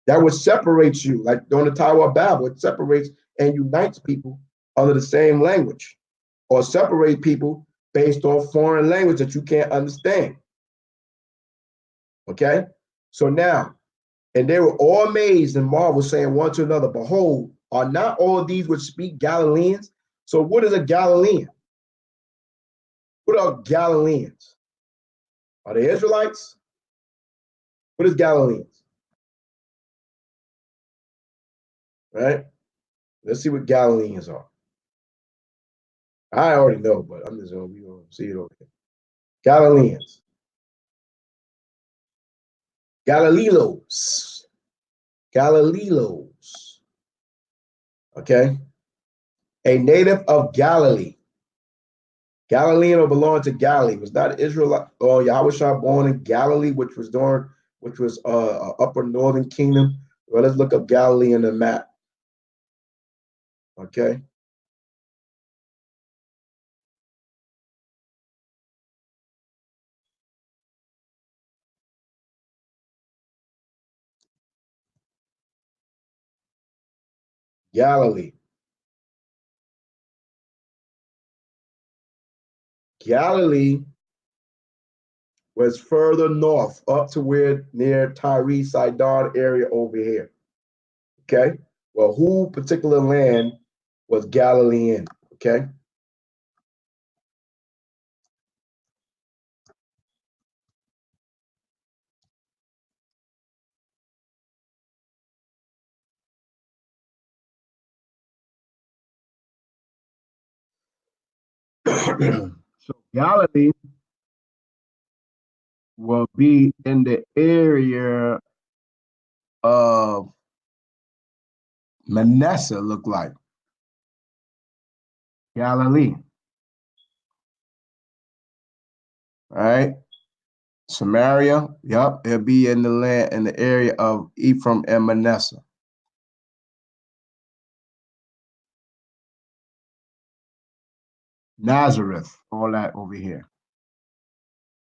That would separate you, like on the Tower of Babel, it separates and unites people under the same language, or separate people based on foreign language that you can't understand. Okay? So now, and they were all amazed and marveled, saying one to another, behold, are not all these which speak Galileans? So what is a Galilean? What are Galileans? Are they Israelites? What is Galileans? Right? Let's see what Galileans are. I already know, but I'm just going to see it over here. Galileans. Galileos. Galileos. Okay? A native of Galilee. Galilean or belonging to Galilee. Was not Israel or Yahushua born in Galilee, which was upper northern kingdom? Well, let's look up Galilee in the map. Okay. Galilee. Galilee was further north, up to where near Tyre, Sidon area over here. Okay. Well, who particular land was Galilee in? Okay. So Galilee will be in the area of Manasseh, look like. Galilee. All right. Samaria, yep, it'll be in the land in the area of Ephraim and Manasseh. Nazareth, all that over here.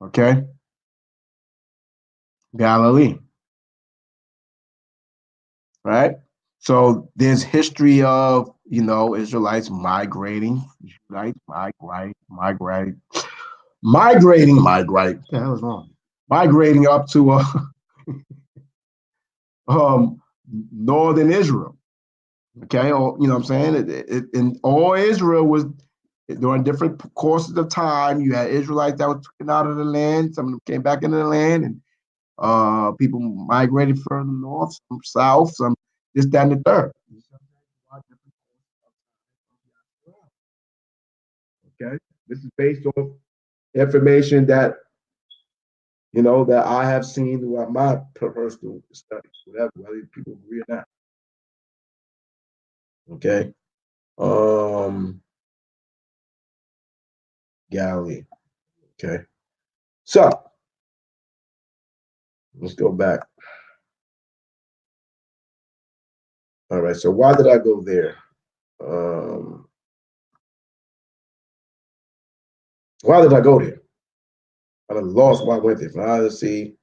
Okay. Galilee. Right? So there's history of, Israelites migrating. Israelites migrating. What the hell is wrong? Migrating up to northern Israel. Okay, or, you know what I'm saying? And all Israel was during different courses of time. You had Israelites that were taken out of the land. Some of them came back into the land, and people migrated further north, some south, some this, that, and the third. Okay, this is based on information that that I have seen throughout my personal studies, whether people agree or not. Okay. Galilee. Okay. So let's go back. All right. So why did I go there? Why did I go there? I lost why I went there. From Odyssey,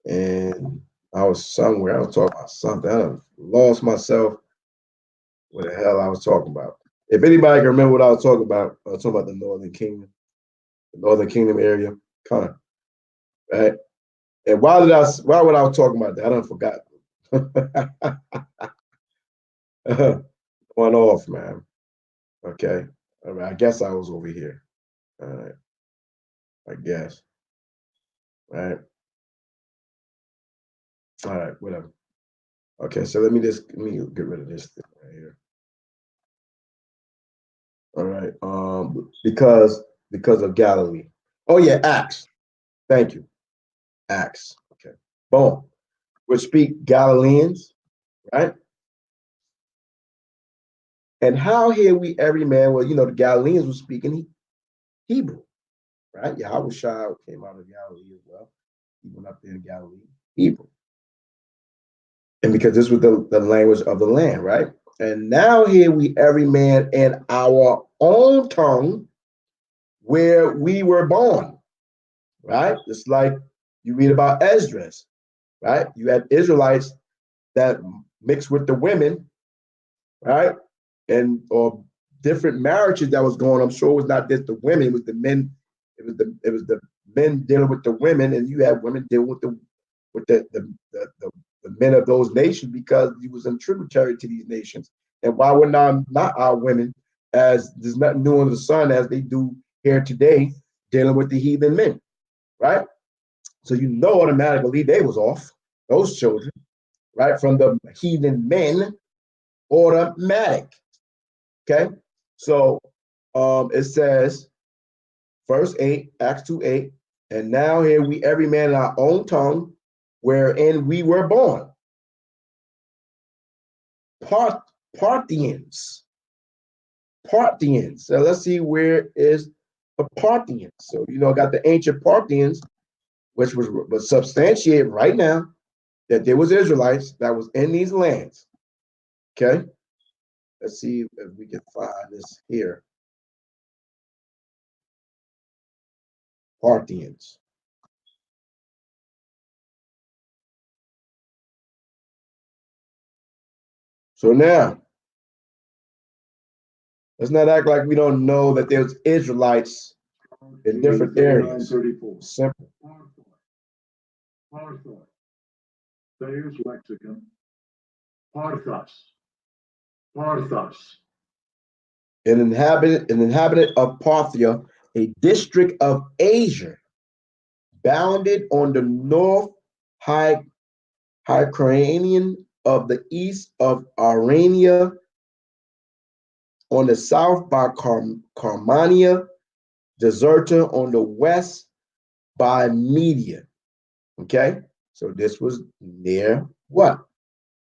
and I was somewhere. I was talking about something. I lost myself. What the hell I was talking about? If anybody can remember what I was talking about, I was talking about the Northern Kingdom area. Kind of, right? And why would I was talking about that? I don't forgot. One off, man. Okay. All right. I guess I was over here. All right. I guess. Right. All right. Whatever. Okay. So let me get rid of this thing right here. All right. Because of Galilee. Oh yeah, Acts. Thank you. Acts. Okay. Boom. Which speak Galileans, right? And how hear we every man? Well, the Galileans were speaking Hebrew, right? Yahushua came out of Galilee as well. He went up there in Galilee, Hebrew. And because this was the language of the land, right? And now hear we every man in our own tongue where we were born, right? Just like you read about Esdras, right? You had Israelites that mixed with the women, right? And or different marriages that was going on. I'm sure it was not just the women, it was the men, it was the men dealing with the women, and you had women dealing with the men of those nations because he was in tributary to these nations. And why would not our women, as there's nothing new under the sun, as they do here today, dealing with the heathen men, right? So automatically they was off, those children, right, from the heathen men, automatic. Okay, so it says, verse 8, Acts 2:8, and now here we every man in our own tongue, wherein we were born. Parthians. So let's see where is the Parthians. So, got the ancient Parthians, which was substantiated right now that there was Israelites that was in these lands. Okay. Let's see if we can find this here. Parthians. So now, let's not act like we don't know that there's Israelites in different areas. Simple. Parthos. Thayer's lexicon. Parthos. Parthos. An inhabitant of Parthia, a district of Asia, bounded on the north Hycranean of the east of Arania, on the south by Carmania, Deserta on the west by Media. Okay, so this was near what?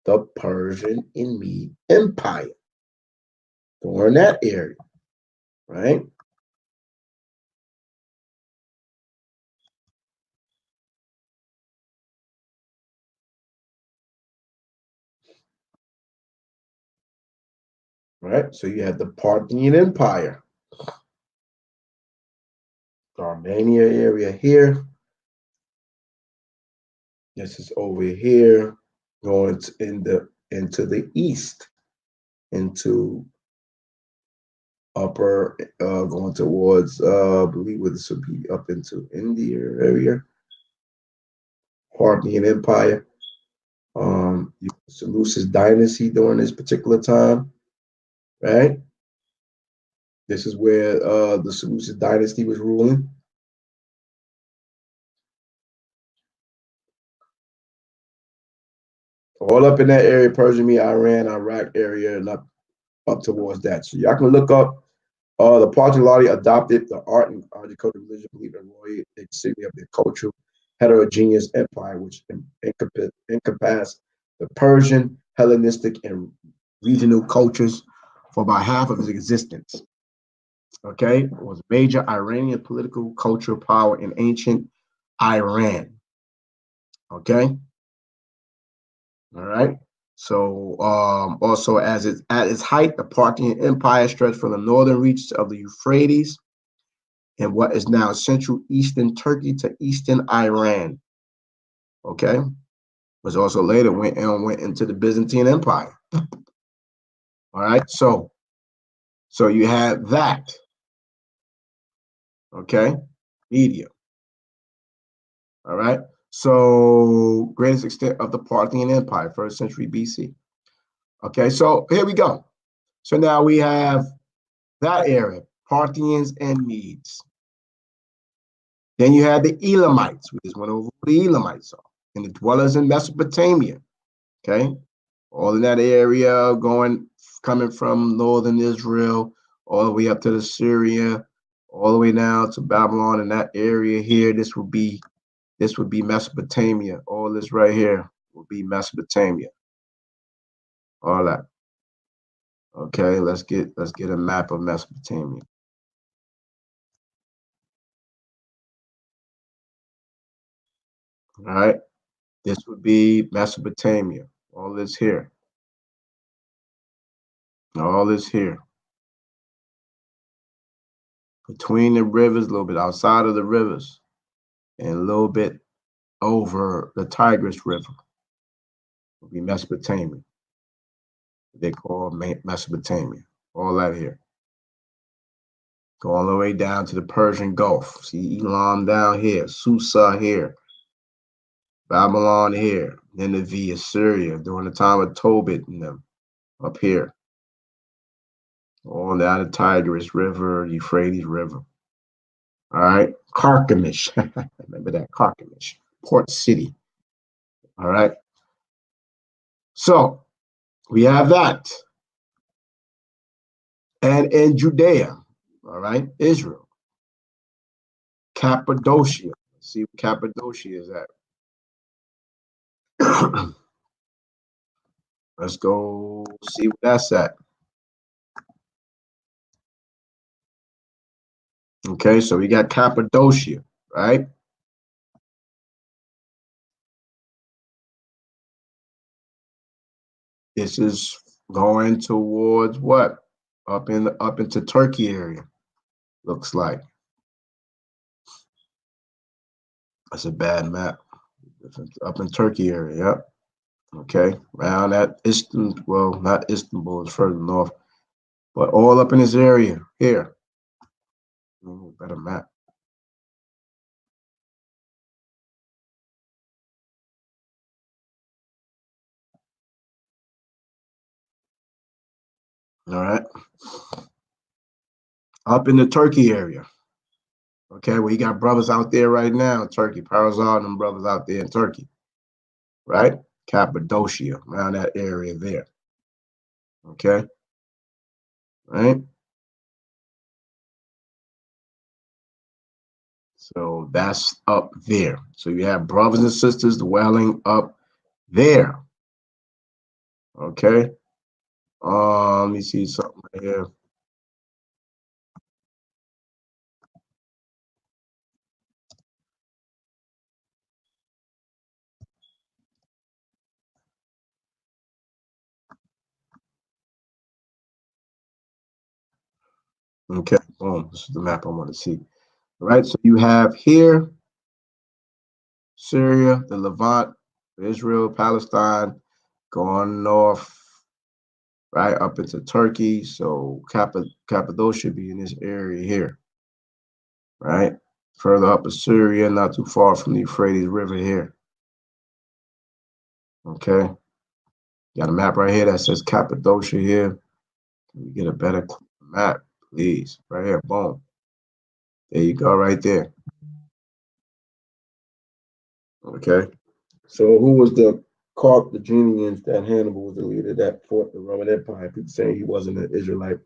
The Persian and Mede Empire. During that area, right? Right, so you had the Parthian Empire, the Armenia area here. This is over here, going into the east, into upper, going towards, I believe this would be up into India area. Parthian Empire, Seleucid dynasty during this particular time, right? This is where the Seleucid dynasty was ruling. All up in that area, Persia, Iran, Iraq area, and up towards that. So y'all can look up the Parthian adopted the art and agricultural religion, belief, and royal insignia of their cultural heterogeneous empire, which encompassed the Persian, Hellenistic, and regional cultures for about half of its existence. Okay, it was major Iranian political cultural power in ancient Iran. Okay, all right. So also at its height, the Parthian Empire stretched from the northern reaches of the Euphrates in what is now central eastern Turkey to eastern Iran. Okay, which also later went into the Byzantine Empire. All right, so you have that. Okay, Media. All right, so greatest extent of the Parthian Empire, 1st century BC. Okay, so here we go. So now we have that area, Parthians and Medes. Then you had the Elamites. We just went over who the Elamites are, and the dwellers in Mesopotamia. Okay, all in that area, coming from northern Israel, all the way up to the Syria, all the way down to Babylon. In that area here, this would be Mesopotamia. All this right here will be Mesopotamia. All that. Okay, let's get a map of Mesopotamia. All right, this would be Mesopotamia. All this here. All this here. Between the rivers, a little bit outside of the rivers, and a little bit over the Tigris River would be Mesopotamia. They call Mesopotamia. All that here. Go all the way down to the Persian Gulf. See Elam down here, Susa here, Babylon here, Nineveh, Assyria during the time of Tobit and them up here. All down the Tigris River, Euphrates River. All right, Carchemish. Remember that, Carchemish, port city. All right. So we have that. And in Judea, all right, Israel, Cappadocia. Let's see what Cappadocia is at. Let's go see what that's at. Okay, so we got Cappadocia, right? This is going towards what? Up into Turkey area, looks like. That's a bad map. Up in Turkey area, yep. Okay, around that Istanbul, well, not Istanbul, it's further north, but all up in this area here. Better map. All right, up in the Turkey area. Okay, well, you got brothers out there right now in Turkey, Parazal and them brothers out there in Turkey, right? Cappadocia, around that area there. Okay, right? So that's up there. So you have brothers and sisters dwelling up there. Okay. Let me see something right here. Okay, boom. This is the map I want to see. All right, so you have here Syria, the Levant, Israel, Palestine, going north, right up into Turkey. So Cappadocia should be in this area here, right? Further up is Syria, not too far from the Euphrates River here. Okay, got a map right here that says Cappadocia here. Can we get a better map, please? Right here, boom. There you go, right there. Okay. So who was the Carthaginians that Hannibal was the leader that fought the Roman Empire? People say he wasn't an Israelite.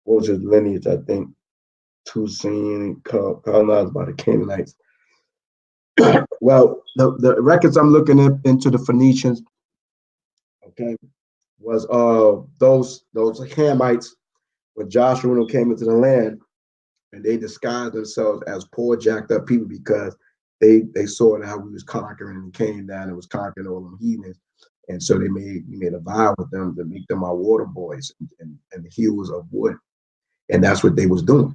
What was his lineage? I think Tusain colonized by the Canaanites. Well, the records I'm looking at into the Phoenicians, okay, was those Hamites when Joshua came into the land and they disguised themselves as poor, jacked up people because they saw how we was conquering and came down and was conquering all them heathens. And so we made a vow with them to make them our water boys and hewers of wood. And that's what they was doing.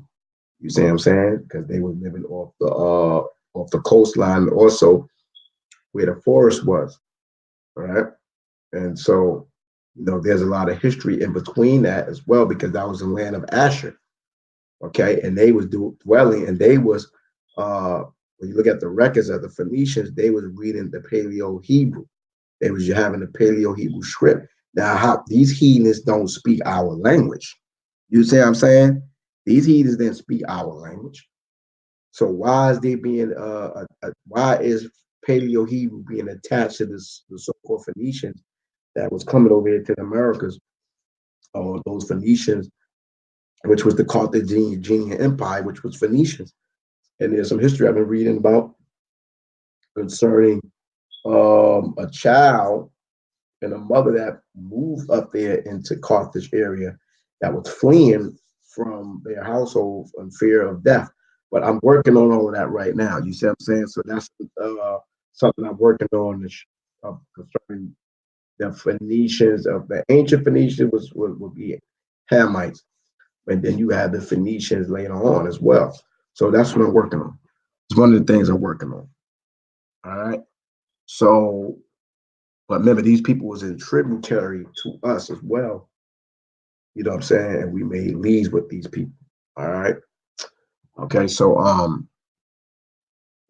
You see what I'm saying? Because they were living off the coastline also where the forest was. All right. And so, there's a lot of history in between that as well, because that was the land of Asher. Okay, and they was dwelling, and they was when you look at the records of the Phoenicians, they was reading the Paleo Hebrew. They was having the Paleo Hebrew script. Now, how these heathens don't speak our language. You see what I'm saying? These heathens didn't speak our language. So why is they being why is Paleo Hebrew being attached to this the so-called Phoenicians that was coming over here to the Americas, or those Phoenicians, which was the Carthaginian Empire, which was Phoenicians. And there's some history I've been reading about concerning a child and a mother that moved up there into Carthage area that was fleeing from their household in fear of death. But I'm working on all of that right now. You see what I'm saying? So that's something I'm working on concerning the Phoenicians of the ancient Phoenicians would be Hamites, and then you have the Phoenicians later on as well. So that's what I'm working on. It's one of the things I'm working on. All right. So, but remember, these people was in tributary to us as well. You know what I'm saying? And we made leagues with these people. All right. Okay. So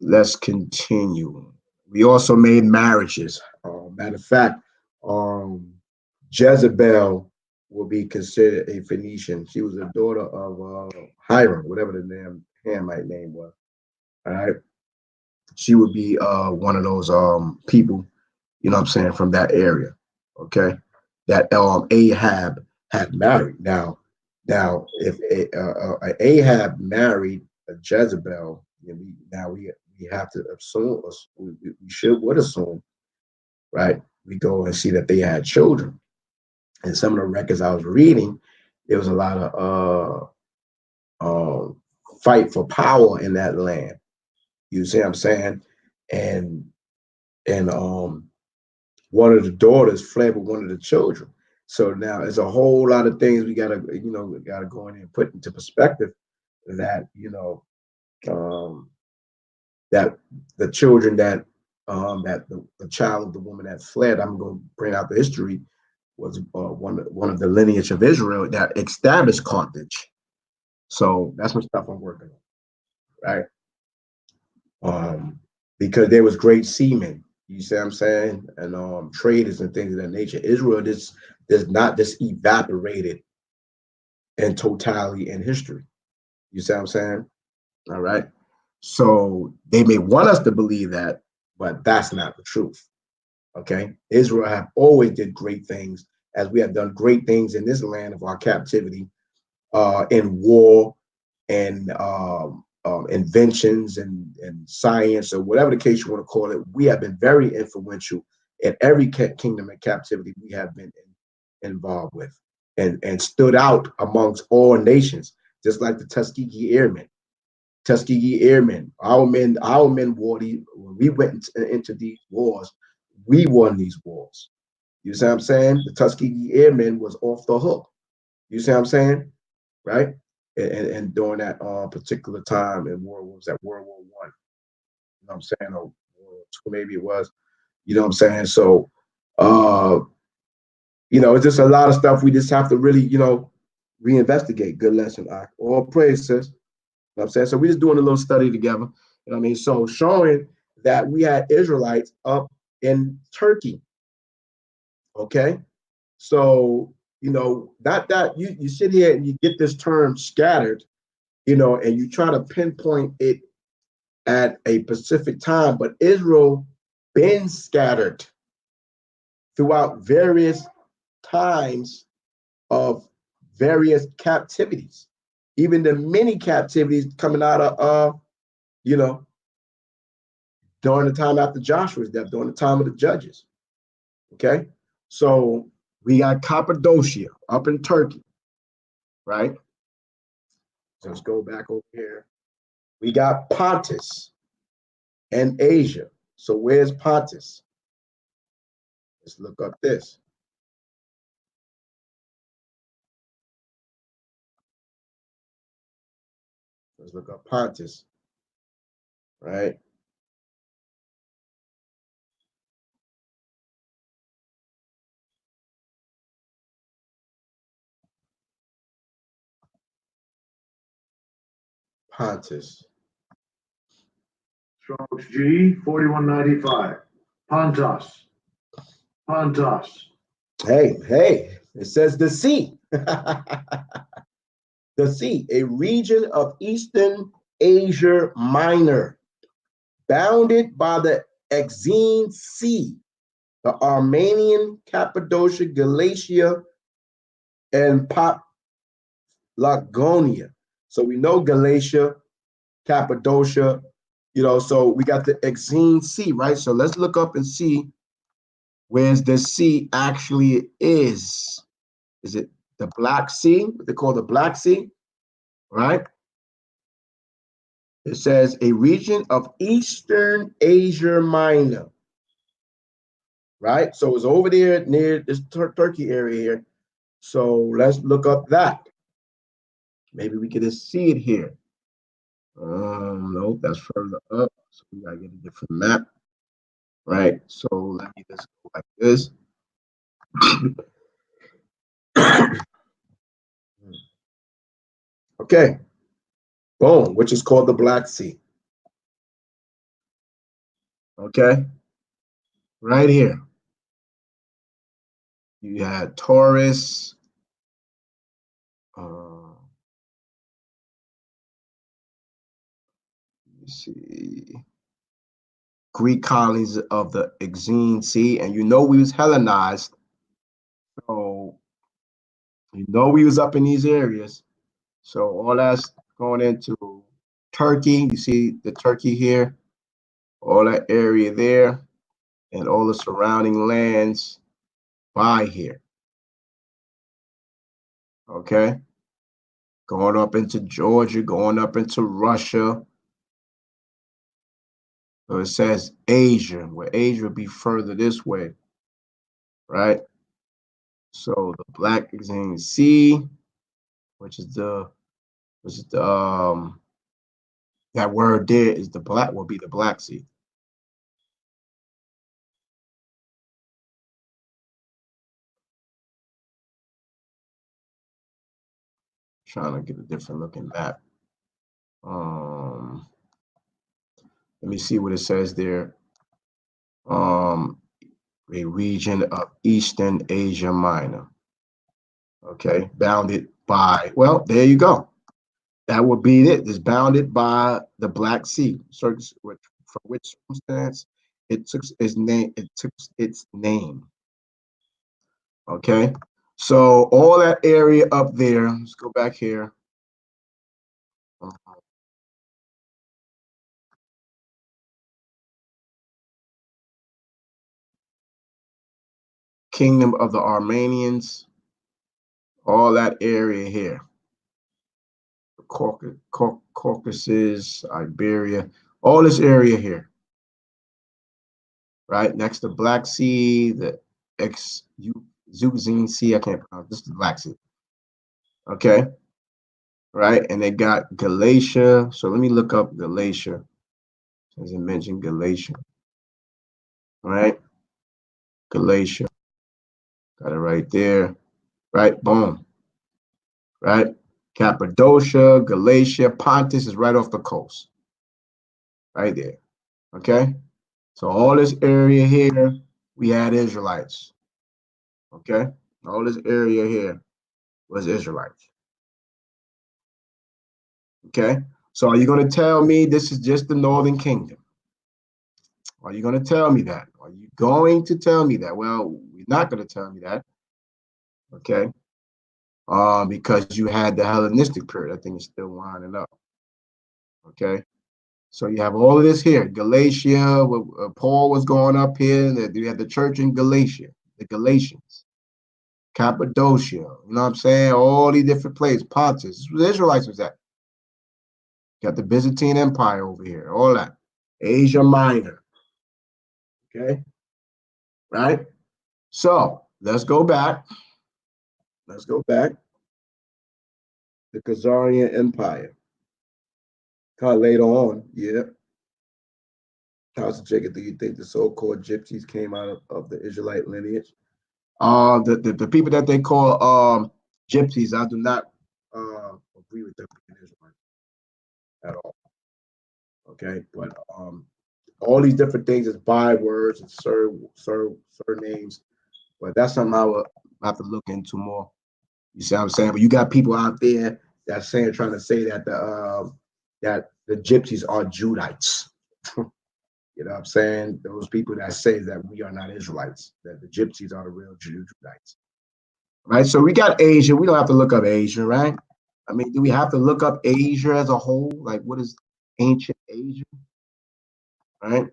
let's continue. We also made marriages. Matter of fact, Jezebel will be considered a Phoenician. She was a daughter of Hiram, whatever the damn Hamite name was. All right. She would be one of those people, you know what I'm saying, from that area. Okay. That Ahab had married. Now, if Ahab married a Jezebel, we have to assume, we would assume, right? We go and see that they had children. And some of the records I was reading, there was a lot of fight for power in that land. You see what I'm saying? And one of the daughters fled with one of the children. So now there's a whole lot of things we gotta, go in and put into perspective that, that the children that the child of the woman that fled, I'm going to bring out the history, was one of the lineage of Israel that established Carthage. So that's some stuff I'm working on, right? Because there was great seamen, you see what I'm saying, and traders and things of that nature. Israel does not just evaporated in totality in history. You see what I'm saying? All right. So they may want us to believe that, but that's not the truth. Okay. Israel have always did great things, as we have done great things in this land of our captivity, in war and inventions and science, or whatever the case you want to call it. We have been very influential in every kingdom in captivity we have been involved with, and stood out amongst all nations, just like the Tuskegee Airmen. Tuskegee Airmen, our men wore these. When we went into these wars, we won these wars. You see what I'm saying? The Tuskegee Airmen was off the hook. You see what I'm saying? Right? And during that particular time in World War One. You know what I'm saying? Or World War II, maybe it was. You know what I'm saying? So it's just a lot of stuff we just have to really, reinvestigate. Good lesson. All praise, sis. You know what I'm saying? So we're just doing a little study together. You know what I mean? So showing that we had Israelites up in Turkey. Okay. So, not that you sit here and you get this term scattered, and you try to pinpoint it at a specific time, but Israel been scattered throughout various times of various captivities, even the many captivities coming out of, during the time after Joshua's death, during the time of the judges. Okay. So we got Cappadocia up in Turkey, right? So let's go back over here. We got Pontus and Asia. So where's Pontus? Let's look up this. Let's look up Pontus, right? Pontus. Strong's G 4195. Pontus. Pontus. Hey, it says the sea. The sea, a region of Eastern Asia Minor, bounded by the Aegean Sea, the Armenian, Cappadocia, Galatia, and Paphlagonia. So we know Galatia, Cappadocia, so we got the Aegean Sea, right? So let's look up and see where's the sea actually is. Is it the Black Sea, what they call the Black Sea, right? It says a region of Eastern Asia Minor, right? So it's over there near this Turkey area here. So let's look up that. Maybe we can just see it here. Nope, that's further up. So we gotta get a different map, right? So let me just go like this. Okay, boom, which is called the Black Sea. Okay, right here. You had Taurus. See, Greek colonies of the Aegean Sea, and we was Hellenized, so we was up in these areas. So all that's going into Turkey. You see the Turkey here, all that area there, and all the surrounding lands by here. Okay, going up into Georgia, going up into Russia. So it says Asia, where Asia would be further this way, right? So the Black Sea, which is the that word there is the black will be the Black Sea. Trying to get a different looking map. Let me see what it says there. A region of Eastern Asia Minor. Okay, bounded by, well, there you go. That would be it. It's bounded by the Black Sea. For which circumstance it took its name. It took its name. Okay, so all that area up there. Let's go back here. Kingdom of the Armenians. All that area here. Caucasus, Iberia, all this area here, right next to Black Sea, the Zugzine Sea. I can't pronounce this. Is the Black Sea. Okay, right, and they got Galatia. So let me look up Galatia, as I mentioned Galatia. All right, Galatia, got it right there. Right, boom. Right, Cappadocia, Galatia, Pontus is right off the coast, right there. Okay. So all this area here, we had Israelites. Okay, all this area here was Israelites. Okay, so are you going to tell me this is just the Northern Kingdom? Are you going to tell me that? Are you going to tell me that? Well, we're not going to tell me that. Okay, because you had the Hellenistic period. I think it's still winding up. Okay, so you have all of this here, Galatia. Paul was going up here. You had the church in Galatia, the Galatians. Cappadocia, you know what I'm saying? All these different places, Pontus, the Israelites was at. Got the Byzantine Empire over here, all that. Asia Minor. Okay, right? So let's go back. Let's go back. The Khazarian Empire. Later on, yeah. How's Jacob? Do you think the so-called gypsies came out of the Israelite lineage? The people that they call gypsies, I do not agree with them being Israelites at all. Okay, but all these different things is bywords and surnames, but that's something I will have to look into more. You see what I'm saying? But you got people out there that's saying, trying to say that the gypsies are Judites. You know what I'm saying? Those people that say that we are not Israelites, that the gypsies are the real Judites. Right? So we got Asia. We don't have to look up Asia, right? I mean, do we have to look up Asia as a whole? Like, what is ancient Asia? Right?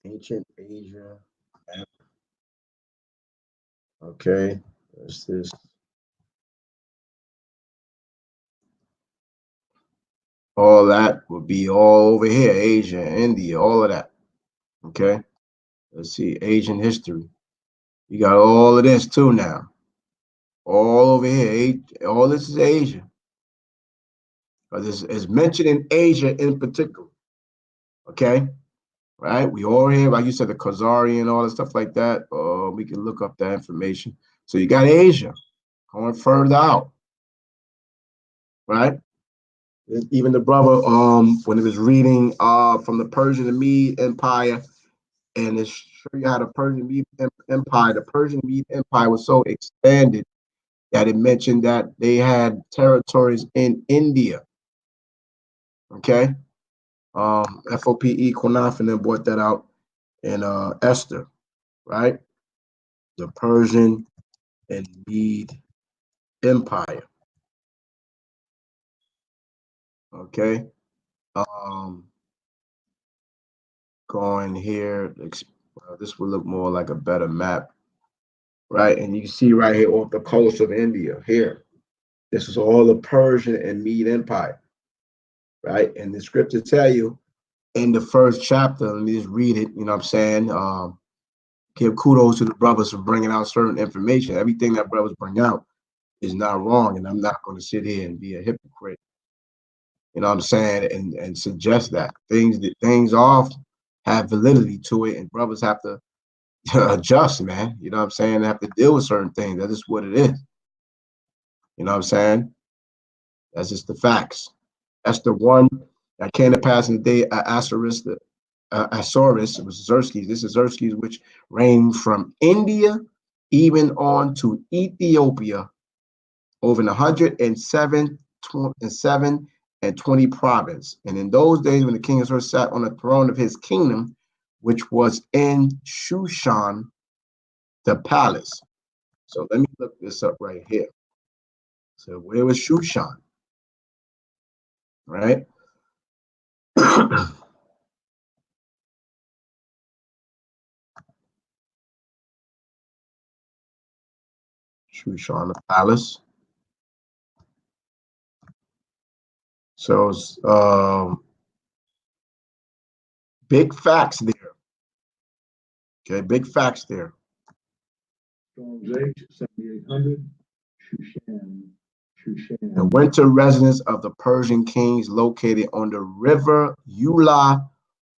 Ancient Asia. Okay. There's this. All that would be all over here, Asia, India, all of that. Okay. Let's see, Asian history. You got all of this too now. All over here. All this is Asia. Because it's mentioned in Asia in particular. Okay. Right? We all here, like you said, the Khazari and all that stuff like that. We can look up that information. So you got Asia going further out. Right? Even the brother, when he was reading from the Persian and Mede Empire, and it show you how the Persian Mede Empire, the Persian Mede Empire was so expanded that it mentioned that they had territories in India. Okay, FOPE Quanafin brought that out in Esther, right? The Persian and Mede Empire. Okay, going here. This will look more like a better map. right? And you can see right here off the coast of India here. This is all the Persian and Mede Empire, right? And the scriptures tell you in the first chapter, let me just read it, you know what I'm saying? Give kudos to the brothers for bringing out certain information. Everything that brothers bring out is not wrong, and I'm not going to sit here and be a hypocrite, you know what I'm saying, and suggest that things off have validity to it, and brothers have to adjust, man. You know what I'm saying? They have to deal with certain things. That is what it is. You know what I'm saying? That's just the facts. That's the one that came to pass in the day Asaurus, it was Xerxes. This is Xerxes, which reigned from India even on to Ethiopia over 107 and 20 province. And in those days, when the king of Xerxes sat on the throne of his kingdom, which was in Shushan, the palace. So let me look this up right here. So where was Shushan? Right? Shushan, the palace. So big facts there. Okay, big facts there. Strong's H, 7,800. Shushan. The winter residence of the Persian kings located on the river Eula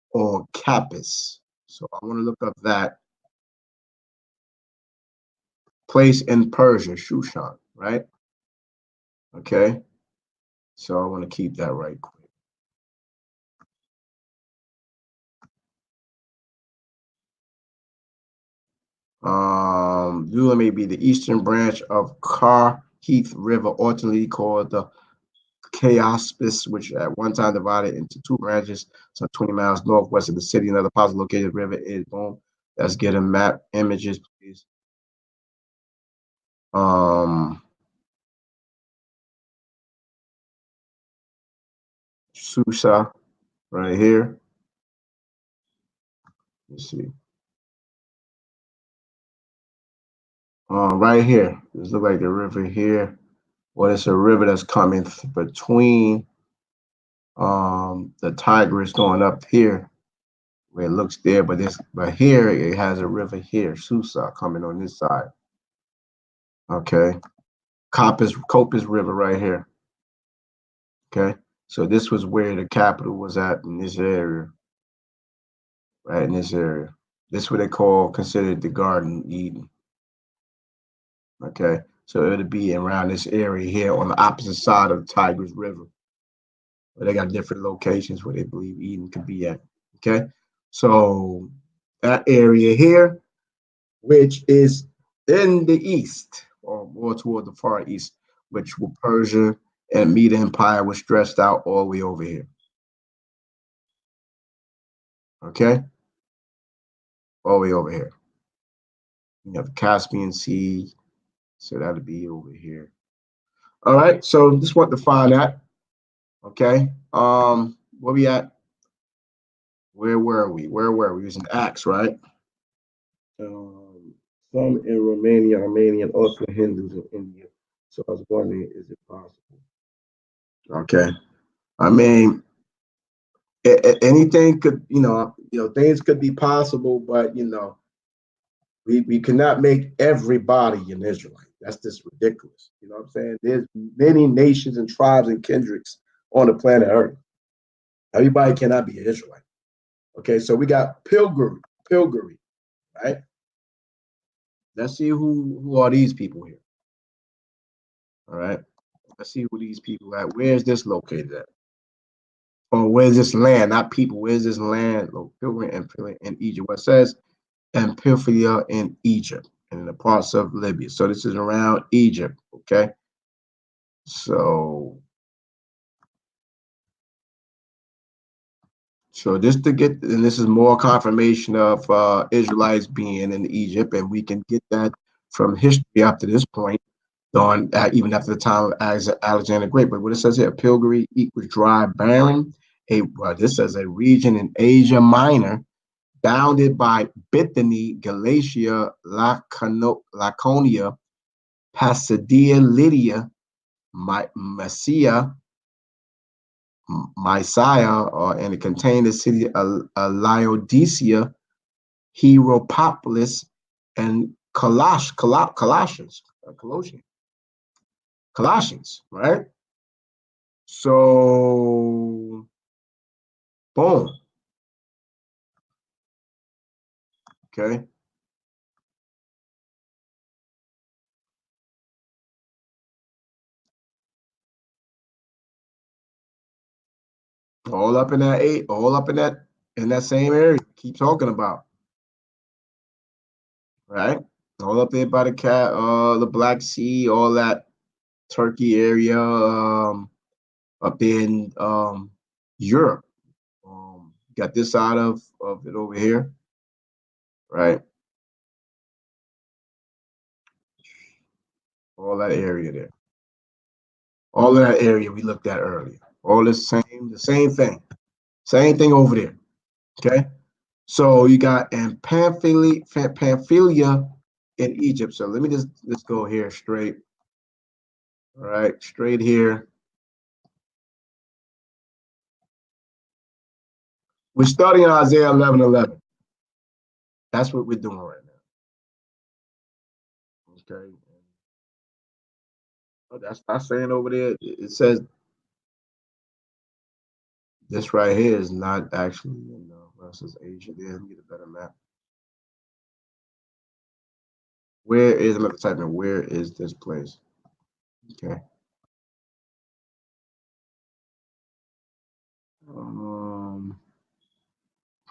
or Capus. So I want to look up that place in Persia, Shushan, right? Okay, so I want to keep that right quick. Eula may be the eastern branch of Heath River, ultimately called the Caspis, which at one time divided into two branches, some 20 miles northwest of the city. Another possible located river is boom. Let's get a map images, please. Susa, right here. Let's see. Right here. This looks like the river here. Well, it's a river that's coming between the Tigris going up here, where it looks there, but here it has a river here, Susa, coming on this side. Okay. Copus River right here. Okay. So this was where the capital was at in this area. Right in this area. This is what they considered the Garden Eden. Okay. So it'll be around this area here on the opposite side of the Tigris River. But they got different locations where they believe Eden could be at. Okay. So that area here, which is in the east, or more toward the far east, which were Persia and Mede Empire, was stretched out all the way over here. Okay. All the way over here. You have the Caspian Sea. So that'll be over here. All right. So just want to find that. Okay. Where we at? Where were we? Where were we? We was in Acts, right? Some in Romania, Armenia, and also Hindus in India. So I was wondering, is it possible? Okay. I mean, anything could, things could be possible, but we cannot make everybody an Israelite. That's just ridiculous. You know what I'm saying? There's many nations and tribes and kindreds on the planet Earth. Everybody cannot be an Israelite. Okay, so we got pilgrimage, right? Let's see who are these people here. All right, let's see who these people are. Where is this located at? Or where's this land? Not people. Where's this land? Pilgrim in Egypt. What it says Pamphylia in Egypt and in the parts of Libya. So this is around Egypt. Okay. So just to get, and this is more confirmation of Israelites being in Egypt, and we can get that from history up to this point, on even after the time of Alexander the Great. But what it says here, pilgrimage equals dry, barren. This says a region in Asia Minor bounded by Bithyny, Galatia, Laconia, Pisidia, Lydia, Mysia, and it contained the city of Laodicea, Hieropolis, and Colossians, right? So, boom. Okay. All up in that all up in that same area. Keep talking about, right? All up there by the Black Sea, all that Turkey area, up in Europe. Got this side of it over here, right? All that area there. All of that area we looked at earlier. All the same thing. Same thing over there. Okay. So you got in Pamphylia in Egypt. So let me let's go here straight. All right, straight here. We're starting in Isaiah 11:11. That's what we're doing right now. Okay. Oh, that's not saying over there. It says this right here is not actually in versus Asia. There, let me get a better map. Where is, I'm going to type in, where is this place? Okay.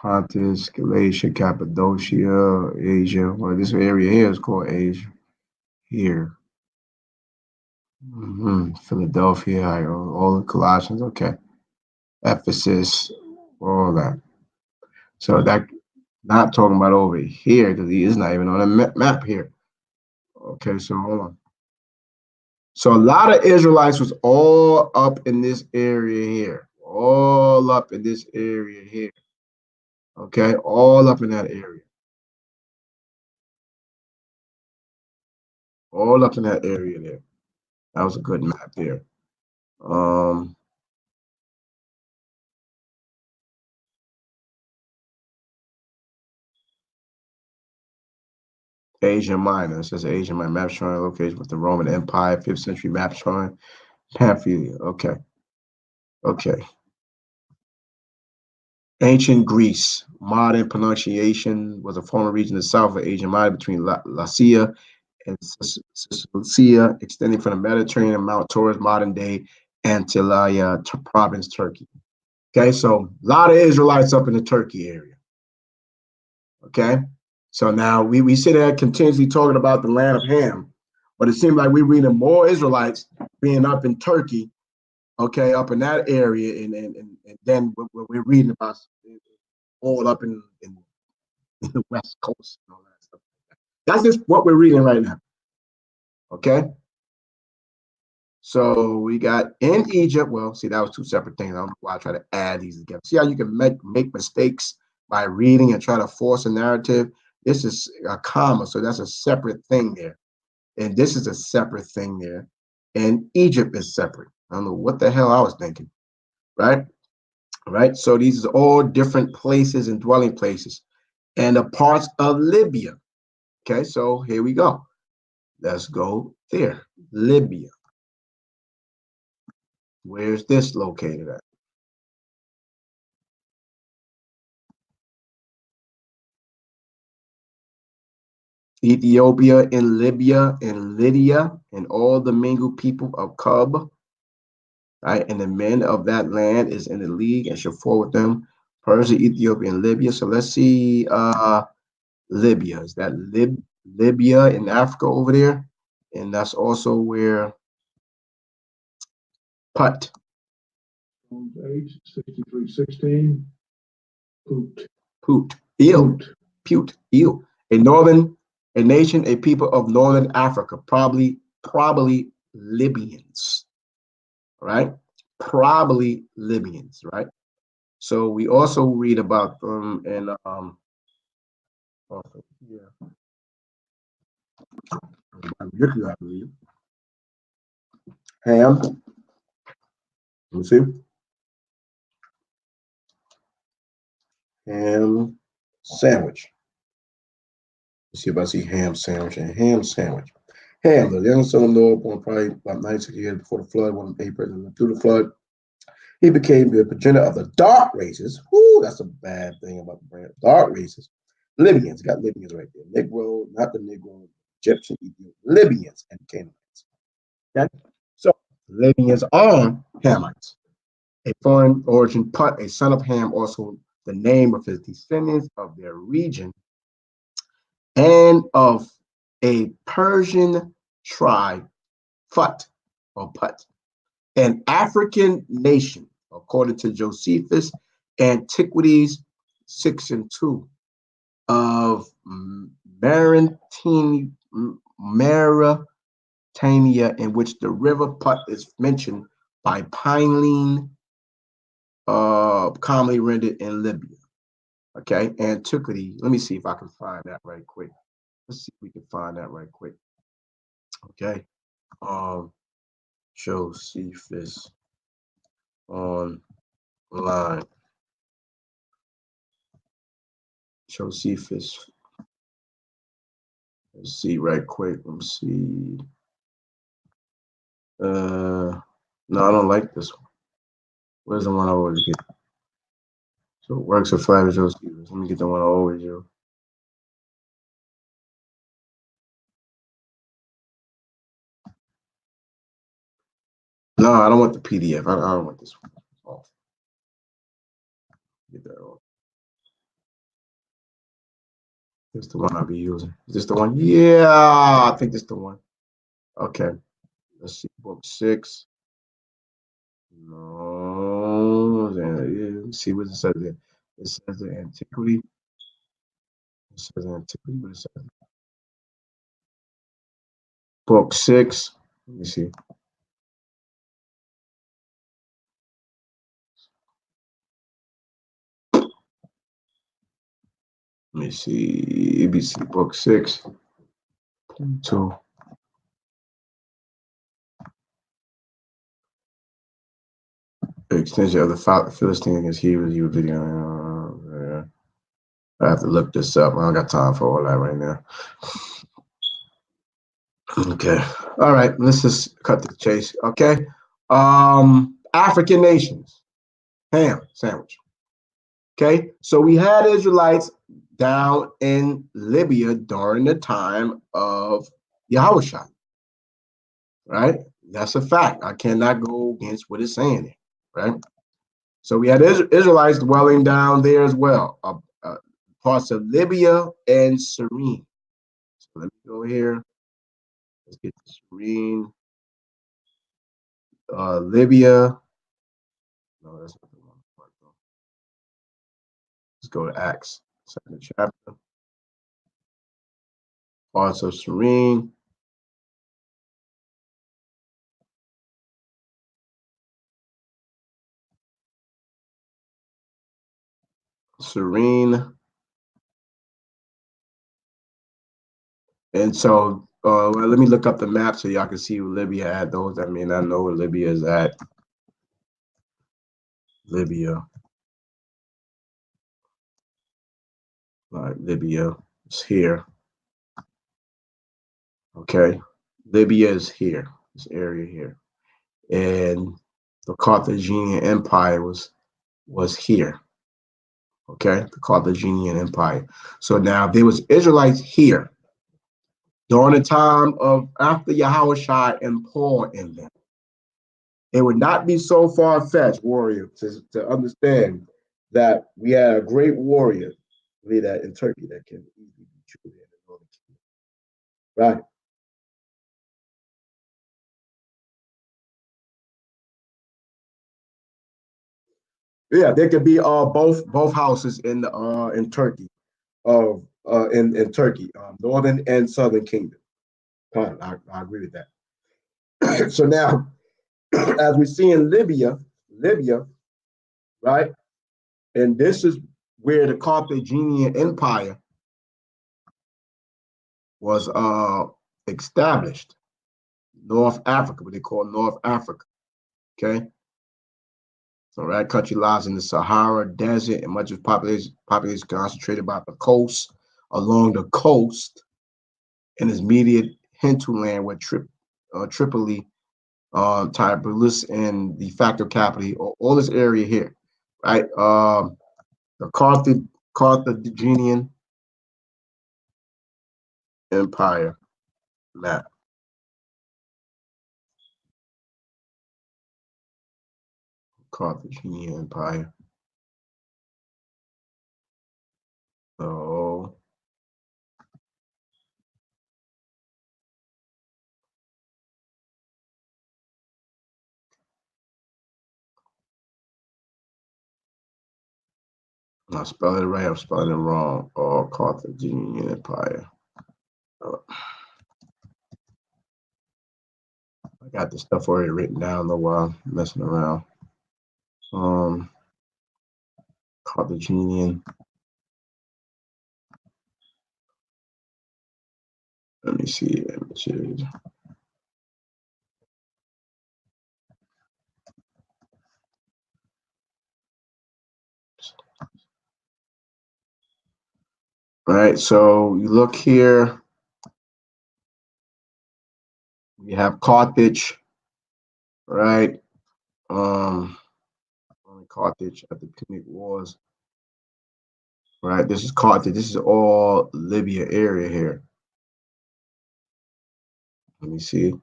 Pontus, Galatia, Cappadocia, Asia. Well, this area here is called Asia. Here. Philadelphia, all the Colossians. Okay. Ephesus, all that. So that, not talking about over here because he is not even on a map here. Okay, so hold on. So a lot of Israelites was all up in this area here. All up in this area here. Okay, all up in that area. All up in that area there. That was a good map there. Asia Minor. It says Asia Minor map showing location with the Roman Empire, 5th century map showing Pamphylia. Okay. Okay. Ancient Greece. Modern pronunciation was a former region in the south of Asia Minor between Lycia and Cilicia, extending from the Mediterranean Mount Taurus, modern day Antalya province, Turkey. Okay, so a lot of Israelites up in the Turkey area. Okay, so now we sit there continuously talking about the land of Ham, but it seems like we're reading more Israelites being up in Turkey, okay, up in that area, and then we're reading about all up in the West Coast and all that stuff. That's just what we're reading right now. Okay. So we got in Egypt. Well, see, that was two separate things. I don't know why I try to add these together. See how you can make mistakes by reading and try to force a narrative? This is a comma, so that's a separate thing there. And this is a separate thing there. And Egypt is separate. I don't know what the hell I was thinking, right? Right. So these are all different places and dwelling places and the parts of Libya. Okay, so here we go. Let's go there. Libya. Where's this located at? Ethiopia and Libya and Lydia and all the mingled people of Cub, right? And the men of that land is in the league and shall forward them. Persia, Ethiopia, and Libya. So let's see Libya. Is that Libya in Africa over there? And that's also where Put. Age 6316. Put. Ew. A nation, a people of northern Africa, probably Libyans, right? Probably Libyans, right? So we also read about them in Also, yeah. I believe. Ham. Let me see. Ham sandwich. Let's see if I see ham sandwich and ham sandwich. Ham, the youngest son of Noah, born probably about 96 years before the flood, one of the eight presidents through the flood. He became the progenitor of the dark races. Whoo, that's a bad thing about the brand. Dark races. Libyans, got Libyans right there. Negro, not the Negro, Egyptian, Ethiopian, Libyans and Canaanites. Okay? So, Libyans are Hamites. A foreign origin Put, a son of Ham, also the name of his descendants of their region, and of a Persian tribe, Phut or Put, an African nation, according to Josephus, Antiquities 6 and 2, of Mauritania, in which the river Put is mentioned by Pliny, commonly rendered in Libya. Okay, antiquity. Let me see if I can find that right quick. Let's see if we can find that right quick. Okay. Josephus online. Josephus. Let's see right quick. Let me see. No, I don't like this one. Where's the one I always get? So works of Flavius Josephus. Let me get the one I always do. No, I don't want the PDF. I don't want this one. Off. Get that off. This is the one I'll be using. Is this the one? Yeah, I think this is the one. Okay. Let's see. Book 6. No. Let's see what it says there. It says the antiquity. It says antiquity. What it says? Book 6. Let me see. Let me see. ABC Book 6. 2. The extension of the Philistine against Hebrews. You video. I have to look this up. I don't got time for all that right now. Okay. All right. Let's just cut to the chase. Okay. African nations. Ham sandwich. Okay. So we had Israelites down in Libya during the time of Yahushua. Right? That's a fact. I cannot go against what it's saying there. Right? So we had Israelites dwelling down there as well. Parts of Libya and Cyrene. So let me go here. Let's get to Cyrene. Libya. No, that's not the one. Let's go to Acts, 2nd chapter. Parts of Cyrene. Cyrene. And so, well, let me look up the map so y'all can see where Libya at. Those that may not know where Libya is at. Libya. Libya is here. Okay. Libya is here, this area here. And the Carthaginian Empire was here. Okay, the Carthaginian Empire. So now there was Israelites here during the time of after Yahushua and Paul in them. It would not be so far-fetched, warrior, to understand that we had a great warrior, believe that in Turkey, that can easily be true in the northern kingdom. Right. Yeah, there could be both houses in Turkey, in Turkey, northern and southern kingdom. I agree with that. So now, as we see in Libya, right, and this is where the Carthaginian Empire was established. North Africa, what they call North Africa. Okay. So that country lies in the Sahara Desert, and much of population concentrated by the coast, along the coast, and its immediate hinterland, where Tripoli, Tiberias, and de facto capital, all this area here, right? The Carthaginian Empire map. Carthaginian Empire. So I'm spelling it right, I'm spelling it wrong. Oh, Carthaginian Empire. I got this stuff already written down though while I'm messing around. Carthaginian. Let me see images. All right, so you look here. We have Carthage, right? Carthage at the Punic Wars. Right, this is Carthage. This is all Libya area here. Let me see.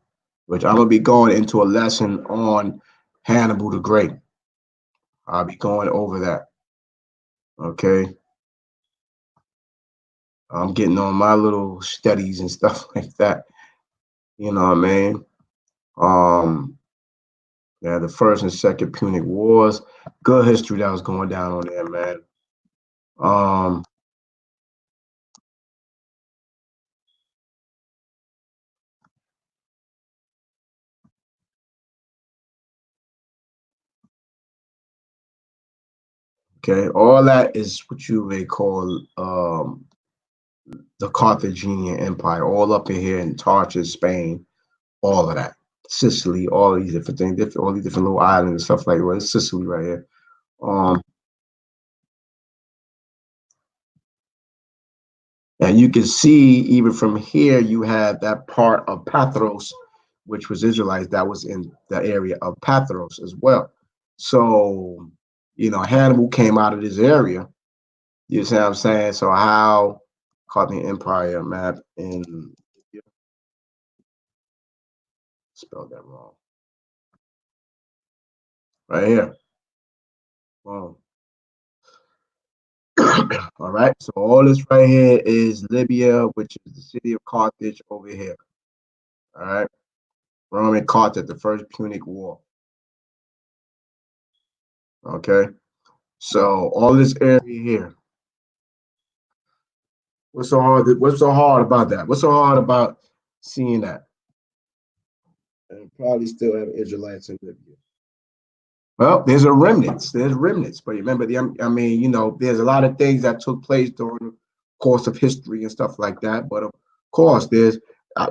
Which I'm gonna be going into a lesson on Hannibal the Great. I'll be going over that. Okay. I'm getting on my little studies and stuff like that. You know what I mean? Yeah, the first and second Punic Wars. Good history that was going down on there, man. Okay, all that is what you may call the Carthaginian Empire, all up in here in Tarsus, Spain, all of that. Sicily, all these different things, all these different little islands and stuff like that. Well, it's Sicily right here. And you can see even from here, you have that part of Pathros, which was Israelites, that was in the area of Pathros as well. So, you know, Hannibal came out of this area. You see what I'm saying? So how called the Empire map in, spelled that wrong. Right here. Boom. All right. So all this right here is Libya, which is the city of Carthage over here. All right. Roman Carthage, the first Punic War. Okay. So all this area here. What's so hard? What's so hard about that? What's so hard about seeing that? And probably still have Israelites in Libya. Well, there's remnants. There's remnants, but remember, I mean, you know, there's a lot of things that took place during the course of history and stuff like that. But of course, there's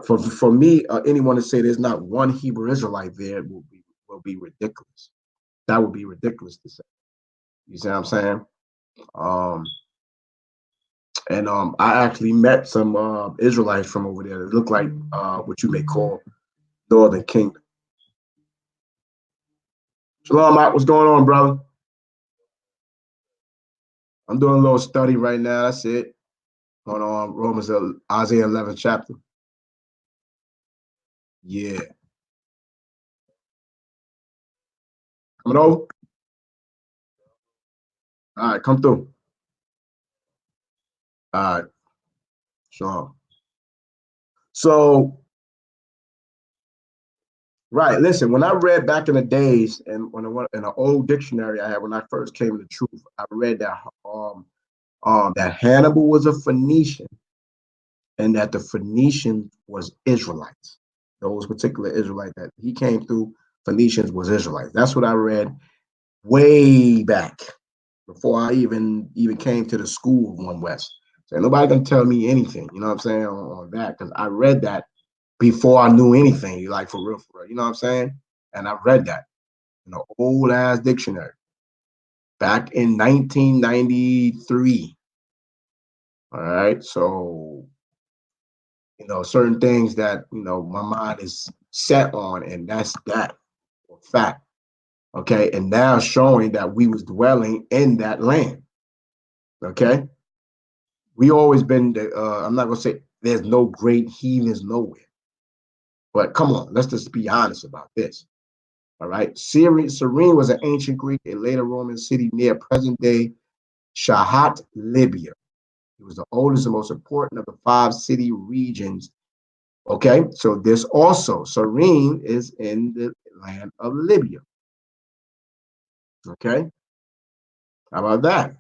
for me, anyone to say there's not one Hebrew Israelite there will be ridiculous. That would be ridiculous to say. You see what I'm saying? And I actually met some Israelites from over there that look like what you may call Northern Kingdom. Shalom, Mike. What's going on, brother? I'm doing a little study right now. That's it. On Isaiah 11 chapter. Yeah. Coming over? All right, come through. All right. Shalom. So, right. Listen, when I read back in the days, and when I went in an old dictionary I had when I first came to truth, I read that that Hannibal was a Phoenician, and that the Phoenician was Israelites. Those particular Israelites that he came through, Phoenicians was Israelites. That's what I read way back before I even came to the school of One West. So nobody can tell me anything, you know what I'm saying, on that, because I read that before I knew anything, like for real, you know what I'm saying? And I read that in an old ass dictionary back in 1993. All right. So, certain things that, my mind is set on, and that's that for fact. Okay. And now showing that we was dwelling in that land. Okay. We always been, I'm not going to say there's no great heathens nowhere, but come on, let's just be honest about this. All right. Cyrene was an ancient Greek and later Roman city near present day Shahat, Libya. It was the oldest and most important of the 5 city regions. Okay, so this also, Cyrene is in the land of Libya. Okay, how about that?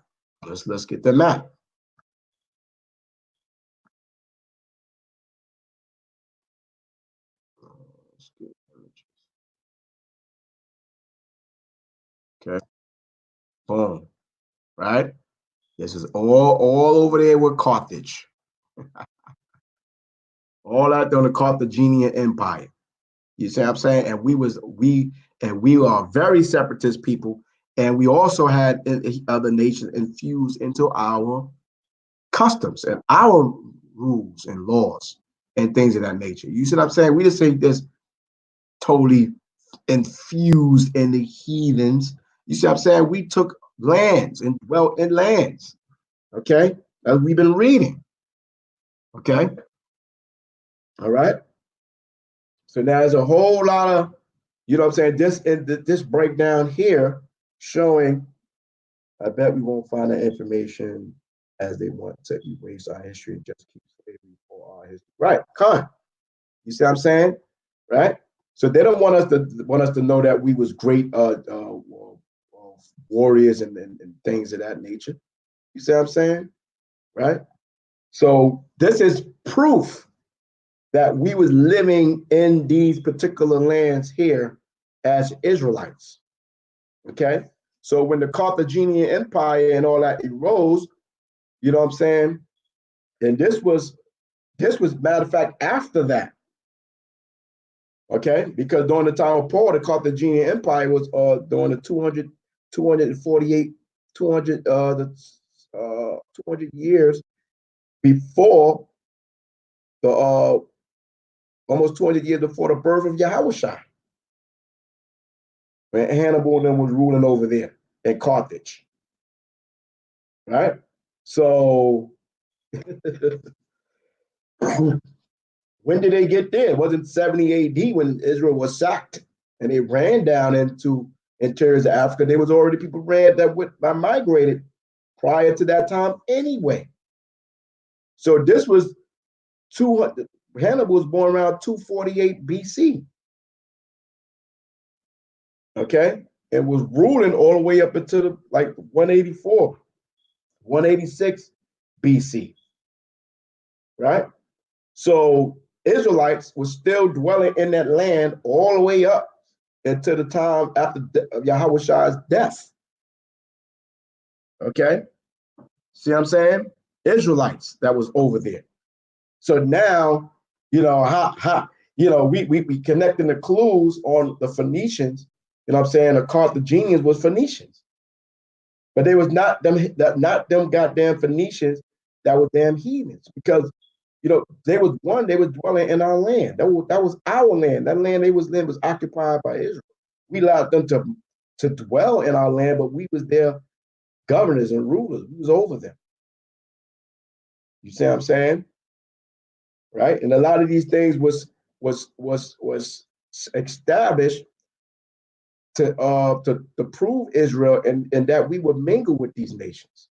Let's get the map. Okay, boom, right? This is all over there with Carthage. All out there on the Carthaginian Empire. You see what I'm saying? And we are very separatist people, and we also had other nations infused into our customs and our rules and laws and things of that nature. You see what I'm saying? We just say this totally infused in the heathens. You see what I'm saying? We took lands and dwelt in lands. Okay, as we've been reading. Okay, all right. So now there's a whole lot of, you know what I'm saying, this breakdown here showing, I bet we won't find that information as they want to erase our history and just keep slavery for our history. Right, Con. You see what I'm saying? Right? So they don't want us to know that we was great warriors and things of that nature. You see what I'm saying? Right? So this is proof that we was living in these particular lands here as Israelites. Okay? So when the Carthaginian Empire and all that arose, you know what I'm saying? And this was matter of fact after that. Okay? Because during the time of Paul, the Carthaginian Empire was during the 200 years before the almost 200 years before the birth of Yahushua. When Hannibal and them was ruling over there in Carthage. Right? So when did they get there? It wasn't 70 AD when Israel was sacked and they ran down into interiors of Africa. There was already people that migrated prior to that time anyway. So this was 200. Hannibal was born around 248 BC. Okay, and was ruling all the way up until like 184, 186 BC. Right? So Israelites were still dwelling in that land all the way up until the time after Yahushua's death. Okay? See what I'm saying? Israelites that was over there. So now, we connecting the clues on the Phoenicians, you know what I'm saying? The Carthaginians was Phoenicians. But they was not them goddamn Phoenicians that were damn heathens, because they was dwelling in our land. That was our land. That land they was in was occupied by Israel. We allowed them to dwell in our land, but we was their governors and rulers. We was over them. You see what I'm saying? Right? And a lot of these things was established to prove Israel and that we would mingle with these nations,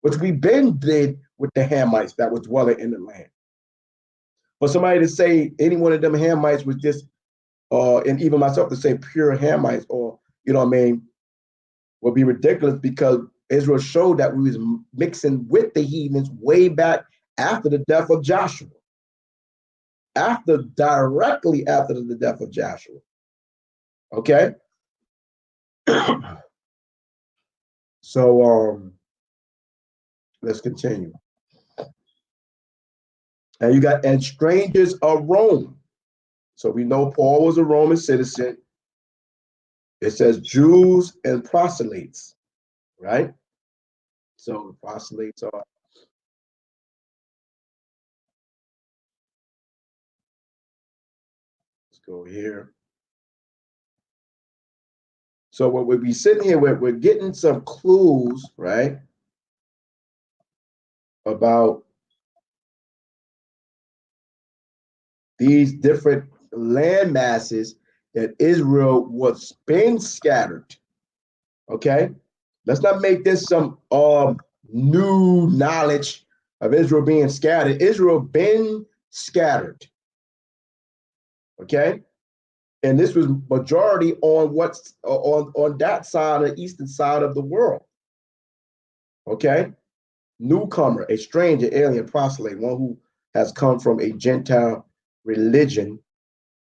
which we been did with the Hamites that was dwelling in the land. For somebody to say any one of them Hamites was just, and even myself to say pure Hamites, or would be ridiculous, because Israel showed that we was mixing with the heathens way back after the death of Joshua. Directly after the death of Joshua. Okay? So let's continue. And you got, and strangers of Rome. So we know Paul was a Roman citizen. It says Jews and proselytes, right? So the proselytes are, let's go here. So what we'll be sitting here, we're getting some clues, right, about these different land masses that Israel was been scattered. Okay, let's not make this some new knowledge of Israel being scattered. Israel been scattered. Okay, and this was majority on what's on that side, the eastern side of the world. Okay, newcomer, a stranger, alien, proselyte, one who has come from a Gentile religion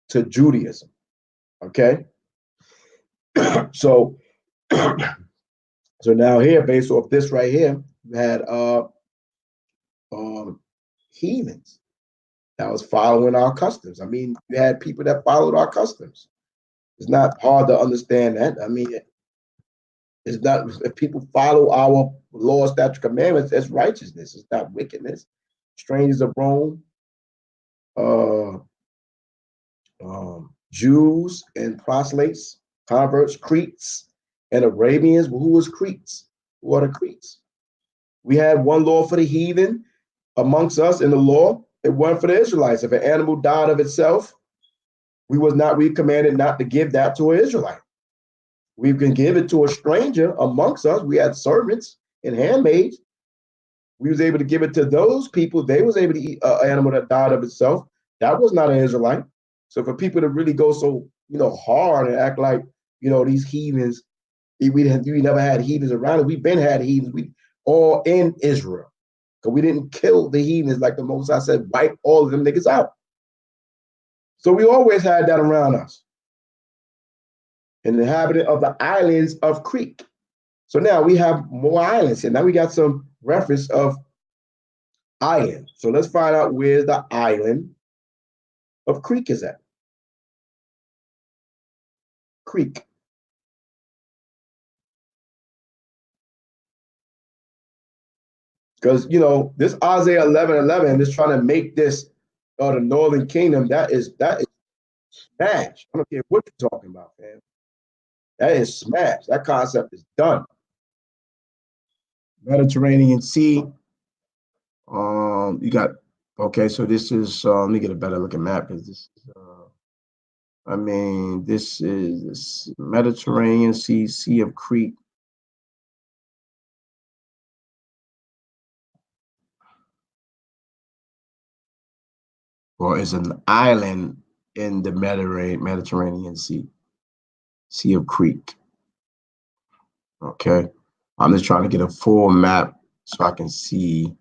to Judaism. Okay, so so now here, based off this right here, we had heathens that was following our customs. I mean, you had people that followed our customs. It's not hard to understand that. I mean, it's not, if people follow our laws, statutes, commandments, it's righteousness. It's not wickedness. Strangers of Rome, uh, Jews and proselytes, converts, Cretes, and Arabians. Well, who was Cretes? Who are the Cretes? We had one law for the heathen amongst us in the law. It wasn't for the Israelites. If an animal died of itself, we commanded not to give that to an Israelite. We can give it to a stranger amongst us. We had servants and handmaids. We was able to give it to those people. They was able to eat an animal that died of itself. That was not an Israelite. So for people to really go so, hard and act like, these heathens, we never had heathens around it. We've been had heathens. We all in Israel. Because we didn't kill the heathens like the Most High said, wipe all of them niggas out. So we always had that around us. An inhabitant of the islands of Crete. So now we have more islands here. Now we got some reference of island. So let's find out where the island of Crete is at. Crete. Because, this Isaiah 11:11 is trying to make this the northern kingdom. That is smash. I don't care what you're talking about, man. That is smash. That concept is done. Mediterranean Sea. You got, okay, so this is, let me get a better looking map, because this is, this is Mediterranean Sea, Sea of Crete. Or is an island in the Mediterranean Sea, Sea of Crete. Okay, I'm just trying to get a full map so I can see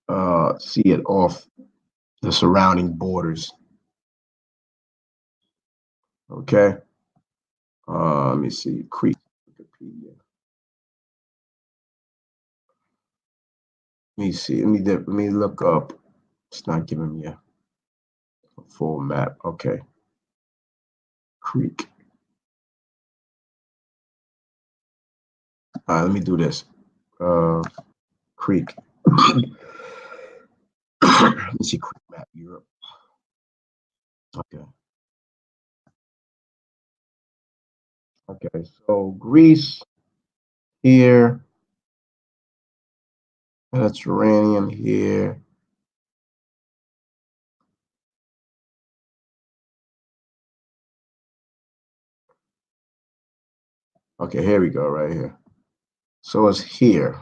it off the surrounding borders. Okay, let me see, Crete, Wikipedia. Let me see, let me look up. It's not giving me a full map. Okay, Crete. All right, let me do this. Crete. Let me see, Crete map, Europe. Okay. Okay, so Greece here, Mediterranean here. Okay, here we go, right here. So it's here.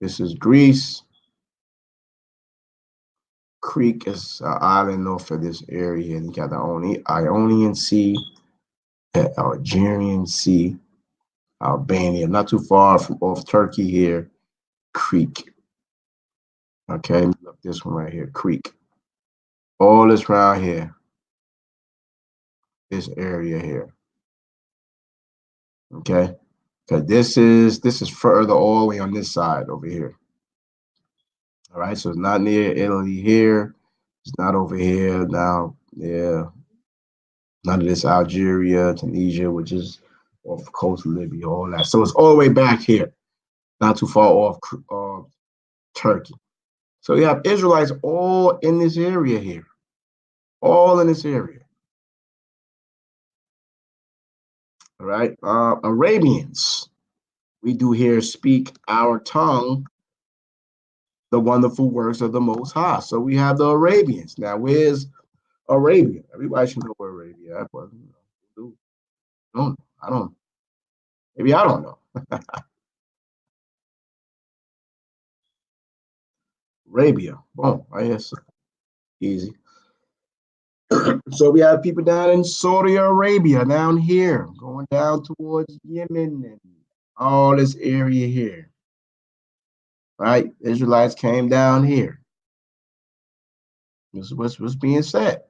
This is Greece. Crete is an island north of this area, and you got the Ionian Sea, the Algerian Sea, Albania, not too far from off Turkey here, Crete. Okay, look this one right here, Crete. All this around here, this area here. Okay, because this is further all the way on this side over here. All right, so it's not near Italy here. It's not over here now. Yeah, none of this Algeria, Tunisia, which is off the coast of Libya, all that. So it's all the way back here, not too far off Turkey. So you have Israelites all in this area here, all in this area. All right, Arabians, we do here speak our tongue, the wonderful works of the Most High. So we have the Arabians. Now, where's Arabia? Everybody should know where Arabia is, but I don't. Maybe I don't know. Arabia. Boom. I guess easy. So we have people down in Saudi Arabia, down here, going down towards Yemen and all this area here. Right? Israelites came down here. This is what's being said.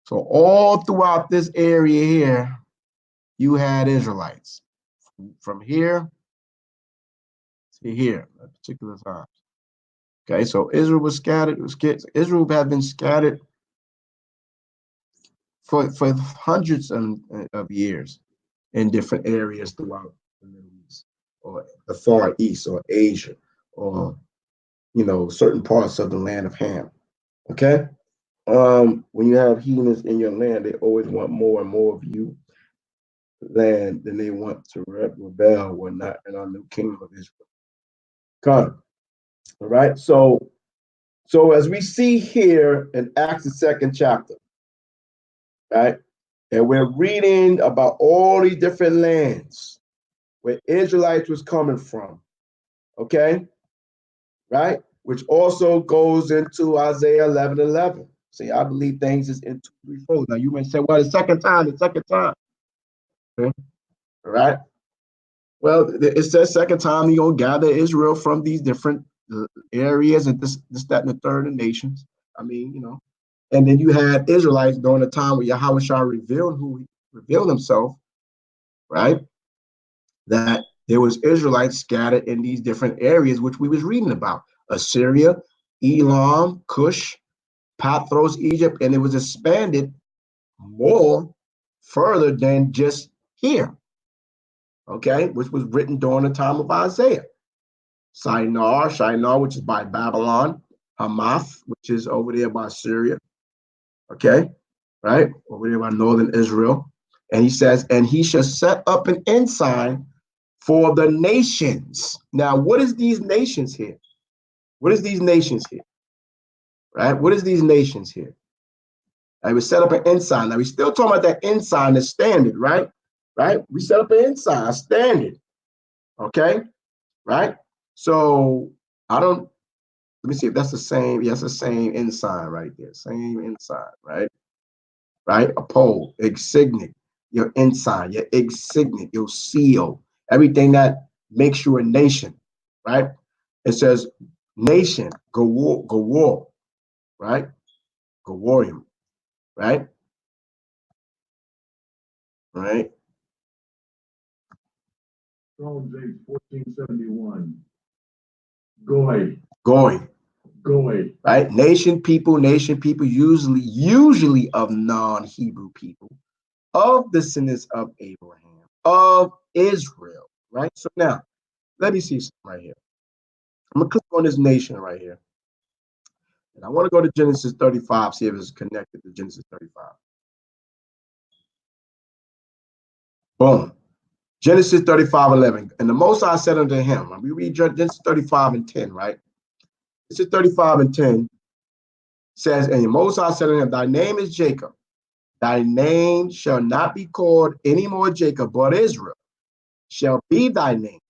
So all throughout this area here, you had Israelites. From here to here at particular times. Okay, so Israel was scattered. Israel had been scattered for hundreds of years in different areas throughout the Middle East, or the Far East, or Asia, or certain parts of the land of Ham. Okay, when you have heathens in your land, they always want more and more of you land than they want to rebel when not in our new kingdom of Israel. Come, all right. So as we see here in Acts the 2nd chapter, right, and we're reading about all these different lands where Israelites was coming from, okay, right, which also goes into Isaiah 11:11. See, I believe things is in 2-3 Now you may say, well, the second time. Okay. All right. Well, it says second time you're gonna gather Israel from these different areas and this, that, and the third of nations. I mean, and then you had Israelites during the time where Yahweh Shah revealed himself, right? That there was Israelites scattered in these different areas, which we was reading about: Assyria, Elam, Cush, Pathros, Egypt, and it was expanded more further than just here. Okay, which was written during the time of Isaiah. Shinar, which is by Babylon, Hamath, which is over there by Syria. Okay, right? Over there by northern Israel. And he says, and he shall set up an ensign for the nations. Now, what is these nations here? What is these nations here? Right? What is these nations here? I would set up an ensign. Now, we're still talking about that ensign, the standard, right? Right? We set up an ensign, a standard. Okay? Right? So let me see if that's the same. Yes, the same ensign right there. Same ensign, right? Right? A pole, signet, your ensign, your signet, your seal, everything that makes you a nation, right? It says nation, Gawar, right? Gawarium, right? Right? Romans 8:1471. Goy. Right? Nation people, usually of non-Hebrew people, of the descendants of Abraham, of Israel, right? So now, let me see something right here. I'm gonna click on this nation right here. And I want to go to Genesis 35, see if it's connected to Genesis 35. Boom. Genesis 35:11. And the Most High said unto him, we read Genesis 35:10, right? Genesis 35:10 says, and the Most High said unto him, thy name is Jacob. Thy name shall not be called any more Jacob, but Israel shall be thy name.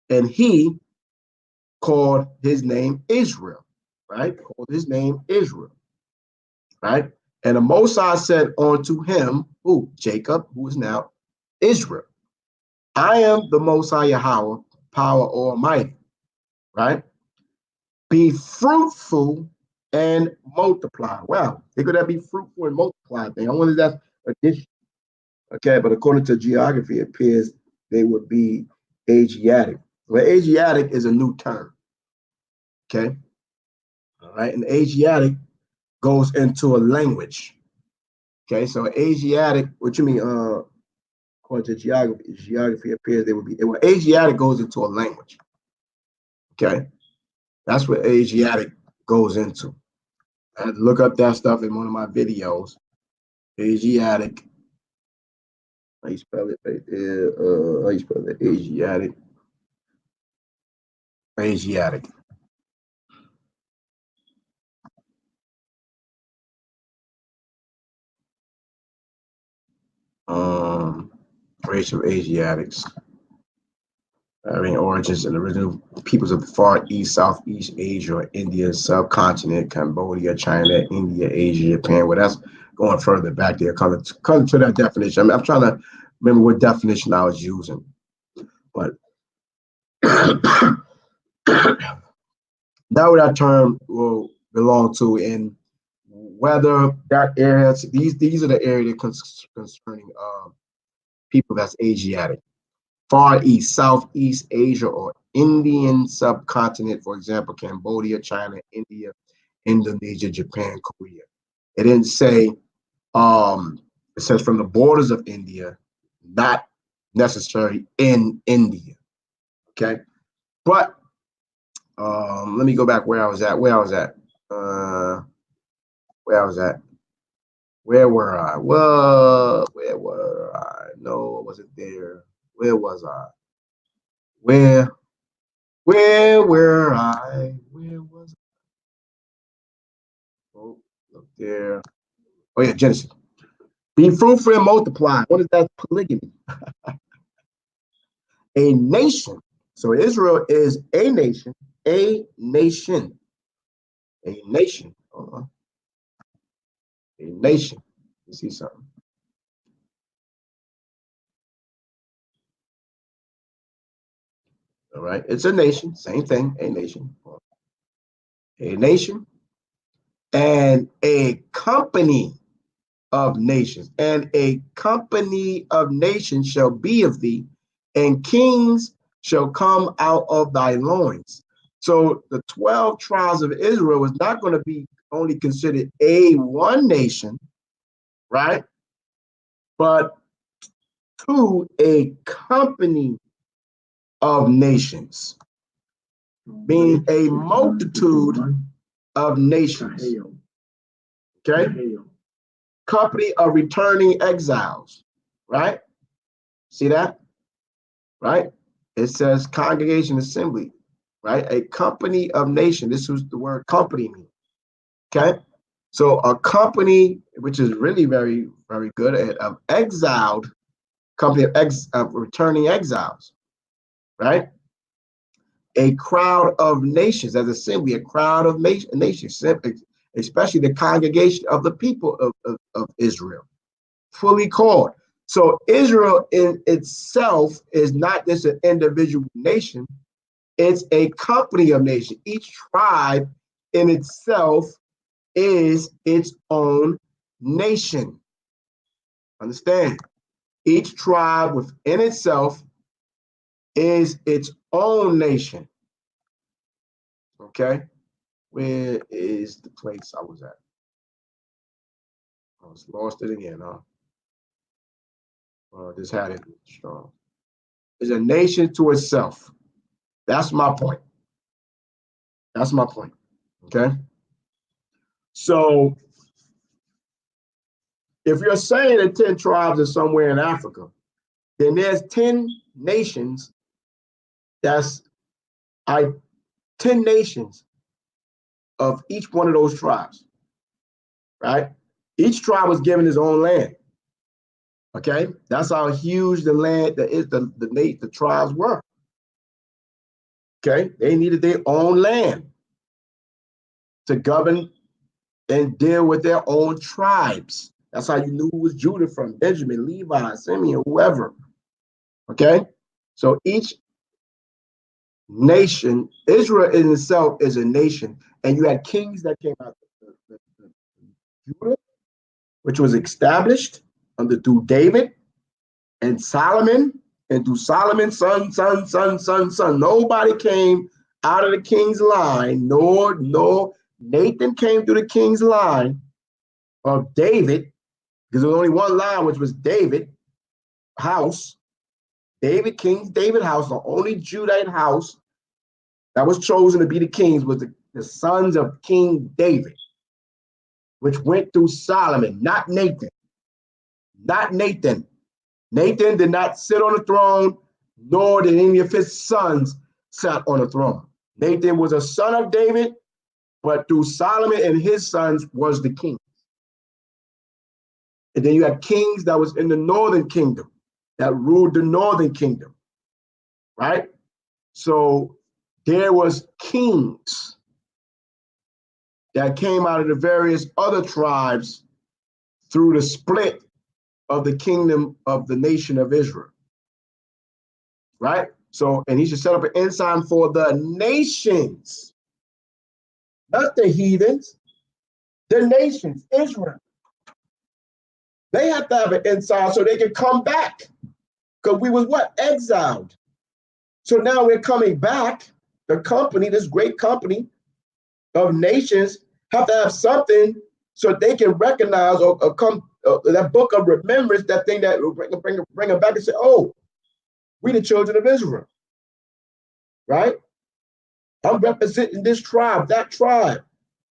And he called his name Israel, right? Called his name Israel, right? And the Most High said unto him, who? Jacob, who is now Israel. I am the Most High Yahweh, power almighty, right? Be fruitful and multiply. Wow, they're going to be fruitful and multiply. I wonder if that's addition. Okay, but according to geography, it appears they would be Asiatic. Well, Asiatic is a new term. Okay, All right, and Asiatic goes into a language. Okay, so Asiatic, what you mean? According to geography appears they would be. Well, Asiatic goes into a language. Okay, that's what Asiatic goes into. I had to look up that stuff in one of my videos. Asiatic. How you spell it? How you spell it? Asiatic. Asiatic. Race of Asiatics. Origins and original peoples of the Far East, Southeast Asia, or India, subcontinent, Cambodia, China, India, Asia, Japan. Well, that's going further back there, coming to that definition. I mean, I'm trying to remember what definition I was using, but that what that term will belong to, and whether that area, these are the areas concerning people that's Asiatic. Far East, Southeast Asia, or Indian subcontinent, for example, Cambodia, China, India, Indonesia, Japan, Korea. It didn't say, it says from the borders of India, not necessarily in India. Okay. But let me go back where I was at. Where were I? Well, where were I? No, I wasn't there. Where was I? Where were I? Where was I? Oh, look there. Oh yeah, Genesis. Be fruitful and multiply. What is that? Polygamy. A nation. So Israel is a nation. A nation. A nation. A nation. You see something? All right. It's a nation. Same thing. A nation. A nation. And a company of nations. And a company of nations shall be of thee, and kings shall come out of thy loins. So the 12 tribes of Israel is not going to be only considered a one nation, right? But to a company of nations, being a multitude of nations. Okay? Company of returning exiles, right? See that? Right? It says congregation assembly, right? A company of nation. This was the word company mean. Okay? So a company, which is really very, very good of exiled, company of returning exiles, right? A crowd of nations, as assembly, a crowd of nations, especially the congregation of the people of Israel, fully called. So Israel in itself is not just an individual nation, it's a company of nations. Each tribe in itself is its own nation. Understand? Each tribe within itself is its own nation. Okay? Where is the place I was at? I was lost it again, huh? Just had it strong. It's a nation to itself. That's my point. That's my point. Okay? So if you're saying that 10 tribes are somewhere in Africa, then there's 10 nations. That's 10 nations of each one of those tribes, right? Each tribe was given its own land. Okay, that's how huge the land that is the tribes were. Okay, they needed their own land to govern and deal with their own tribes. That's how you knew who was Judah from Benjamin, Levi, Simeon, whoever. Okay, so each nation, Israel in itself is a nation, and you had kings that came out of Judah, which was established through David and Solomon, and through Solomon's son. Nobody came out of the king's line, nor Nathan came through the king's line of David, because there was only one line, which was David house. King David house, the only Judite house that was chosen to be the kings was the sons of King David, which went through Solomon, not Nathan. Not Nathan. Nathan did not sit on the throne, nor did any of his sons sit on the throne. Nathan was a son of David, but through Solomon and his sons was the king. And then you had kings that was in the northern kingdom, that ruled the northern kingdom, right? So there was kings that came out of the various other tribes through the split of the kingdom of the nation of Israel, right? So, and he should set up an ensign for the nations, not the heathens, the nations, Israel. They have to have an ensign so they can come back, because we was what? Exiled. So now we're coming back. The company, this great company of nations, have to have something so they can recognize or come that book of remembrance, that thing that will bring them back and say, oh, we the children of Israel, right? I'm representing this tribe, that tribe.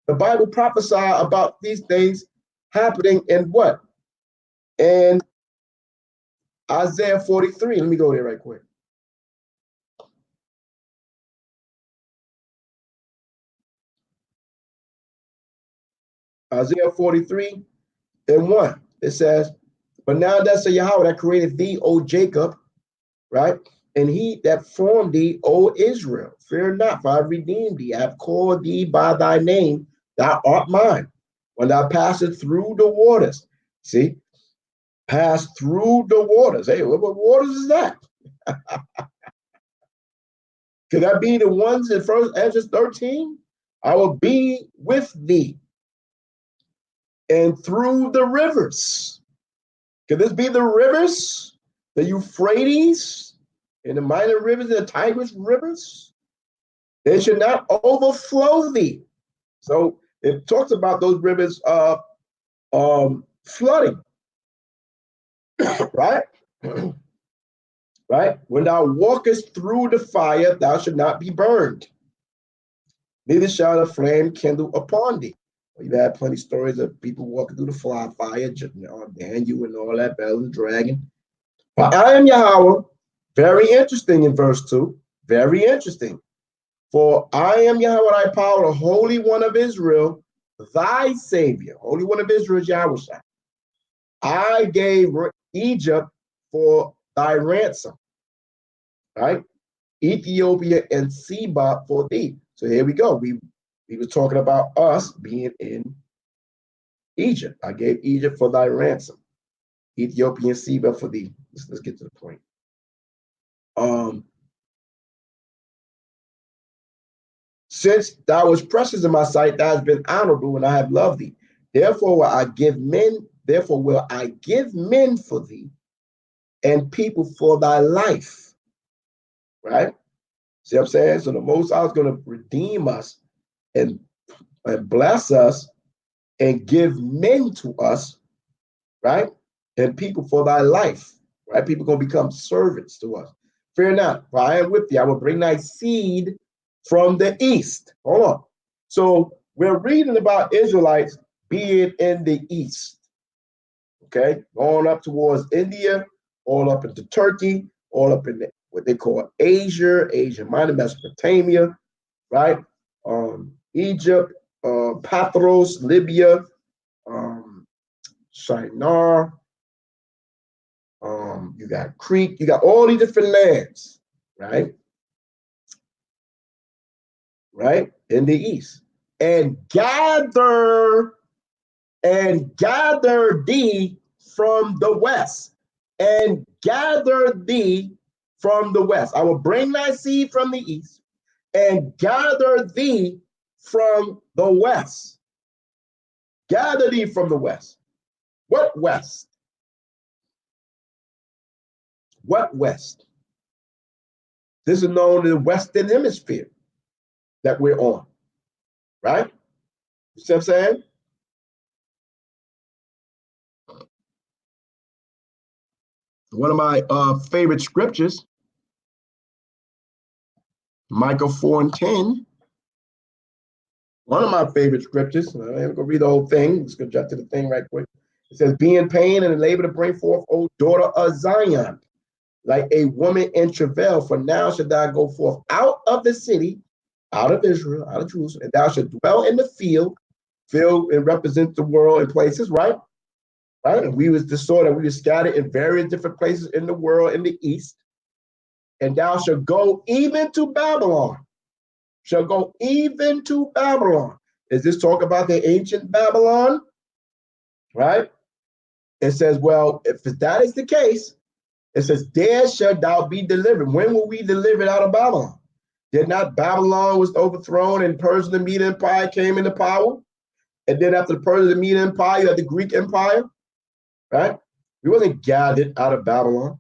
The Bible prophesies about these things happening in what? In Isaiah 43. Let me go there right quick. Isaiah 43 and 1. It says, but now that's a Yahweh that created thee, O Jacob, right? And he that formed thee, O Israel. Fear not, for I have redeemed thee. I have called thee by thy name. Thou art mine. When thou passest through the waters. See? Pass through the waters. Hey, what waters is that? Could that be the ones in first Ezra 13? I will be with thee. And through the rivers. Could this be the rivers? The Euphrates and the minor rivers, the Tigris rivers? They should not overflow thee. So it talks about those rivers flooding, right? Right? When thou walkest through the fire, thou shalt not be burned. Neither shall a flame kindle upon thee. You've had plenty of stories of people walking through the fire, Daniel and all that, Bel and Dragon. But I am Yahweh. Very interesting in verse 2. Very interesting. For I am Yahweh thy power, the Holy One of Israel, thy Savior. Holy One of Israel is Yahweh. I gave Egypt for thy ransom. Right? Ethiopia and Seba for thee. So here we go. We were talking about us being in Egypt. I gave Egypt for thy ransom. Ethiopia and Seba for thee. Let's get to the point. Since thou was precious in my sight, thou hast been honorable, and I have loved thee. Therefore will I give men for thee, and people for thy life. Right? See what I'm saying? So the Most High is going to redeem us and bless us and give men to us, right? And people for thy life, right? People going to become servants to us. Fear not, for I am with thee. I will bring thy seed from the east. Hold on. So we're reading about Israelites being in the east, okay? Going up towards India, all up into Turkey, all up in what they call Asia Minor, Mesopotamia, right? Egypt, Pathros, Libya, Shinar, you got Crete, you got all these different lands, right? Right? In the east. And gather thee from the west. And gather thee from the west. I will bring thy seed from the east and gather thee from the west. Gather thee from the west. What west? What west? This is known as the Western Hemisphere that we're on, right? You see what I'm saying? One of my favorite scriptures, Micah 4:10. One of my favorite scriptures. I'm going to read the whole thing. Let's go jump to the thing right quick. It says, be in pain and in labor to bring forth, O daughter of Zion, like a woman in travail, for now shall thou go forth out of the city, out of Israel, out of Jerusalem, and thou shalt dwell in the field. Field, it represents the world in places, right? Right? And we was the sort that we were scattered in various different places in the world in the east. And thou shalt go even to Babylon. Shall go even to Babylon. Is this talk about the ancient Babylon? Right? It says, well, if that is the case, it says, there shalt thou be delivered. When will we delivered out of Babylon? Did not Babylon was overthrown and Persia, the Medes Empire came into power? And then after the Persia, the Medes Empire, you had the Greek Empire, right? We wasn't gathered out of Babylon,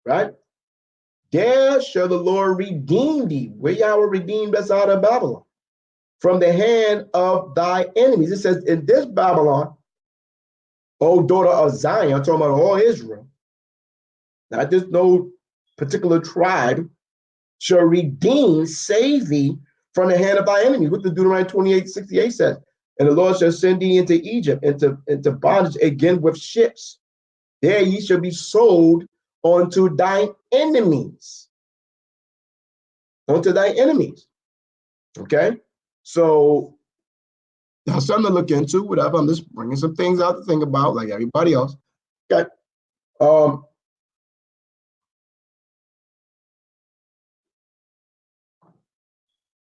right? There shall the Lord redeem thee. Where Yahweh redeemed us out of Babylon? From the hand of thy enemies. It says, in this Babylon, O daughter of Zion, I'm talking about all Israel, not just no particular tribe, shall redeem, save thee from the hand of thy enemies. What the Deuteronomy 28:68 says. And the Lord shall send thee into Egypt, into bondage again with ships. There ye shall be sold unto thy enemies. Unto thy enemies. Okay? So that's something to look into, whatever. I'm just bringing some things out to think about, like everybody else. Okay.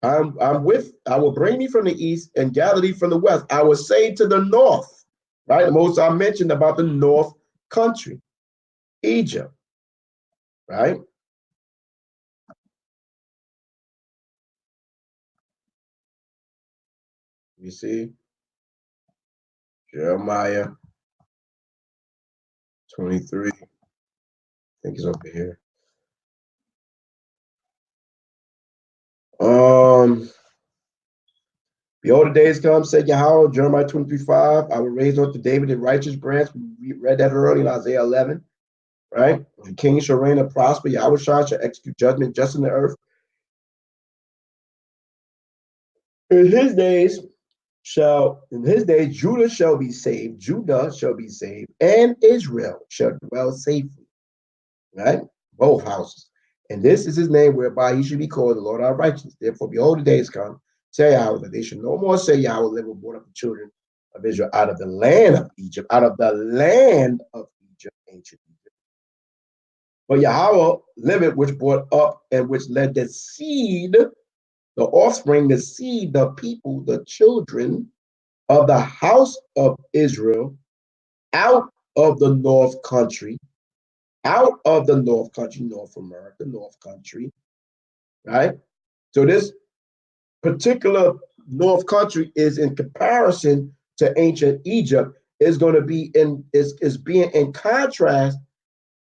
I will bring thee from the east and gather thee from the west. I will say to the north, right? The most I mentioned about the north country, Egypt, right? You see, Jeremiah 23, I think it's over here. Behold, the days come, said Yahweh, Jeremiah 23:5. I will raise up to David a righteous branch. We read that early in Isaiah 11, right? The king shall reign and prosper. Yahweh shall execute judgment just in the earth. In his days, Judah shall be saved, and Israel shall dwell safely. Right? Both houses. And this is his name whereby he should be called the Lord our righteousness. Therefore, behold, the days come, say Yahweh, that they should no more say Yahweh live and brought up the children of Israel out of the land of Egypt, ancient Egypt. But Yahweh liveth, which brought up and which led the seed, the offspring, the seed, the people, the children of the house of Israel out of the north country, North America, north country, right? So this particular north country is in comparison to ancient Egypt, is going to be is being in contrast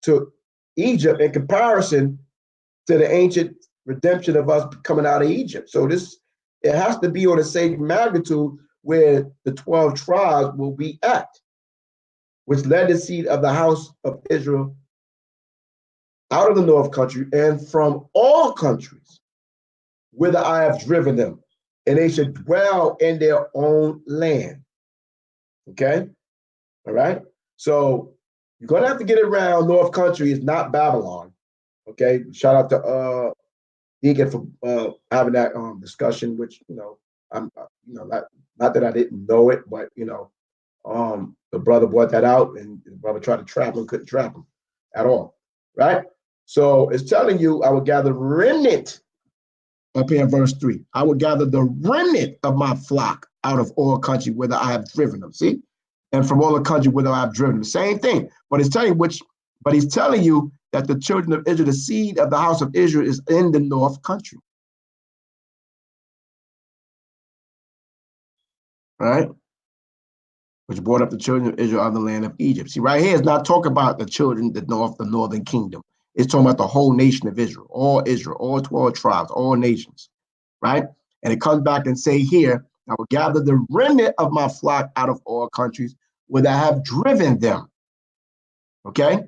to Egypt in comparison to the ancient redemption of us coming out of Egypt. So it has to be on the same magnitude where the 12 tribes will be at, which led the seed of the house of Israel out of the north country and from all countries, whither I have driven them, and they should dwell in their own land. Okay? All right? So you're going to have to get it around. North country is not Babylon. Okay? Shout out to Deacon for having that discussion, which, I'm, not that I didn't know it, but, the brother brought that out, and the brother tried to trap him, couldn't trap him at all. Right? So it's telling you, I will gather remnant, up here in verse 3. I will gather the remnant of my flock out of all country whither I have driven them. See? And from all the country whither I have driven them. Same thing. But he's telling you that the children of Israel, the seed of the house of Israel, is in the north country. Right? Which brought up the children of Israel out of the land of Egypt. See, right here is not talking about the children, the northern kingdom. It's talking about the whole nation of Israel, all 12 tribes, all nations, right? And it comes back and say here, I will gather the remnant of my flock out of all countries where I have driven them. Okay?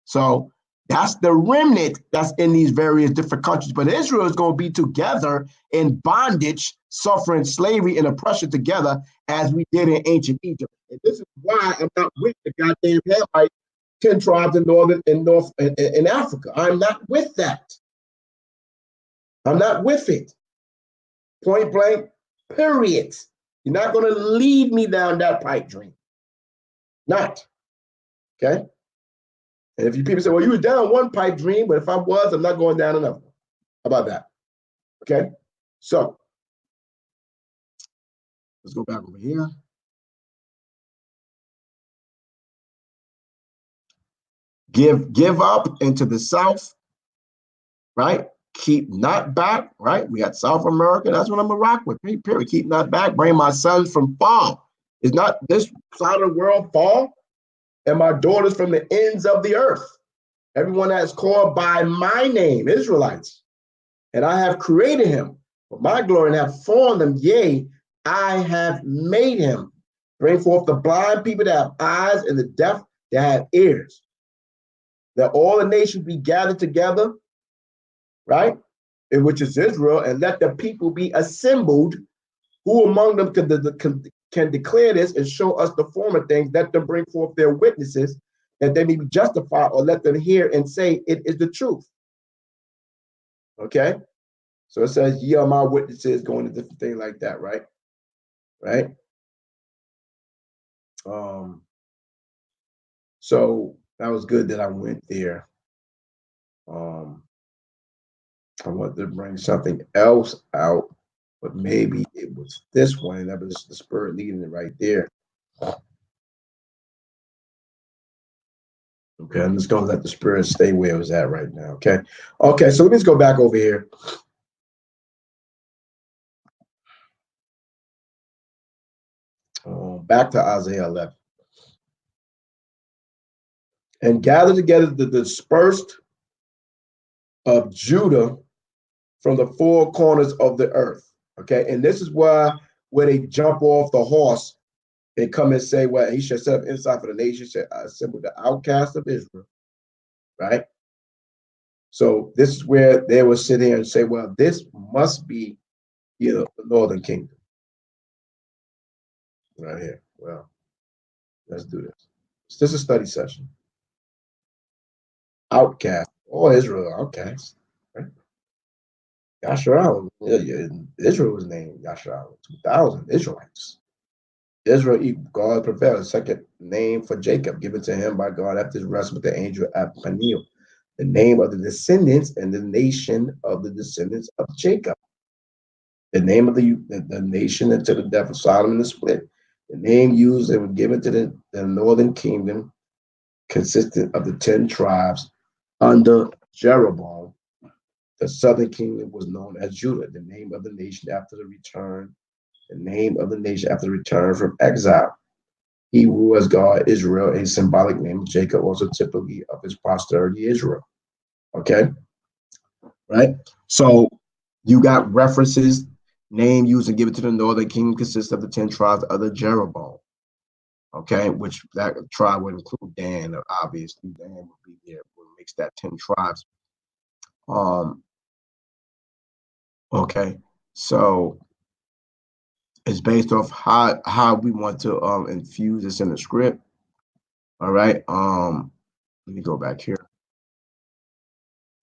So that's the remnant that's in these various different countries. But Israel is going to be together in bondage, suffering slavery and oppression together as we did in ancient Egypt. And this is why I'm not with the goddamn Hamites, 10 tribes in in Africa. I'm not with that. I'm not with it. Point blank, period. You're not going to lead me down that pipe dream. Not. Okay? And if you people say, well, you were down one pipe dream, but if I was, I'm not going down another one. How about that? Okay? So, let's go back over here. Give up into the south, right? Keep not back, right? We got South America. That's what I'm going to rock with. Period. Keep not back. Bring my sons from fall. Is not this side of the world fall? And my daughters from the ends of the earth. Everyone that's called by my name, Israelites. And I have created him for my glory and have formed them. Yea, I have made him. Bring forth the blind people that have eyes and the deaf that have ears. That all the nations be gathered together, right? In which is Israel, and let the people be assembled. Who among them can declare this and show us the former things? Let them bring forth their witnesses, that they may be justified, or let them hear and say it is the truth. Okay? So it says, ye are my witnesses, going to different things like that, right? Right? So that was good that I went there. I wanted to bring something else out, but maybe it was this one, and that was the Spirit leading it right there. Okay, I'm just gonna let the Spirit stay where it was at right now. Okay. Okay, so let me just go back over here. Back to Isaiah 11. And gather together the dispersed of Judah from the four corners of the earth. Okay, and this is where they jump off the horse and come and say, well, he shall set up inside for the nation, shall assemble the outcast of Israel, right? So this is where they will sit here and say, well, this must be, the northern kingdom. Right here. Well, let's do this. This is a study session. Outcast. All Israel outcasts. Right? Yasharal. Israel was named Yasharal. 2,000 Israelites. Israel, God prevailed. A second name for Jacob, given to him by God after his rest with the angel at Peniel. The name of the descendants and the nation of the descendants of Jacob. The name of the nation until the death of Solomon is split. The name used and was given to the northern kingdom consisted of the 10 tribes under Jeroboam. The southern kingdom was known as Judah, the name of the nation after the return, from exile. He who was God, Israel, a symbolic name of Jacob, also typically of his posterity, Israel. Okay? Right? So you got references, name used and given to the northern kingdom consists of the 10 tribes under Jeroboam. Okay, which that tribe would include Dan, obviously. Dan would be there, what makes that 10 tribes. Okay, so it's based off how we want to infuse this in the script. All right. Let me go back here.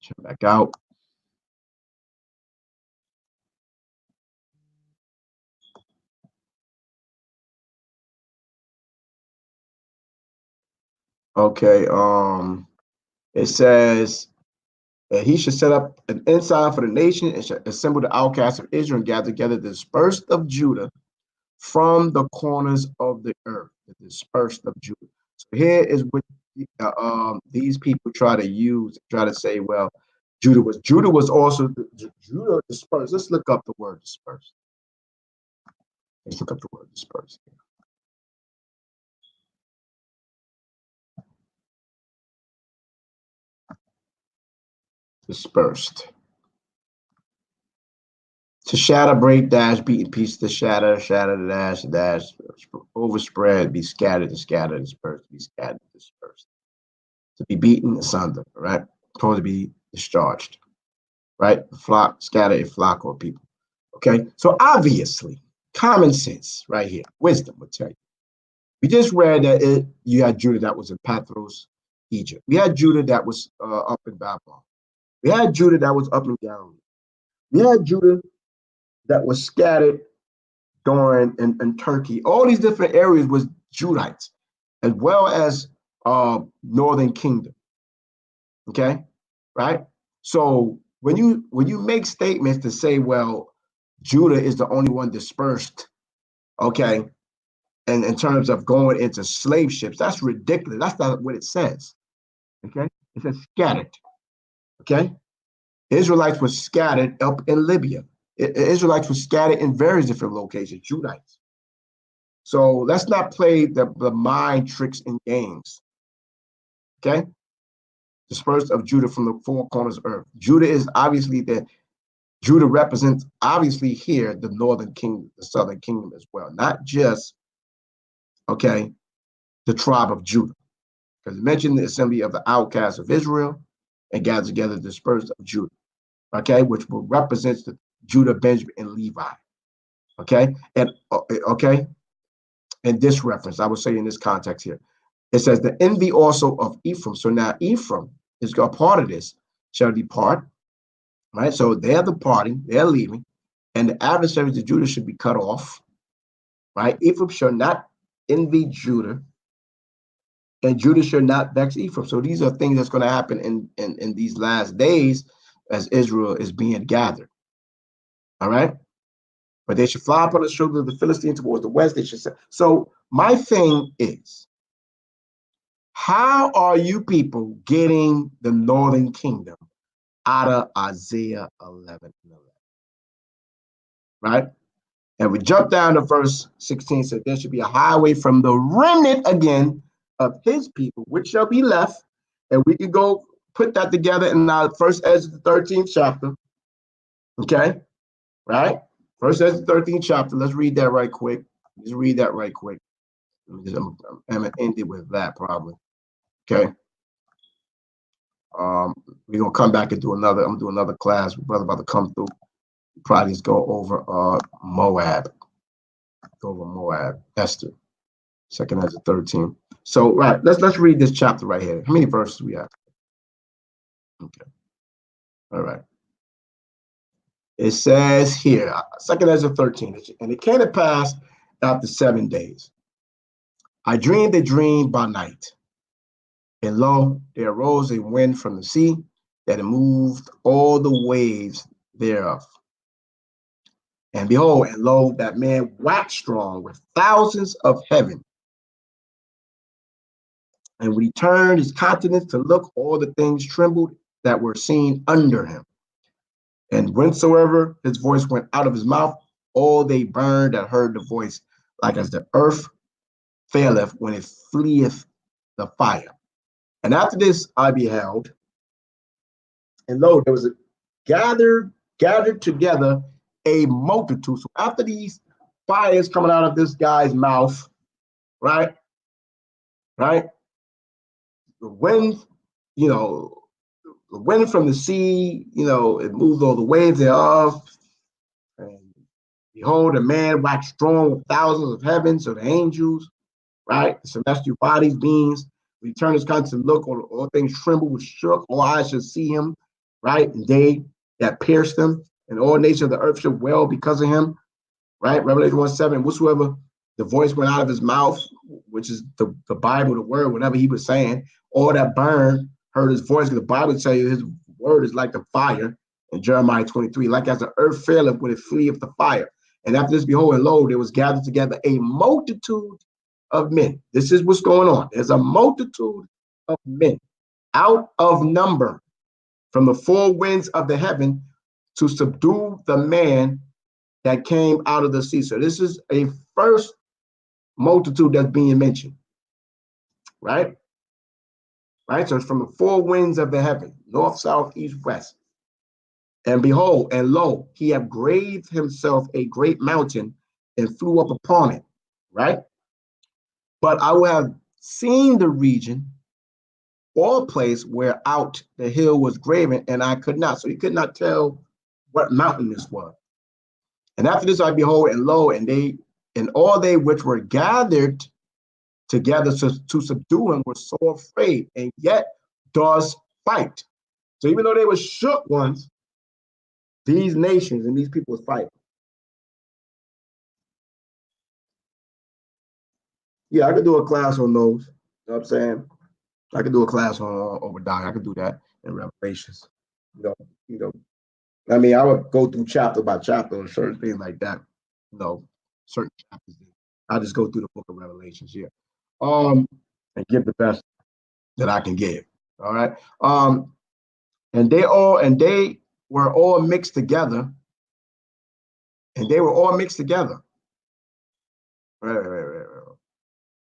Check back out. Okay, it says he should set up an ensign for the nation and should assemble the outcasts of Israel and gather together the dispersed of Judah from the corners of the earth, the dispersed of Judah. So here is what these people try to say, well, Judah was also Judah dispersed. Let's look up the word dispersed. Let's look up the word dispersed. Dispersed. To shatter, break, dash, beat in pieces, to shatter, shatter, to dash, overspread, be scattered, to scatter, dispersed, be scattered, dispersed. To be beaten asunder, right? Supposed to be discharged, right? Flock, scatter a flock or people. Okay, so obviously, common sense right here, wisdom would tell you. We just read that you had Judah that was in Pathros, Egypt. We had Judah that was up in Babylon. We had Judah that was up in Galilee. We had Judah that was scattered during in Turkey. All these different areas was Judites, as well as Northern Kingdom. Okay, right? So when you make statements to say, well, Judah is the only one dispersed, okay, and in terms of going into slave ships, that's ridiculous. That's not what it says. Okay, it says scattered. Okay, Israelites were scattered up in Libya. Israelites were scattered in various different locations, Judites. So let's not play the mind tricks and games. Okay, dispersed of Judah from the four corners of earth. Judah is obviously Judah represents obviously here the northern kingdom, the southern kingdom as well, not just okay the tribe of Judah, because it mentioned the assembly of the outcasts of Israel and gathered together the dispersed of Judah, okay, which will represent the Judah, Benjamin, and Levi, okay, and okay, in this reference, I would say in this context here, it says the envy also of Ephraim. So now Ephraim is a part of this, shall depart, right? So they're departing, they're leaving, and the adversaries of Judah should be cut off, right? Ephraim shall not envy Judah, and Judah shall not vex Ephraim. So these are things that's going to happen in these last days as Israel is being gathered. All right. But they should fly upon the shoulders of the Philistines towards the west. They should say. So my thing is, how are you people getting the northern kingdom out of Isaiah 11 and 11? Right? And we jump down to verse 16, said there should be a highway from the remnant again of his people, which shall be left. And we can go put that together in our first Ezra, the 13th chapter. Okay, right? First Ezra, 13th chapter. Let's read that right quick. Let's read that right quick. I'm gonna end it with that probably. Okay. We're gonna come back and do another. I'm gonna do another class. Brother about to come through. Probably just go over Moab. Go over Moab. Esther. Second Ezra 13. So right, let's read this chapter right here. How many verses we have? Okay. All right. It says here, Second Ezra 13, and it came to pass after 7 days. I dreamed a dream by night, and lo, there arose a wind from the sea that moved all the waves thereof. And behold, and lo, that man waxed strong with thousands of heaven. And when he turned his countenance to look, all the things trembled that were seen under him. And whensoever his voice went out of his mouth, all they burned that heard the voice, like as the earth faileth when it fleeth the fire. And after this I beheld, and lo, there was a gathered together a multitude. So after these fires coming out of this guy's mouth, right? The wind, the wind from the sea, it moved all the waves thereof. And behold, a man waxed strong with thousands of heavens, so the angels, right? The celestial bodies, beings, we turn his countenance and look, all things tremble, was shook, all eyes shall see him, right? And they that pierced him, and all nations of the earth shall wail because of him, right? Revelation 1:7, whatsoever the voice went out of his mouth, which is the Bible, the word, whatever he was saying, all that burned heard his voice, because the Bible tell you his word is like the fire in Jeremiah 23, like as the earth faileth when it fleeth the fire. And after this, behold, and lo, there was gathered together a multitude of men. This is what's going on. There's a multitude of men out of number from the four winds of the heaven to subdue the man that came out of the sea. So this is a first multitude that's being mentioned, right? Right. So it's from the four winds of the heaven, north, south, east, west. And behold, and lo, he have graved himself a great mountain and flew up upon it, right? But I will have seen the region or place where out the hill was graven, and I could not. So he could not tell what mountain this was. And after this I behold, and lo, and all they which were gathered together to subdue him were so afraid, and yet does fight. So even though they were shook ones, these nations and these people was fighting. Yeah, I could do a class on those. You know what I'm saying? I could do a class on Obadiah. I could do that in Revelations. You know, you know. I mean, I would go through chapter by chapter and certain things like that. You know, certain chapters. I just go through the book of Revelations here. And give the best that I can give. All right. And they were all mixed together. And they were all mixed together. Right.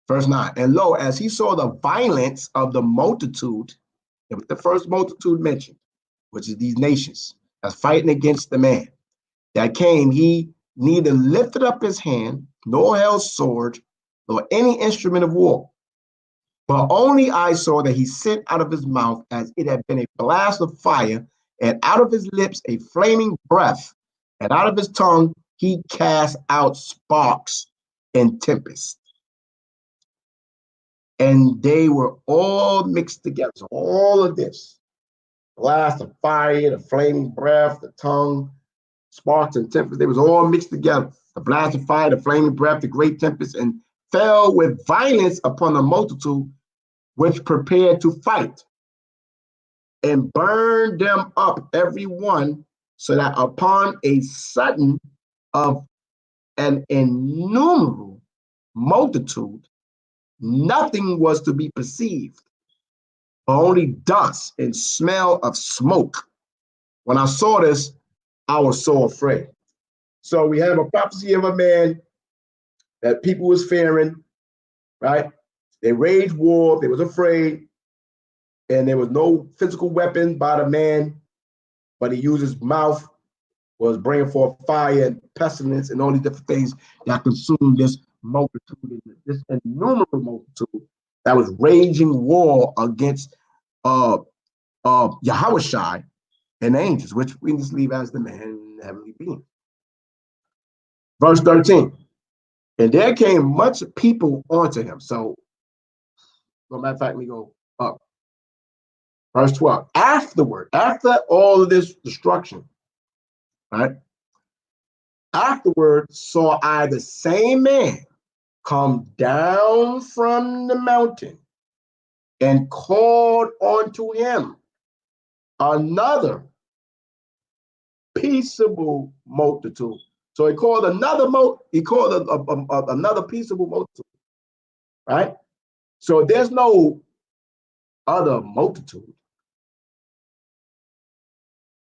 Verse 9. And lo, as he saw the violence of the multitude, the first multitude mentioned, which is these nations, that's fighting against the man that came, he neither lifted up his hand, nor held sword, nor any instrument of war. But only I saw that he sent out of his mouth as it had been a blast of fire, and out of his lips a flaming breath, and out of his tongue he cast out sparks and tempest. And they were all mixed together. So all of this, blast of fire, the flaming breath, the tongue, sparks and tempest, they was all mixed together. The blast of fire, the flaming breath, the great tempest, and fell with violence upon the multitude which prepared to fight, and burned them up every one, so that upon a sudden of an innumerable multitude, nothing was to be perceived, only dust and smell of smoke. When I saw this, I was so afraid. So we have a prophecy of a man that people was fearing, right? They waged war, they was afraid, and there was no physical weapon by the man, but he used his mouth, was bringing forth fire and pestilence and all these different things that consumed this multitude, this innumerable multitude that was raging war against Yahushai and angels, which we just leave as the man and the heavenly being. Verse 13, and there came much people unto him. So, matter of fact, we go up. Verse 12, after all of this destruction, right? Afterward saw I the same man come down from the mountain and called unto him another peaceable multitude. So he called another another peaceable multitude, right? So there's no other multitude,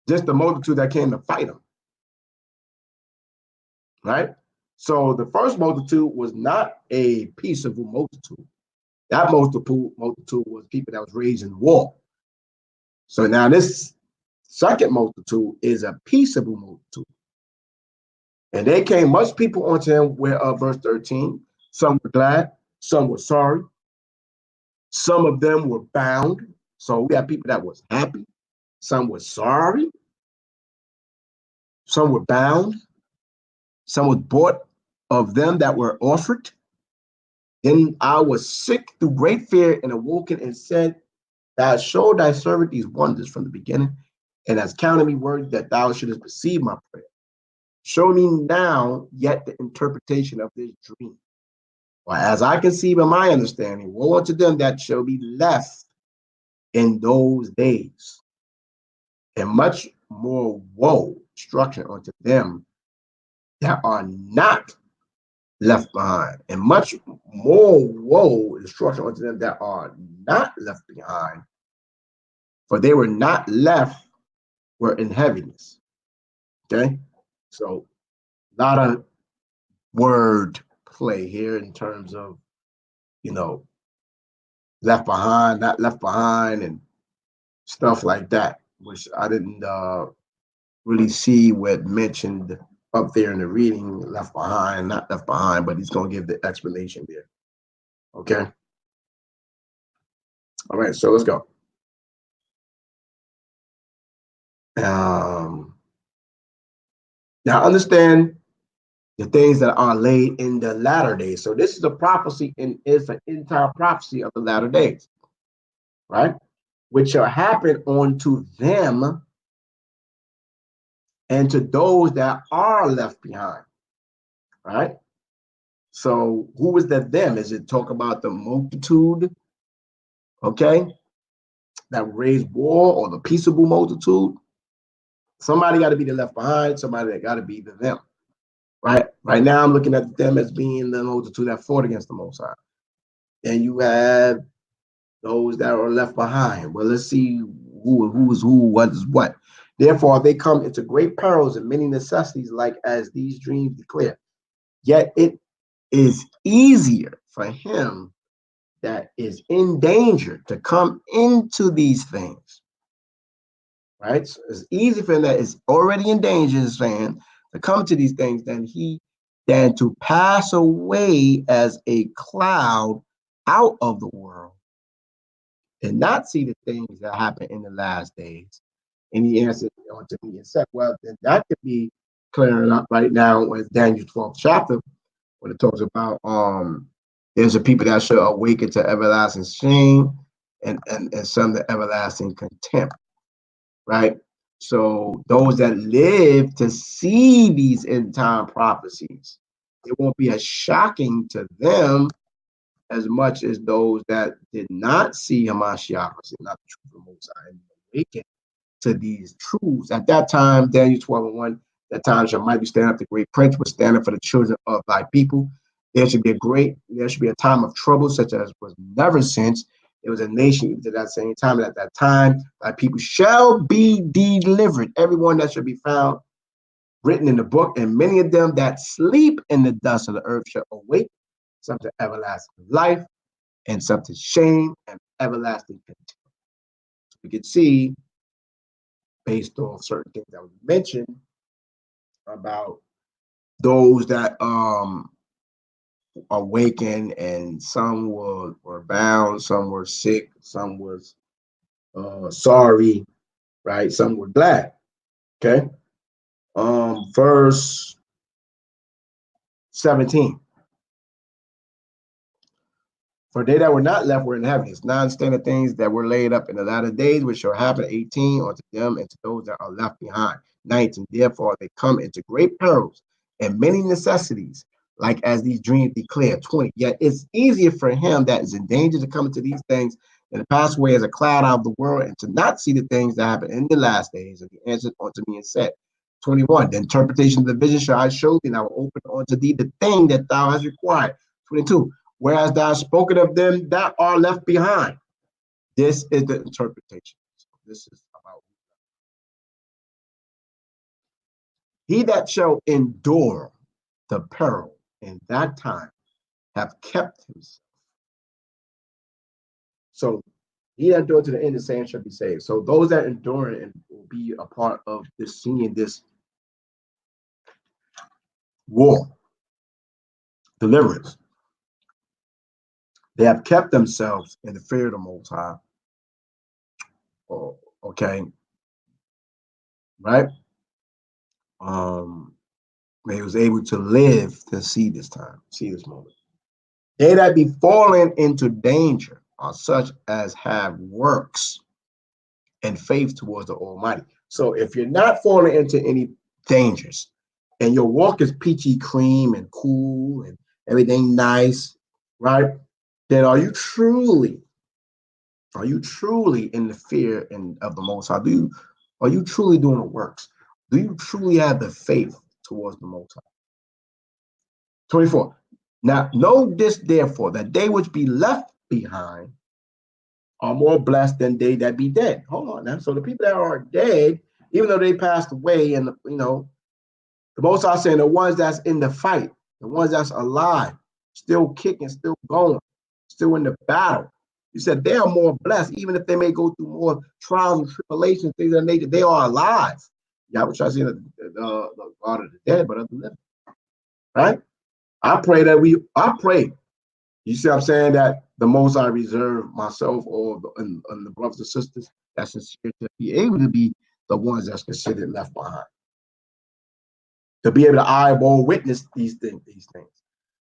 just the multitude that came to fight him, right? So the first multitude was not a peaceable multitude. That multitude was people that was raising war. So now this second multitude is a peaceable multitude. And they came much people unto him, where verse 13, some were glad, some were sorry, some of them were bound. So we have people that was happy, some were sorry, some were bound, some was bought of them that were offered. Then I was sick through great fear and awoken and said, thou hast showed thy servant these wonders from the beginning, and hast counted me worthy that thou shouldest receive my prayer. Show me now yet the interpretation of this dream. For as I conceive in my understanding, woe unto them that shall be left in those days, and much more woe, destruction unto them that are not left behind, and much more woe, destruction unto them that are not left behind, for they were not left, were in heaviness. Okay, so a lot of word play here in terms of, left behind, not left behind, and stuff like that, which I didn't really see what mentioned up there in the reading, left behind, not left behind, but he's going to give the explanation there. Okay. All right, so let's go. Now understand the things that are laid in the latter days. So this is a prophecy, and it's an entire prophecy of the latter days, right? Which shall happen unto them and to those that are left behind, right? So who is that them? Is it talk about the multitude, okay, that raised war, or the peaceable multitude? Somebody got to be the left behind, somebody that got to be the them, right? Right now I'm looking at them as being the multitude that fought against the Most High. Then you have those that are left behind. Well, let's see who is who, what is what. Therefore, they come into great perils and many necessities, like as these dreams declare. Yet it is easier for him that is in danger to come into these things, right? So it's easy for him that is already in danger, is saying, to come to these things than to pass away as a cloud out of the world and not see the things that happen in the last days. And he answered unto me and said, well, then that could be clearing up right now with Daniel 12th chapter, when it talks about there's a people that shall awaken to everlasting shame and some to everlasting contempt, right? So those that live to see these end time prophecies, it won't be as shocking to them as much as those that did not see Hamashiach, not the truth of the Most High, and awaken to these truths. At that time, Daniel 12:1, that time shall might be stand up, the great prince was standing for the children of thy people. There should be a time of trouble such as was never since. There was a nation at that same time, and at that time, thy people shall be delivered. Everyone that shall be found written in the book, and many of them that sleep in the dust of the earth shall awake, some to everlasting life, and some to shame and everlasting contempt. So we can see, based on certain things that was mentioned about those that awakened, and some were bound, some were sick, some was sorry, right? Some were glad. Okay. Verse 17. For they that were not left were in heavens. Now understand the things that were laid up in the latter days, which shall happen. 18, unto them and to those that are left behind. 19, therefore they come into great perils and many necessities, like as these dreams declare. 20, yet it's easier for him that is in danger to come into these things and to pass away as a cloud out of the world, and to not see the things that happen in the last days. And he answered unto me and said, 21, the interpretation of the vision shall I show thee, and I will open unto thee the thing that thou hast required. 22, whereas thou hast spoken of them that are left behind. This is the interpretation. So this is about he that shall endure the peril in that time have kept himself. So he that endure to the end, the same shall be saved. So those that endure and will be a part of this, seeing this war, deliverance, they have kept themselves in the fear of the Most High. Oh, okay, right? They was able to live to see this time, see this moment. They that be fallen into danger are such as have works and faith towards the Almighty. So if you're not falling into any dangers and your walk is peachy cream and cool and everything nice, right? Then are you truly in the fear and of the Most High? Are you truly doing the works? Do you truly have the faith towards the Most High? 24. Now know this therefore, that they which be left behind are more blessed than they that be dead. Hold on now. So the people that are dead, even though they passed away, and the Most High saying the ones that's in the fight, the ones that's alive, still kicking, still going, still in the battle. He said they are more blessed, even if they may go through more trials and tribulations, things of that nature. They are alive. Yahweh shall see the God of the dead, but of the living. Right? I pray. You see what I'm saying? That the most I reserve myself and the brothers and sisters that's sincere to be able to be the ones that's considered left behind. To be able to eyeball witness these things.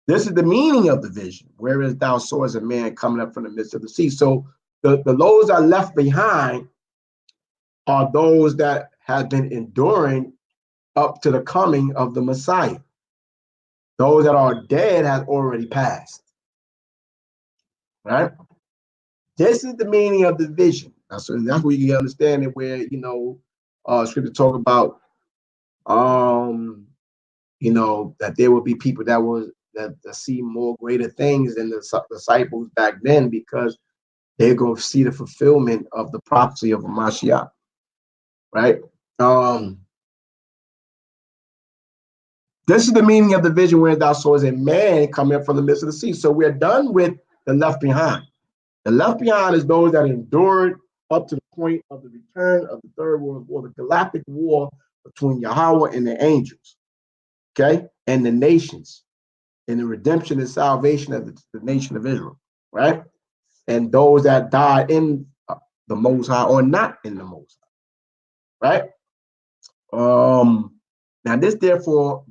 This is the meaning of the vision. Whereas thou sawest a man coming up from the midst of the sea. So the those that are left behind are those that have been enduring up to the coming of the Messiah. Those that are dead have already passed. Right? This is the meaning of the vision. That's where you can understand it, where scripture talk about that there will be people that see more greater things than the disciples back then, because they're going to see the fulfillment of the prophecy of Mashiach. Right? This is the meaning of the vision where thou sawest a man coming up from the midst of the sea. So we're done with the left behind. The left behind is those that endured up to the point of the return of the Third World War, the galactic war between Yahweh and the angels, okay, and the nations, and the redemption and salvation of the nation of Israel, right? And those that died in the Most High or not in the Most High, right? Now this, therefore,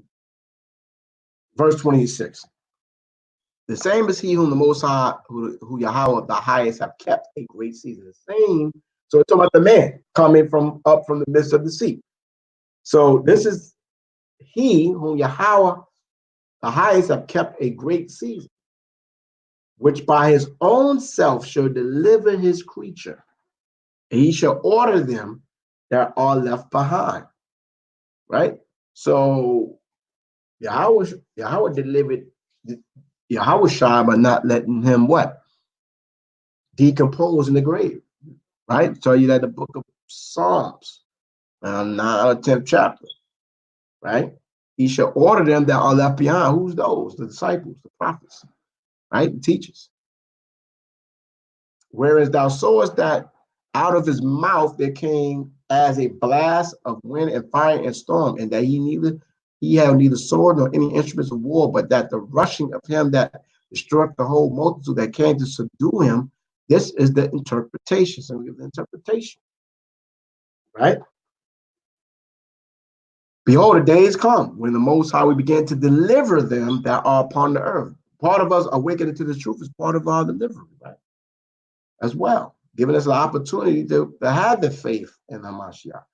verse 26. The same as he whom the Most High, who Yahweh the highest have kept a great season. The same. So it's talking about the man coming up from the midst of the sea. So this is he whom Yahweh the highest have kept a great season, which by his own self shall deliver his creature, and he shall order them that are left behind. Right? So Yahweh delivered Yahweh shy by not letting him what? Decompose in the grave. Right? Tell you that the book of Psalms, 9 or 10th chapter. Right? He shall order them that are left behind. Who's those? The disciples, the prophets, right? The teachers. Whereas thou sawest that out of his mouth there came as a blast of wind and fire and storm, and that he had neither sword nor any instruments of war, but that the rushing of him that destroyed the whole multitude that came to subdue him. This is the interpretation. So we give the interpretation, right? Behold, the days come when the Most High will begin to deliver them that are upon the earth. Part of us awakening to the truth is part of our delivery, right? As well, giving us an opportunity to have the faith in Hamashiach,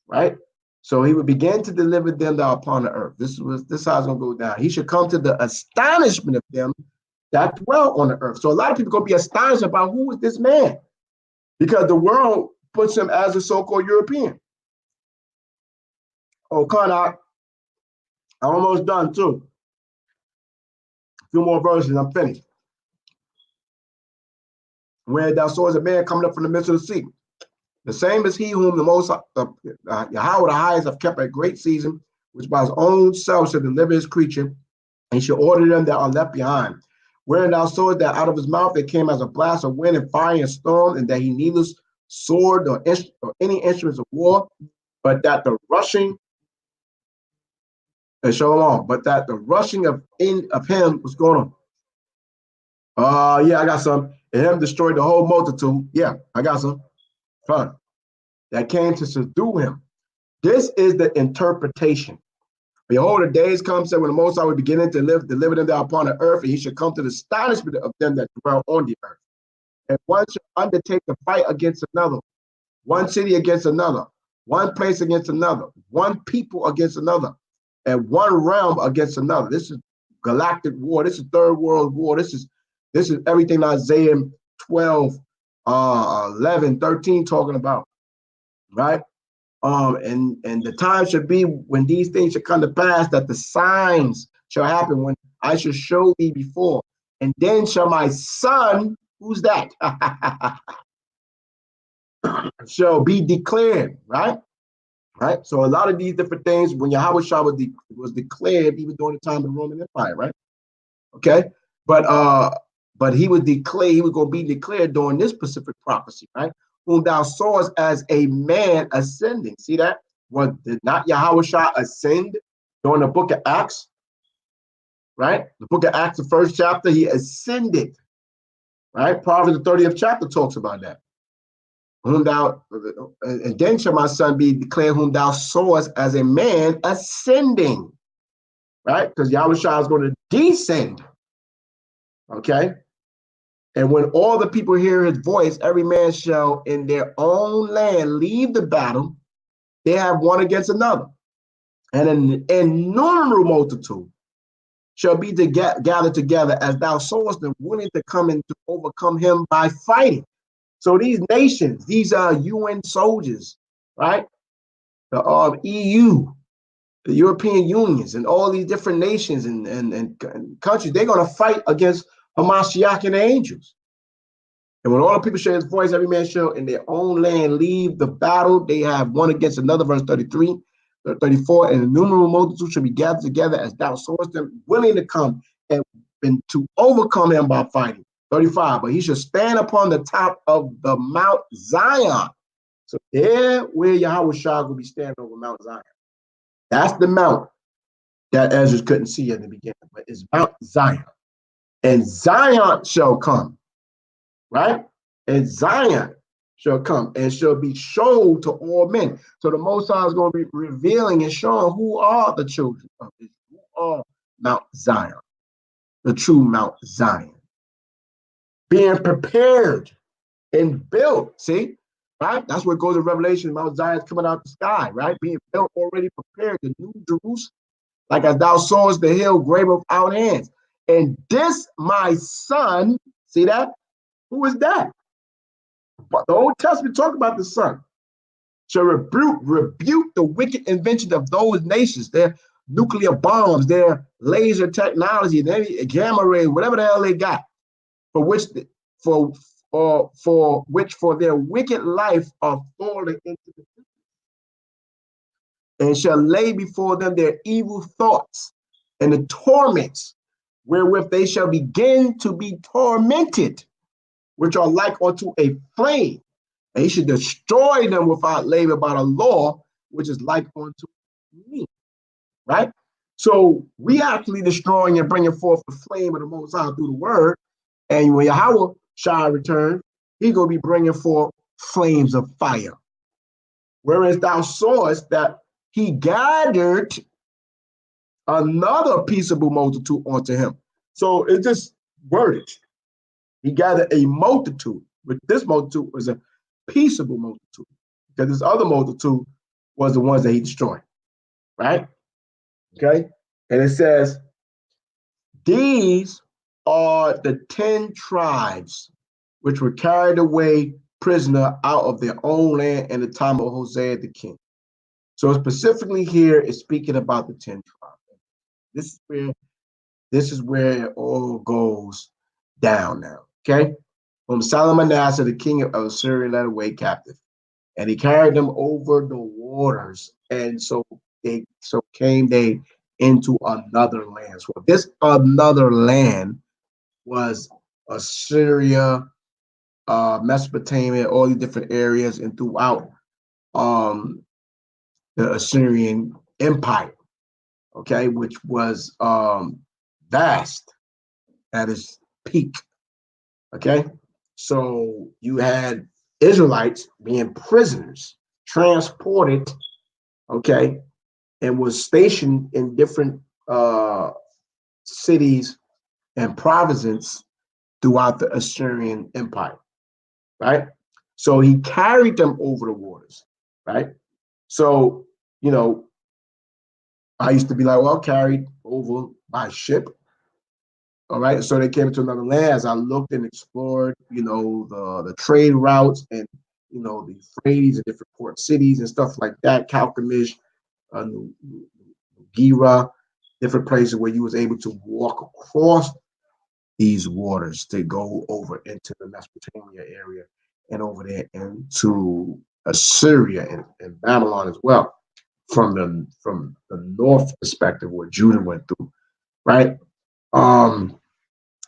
right? So he would begin to deliver them that are upon the earth. This how it's going to go down. He should come to the astonishment of them that dwell on the earth. So a lot of people are going to be astonished about who is this man, because the world puts him as a so-called European. Oh, Karnak, I'm almost done too. A few more verses, I'm finished. Where thou sawest a man coming up from the midst of the sea. The same as he whom the Most Yahweh the highest have kept a great season, which by his own self shall deliver his creature, and shall order them that are left behind. Wherein thou sawest that out of his mouth there came as a blast of wind and fire and storm, and that he neither sword or any instruments of war, but that the rushing but that the rushing of him was going on. Yeah, I got some. And him destroyed the whole multitude. Yeah, I got some. Fine. That came to subdue him. This is the interpretation. Behold, the days come, said when the Most High will begin to deliver them down upon the earth, and he should come to the astonishment of them that dwell on the earth. And one shall undertake to fight against another, one city against another, one place against another, one people against another, and one realm against another. This is galactic war. This is Third World War. This is everything Isaiah 12, 11, 13 talking about, right? And the time should be when these things should come to pass, that the signs shall happen when I shall show thee before. And then shall my son, who's that? shall be declared, right? Right. So a lot of these different things, when Yahweh Shah was declared, even during the time of the Roman Empire, right? Okay. But he was going to be declared during this specific prophecy, right? Whom thou sawest as a man ascending. See that? did not Yahushua ascend during the book of Acts? Right? The book of Acts, the first chapter, he ascended. Right? Proverbs, the 30th chapter talks about that. Whom thou, and then shall my son be declared whom thou sawest as a man ascending. Right? Because Yahushua is going to descend. Okay? And when all the people hear his voice, every man shall in their own land leave the battle. They have one against another. And an innumerable multitude shall be gathered together as thou sawest them willing to come and to overcome him by fighting. So these nations, these are UN soldiers, right? The EU, the European unions, and all these different nations and countries, they're going to fight against Hamashiach and the angels. And when all the people share his voice, every man shall in their own land leave the battle. They have one against another, verse 33, 34, and innumerable multitude shall be gathered together as thou sawest them, willing to come and to overcome him by fighting. 35, but he shall stand upon the top of the Mount Zion. So there where Yahushua will be standing over Mount Zion. That's the mount that Ezra couldn't see in the beginning, but it's Mount Zion. And Zion shall come. Right? And Zion shall come and shall be shown to all men. So the Most High is going to be revealing and showing who are the children of Israel, who are Mount Zion, the true Mount Zion, being prepared and built. See, right? That's what goes to Revelation. Mount Zion is coming out the sky, right? Being built, already prepared, the new Jerusalem, like as thou sawest the hill grave without hands. And this my son, see that? Who is that? But the Old Testament talk about the son. Shall rebuke the wicked inventions of those nations, their nuclear bombs, their laser technology, their gamma rays, whatever the hell they got, for which for their wicked life are fallen into the pit, and shall lay before them their evil thoughts and the torments wherewith they shall begin to be tormented, which are like unto a flame. And he should destroy them without labor by the law, which is like unto me. Right? So we actually destroying and bringing forth the flame of the Most High through the word. And when Yahweh shall return, he's going to be bringing forth flames of fire. Whereas thou sawest that he gathered another peaceable multitude unto him. So it's just wordage. He gathered a multitude, but this multitude was a peaceable multitude, because this other multitude was the ones that he destroyed, right? Okay, and it says, these are the 10 tribes which were carried away prisoner out of their own land in the time of Hosea the king. So specifically here is speaking about the 10 tribes. This is where it all goes down now. Okay, from Salmanasseh, the king of Assyria, led away captive, and he carried them over the waters, and so came they into another land. So this another land was Assyria, Mesopotamia, all these different areas, and throughout the Assyrian Empire. Okay, which was vast at its peak. Okay, so you had Israelites being prisoners, transported, okay, and was stationed in different cities and provinces throughout the Assyrian Empire, right? So he carried them over the waters, right? So, you know, I used to be like, well, carried over by ship. All right, so they came to another land. As I looked and explored, you know, the trade routes and, you know, the Euphrates and different port cities and stuff like that, Calcamish, Gira, different places where you was able to walk across these waters to go over into the Mesopotamia area and over there into Assyria and Babylon as well, from the north perspective where Judah went through, right?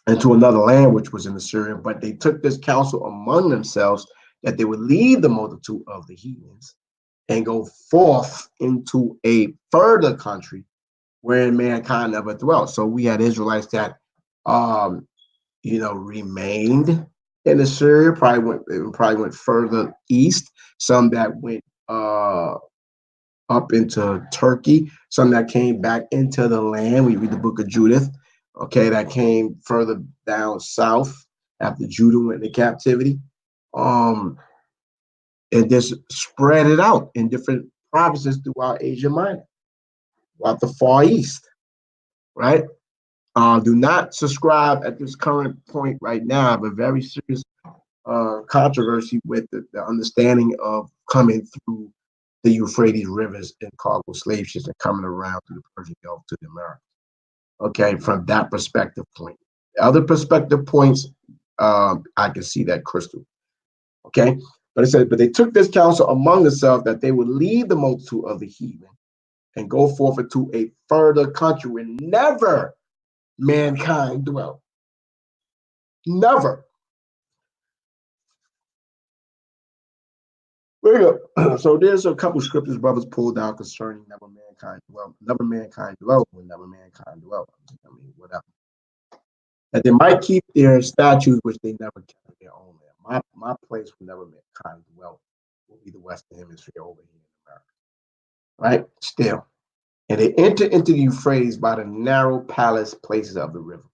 Into another land which was in Assyria, but they took this counsel among themselves that they would leave the multitude of the heathens and go forth into a further country wherein mankind never dwelt. So we had Israelites that, remained in Assyria, probably went further east. Some that went up into Turkey. Some that came back into the land. We read the book of Judith. Okay, that came further down south after Judah went into captivity. And just spread it out in different provinces throughout Asia Minor, throughout the Far East, right? Do not subscribe at this current point right now. I have a very serious controversy with the understanding of coming through the Euphrates rivers and cargo slave ships and coming around through the Persian Gulf to the Americas. Okay, from that perspective point. Other perspective points, I can see that crystal. Okay, but it says, but they took this counsel among themselves that they would leave the multitude of the heathen and go forth into a further country where never mankind dwelt. Never. There you go. So there's a couple scriptures brothers pulled out concerning never mankind dwelt. Never mankind dwelt when never mankind dwelt. I mean, whatever. That they might keep their statues which they never kept in their own land. My place where never mankind dwelt will be the Western Hemisphere over here in America. Right? Still. And they enter into the Euphrates by the narrow palace places of the river.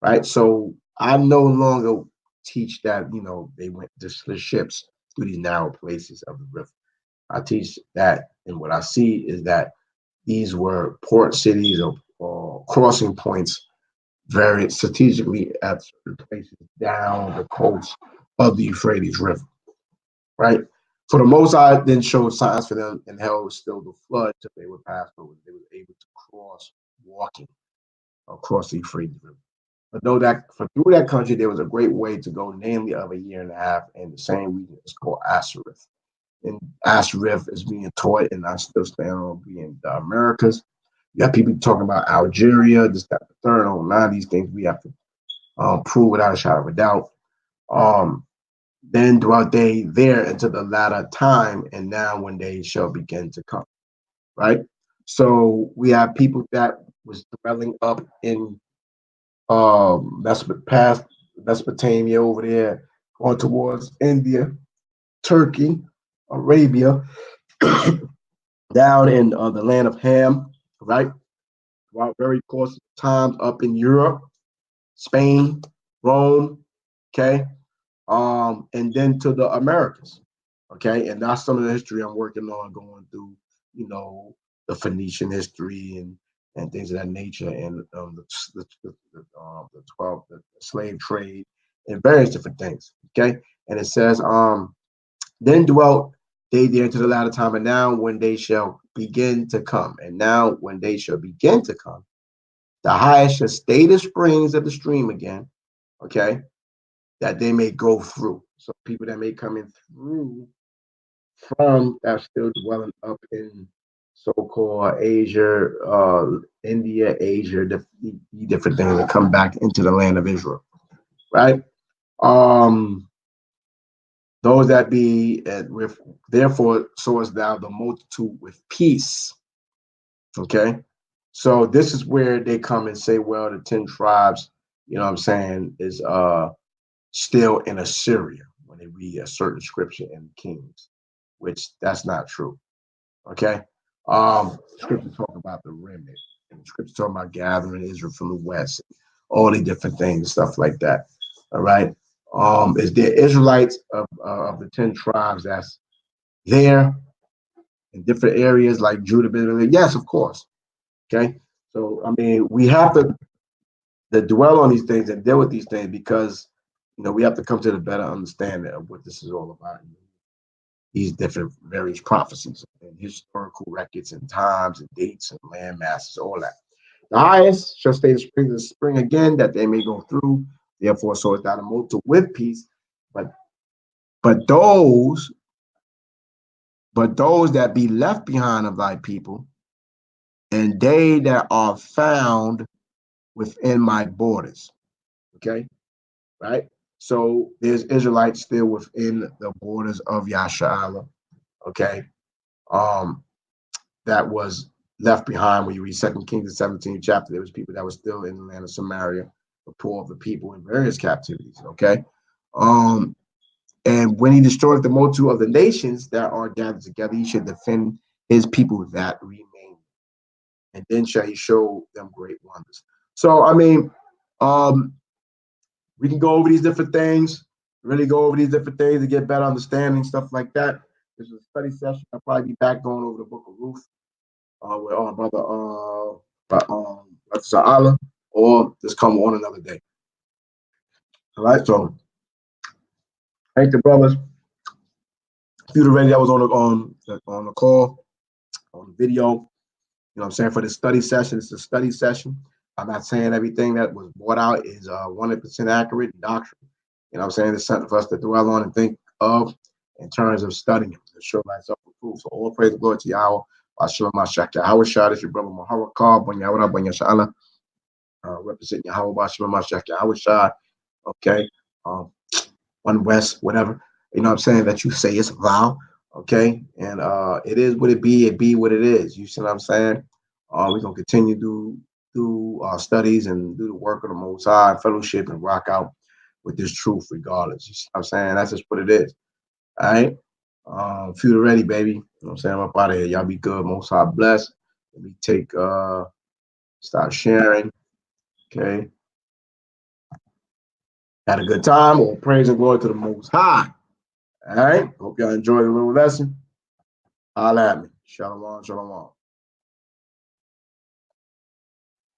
Right? So I no longer teach that, they went to the ships through these narrow places of the river. I teach that, and what I see is that these were port cities or crossing points very strategically at certain places down the coast of the Euphrates River, right? For the Most High then showed signs for them, and hell was still the flood till they were passed over. They were able to cross walking across the Euphrates River. But though that through that country there was a great way to go, namely of a year and a half, and the same region is called Ashereth. And Ashereth is being taught, and I still stand on being the Americas. You got people talking about Algeria, this, that, the third. On a lot of these things we have to prove without a shadow of a doubt. Then dwelt they there until the latter time, and now when they shall begin to come. Right? So we have people that was dwelling up in past Mesopotamia over there, going towards India, Turkey, Arabia, down in the land of Ham, right? Throughout very course of times up in Europe, Spain, Rome, okay, and then to the Americas, okay, and that's some of the history I'm working on, going through, the Phoenician history and things of that nature, and the slave trade and various different things, okay, and it says, then dwelt they there to the latter time, and now when they shall begin to come, and now when they shall begin to come, the highest shall stay the springs of the stream again, okay, that they may go through. So people that may come in through from that still dwelling up in so-called Asia, India, Asia, the different things that come back into the land of Israel, right? Those that be with, therefore, sowest thou the multitude with peace. Okay. So this is where they come and say, well, the 10 tribes, is still in Assyria when they read a certain scripture in Kings, which that's not true. Okay. Scripture talk about the remnant, and scripture talk about gathering Israel from the west, all the different things, stuff like that. All right. Is there Israelites of the 10 tribes that's there in different areas like Judah, Benjamin? Yes, of course. Okay. So I mean, we have to dwell on these things and deal with these things because we have to come to the better understanding of what this is all about. These different various prophecies and historical records and times and dates and land masses, all that. The highest shall stay the spring again, that they may go through. Therefore, so is thou the multitude with peace. But those that be left behind of thy people, and they that are found within my borders. Okay, right? So there's Israelites still within the borders of Yasha'Allah. Okay, that was left behind. When you read 2 Kings, the 17th chapter, there was people that were still in the land of Samaria, the poor of the people in various captivities. Okay. And when he destroyed the multitude of the nations that are gathered together, he should defend his people that remain. And then shall he show them great wonders. So, I mean, we can go over these different things, really go over these different things to get better understanding, stuff like that. This is a study session. I'll probably be back going over the book of Ruth with our brother Sa'ala, or just come on another day. All right, so thank the brothers. If you're ready, that was on the call, on the video. You know what I'm saying? For the study session, it's a study session. I'm not saying everything that was brought out is 100% accurate doctrine. You know what I'm saying? It's something for us to dwell on and think of in terms of studying to show thyself approved. So all praise and glory to Yahweh. Ashalom Ashak Yahweh Shad is your brother Muhammad Kar, Bon Yahweh, Bon Yashala. Represent Yahweh Ashalom Ashak Yahweh Shad. Okay. One West, whatever. You know what I'm saying? That you say it's a vow. Okay. And it is what it be what it is. You see what I'm saying? We're gonna continue to do our studies and do the work of the Most High, fellowship, and rock out with this truth regardless. You see what I'm saying? That's just what it is. All right. If you're ready, baby. You know what I'm saying? I'm up out of here. Y'all be good. Most High bless. Let me start sharing. Okay. Had a good time. All praise and glory to the Most High. All right. Hope y'all enjoyed the little lesson. Holla at me. Shalom, shalom.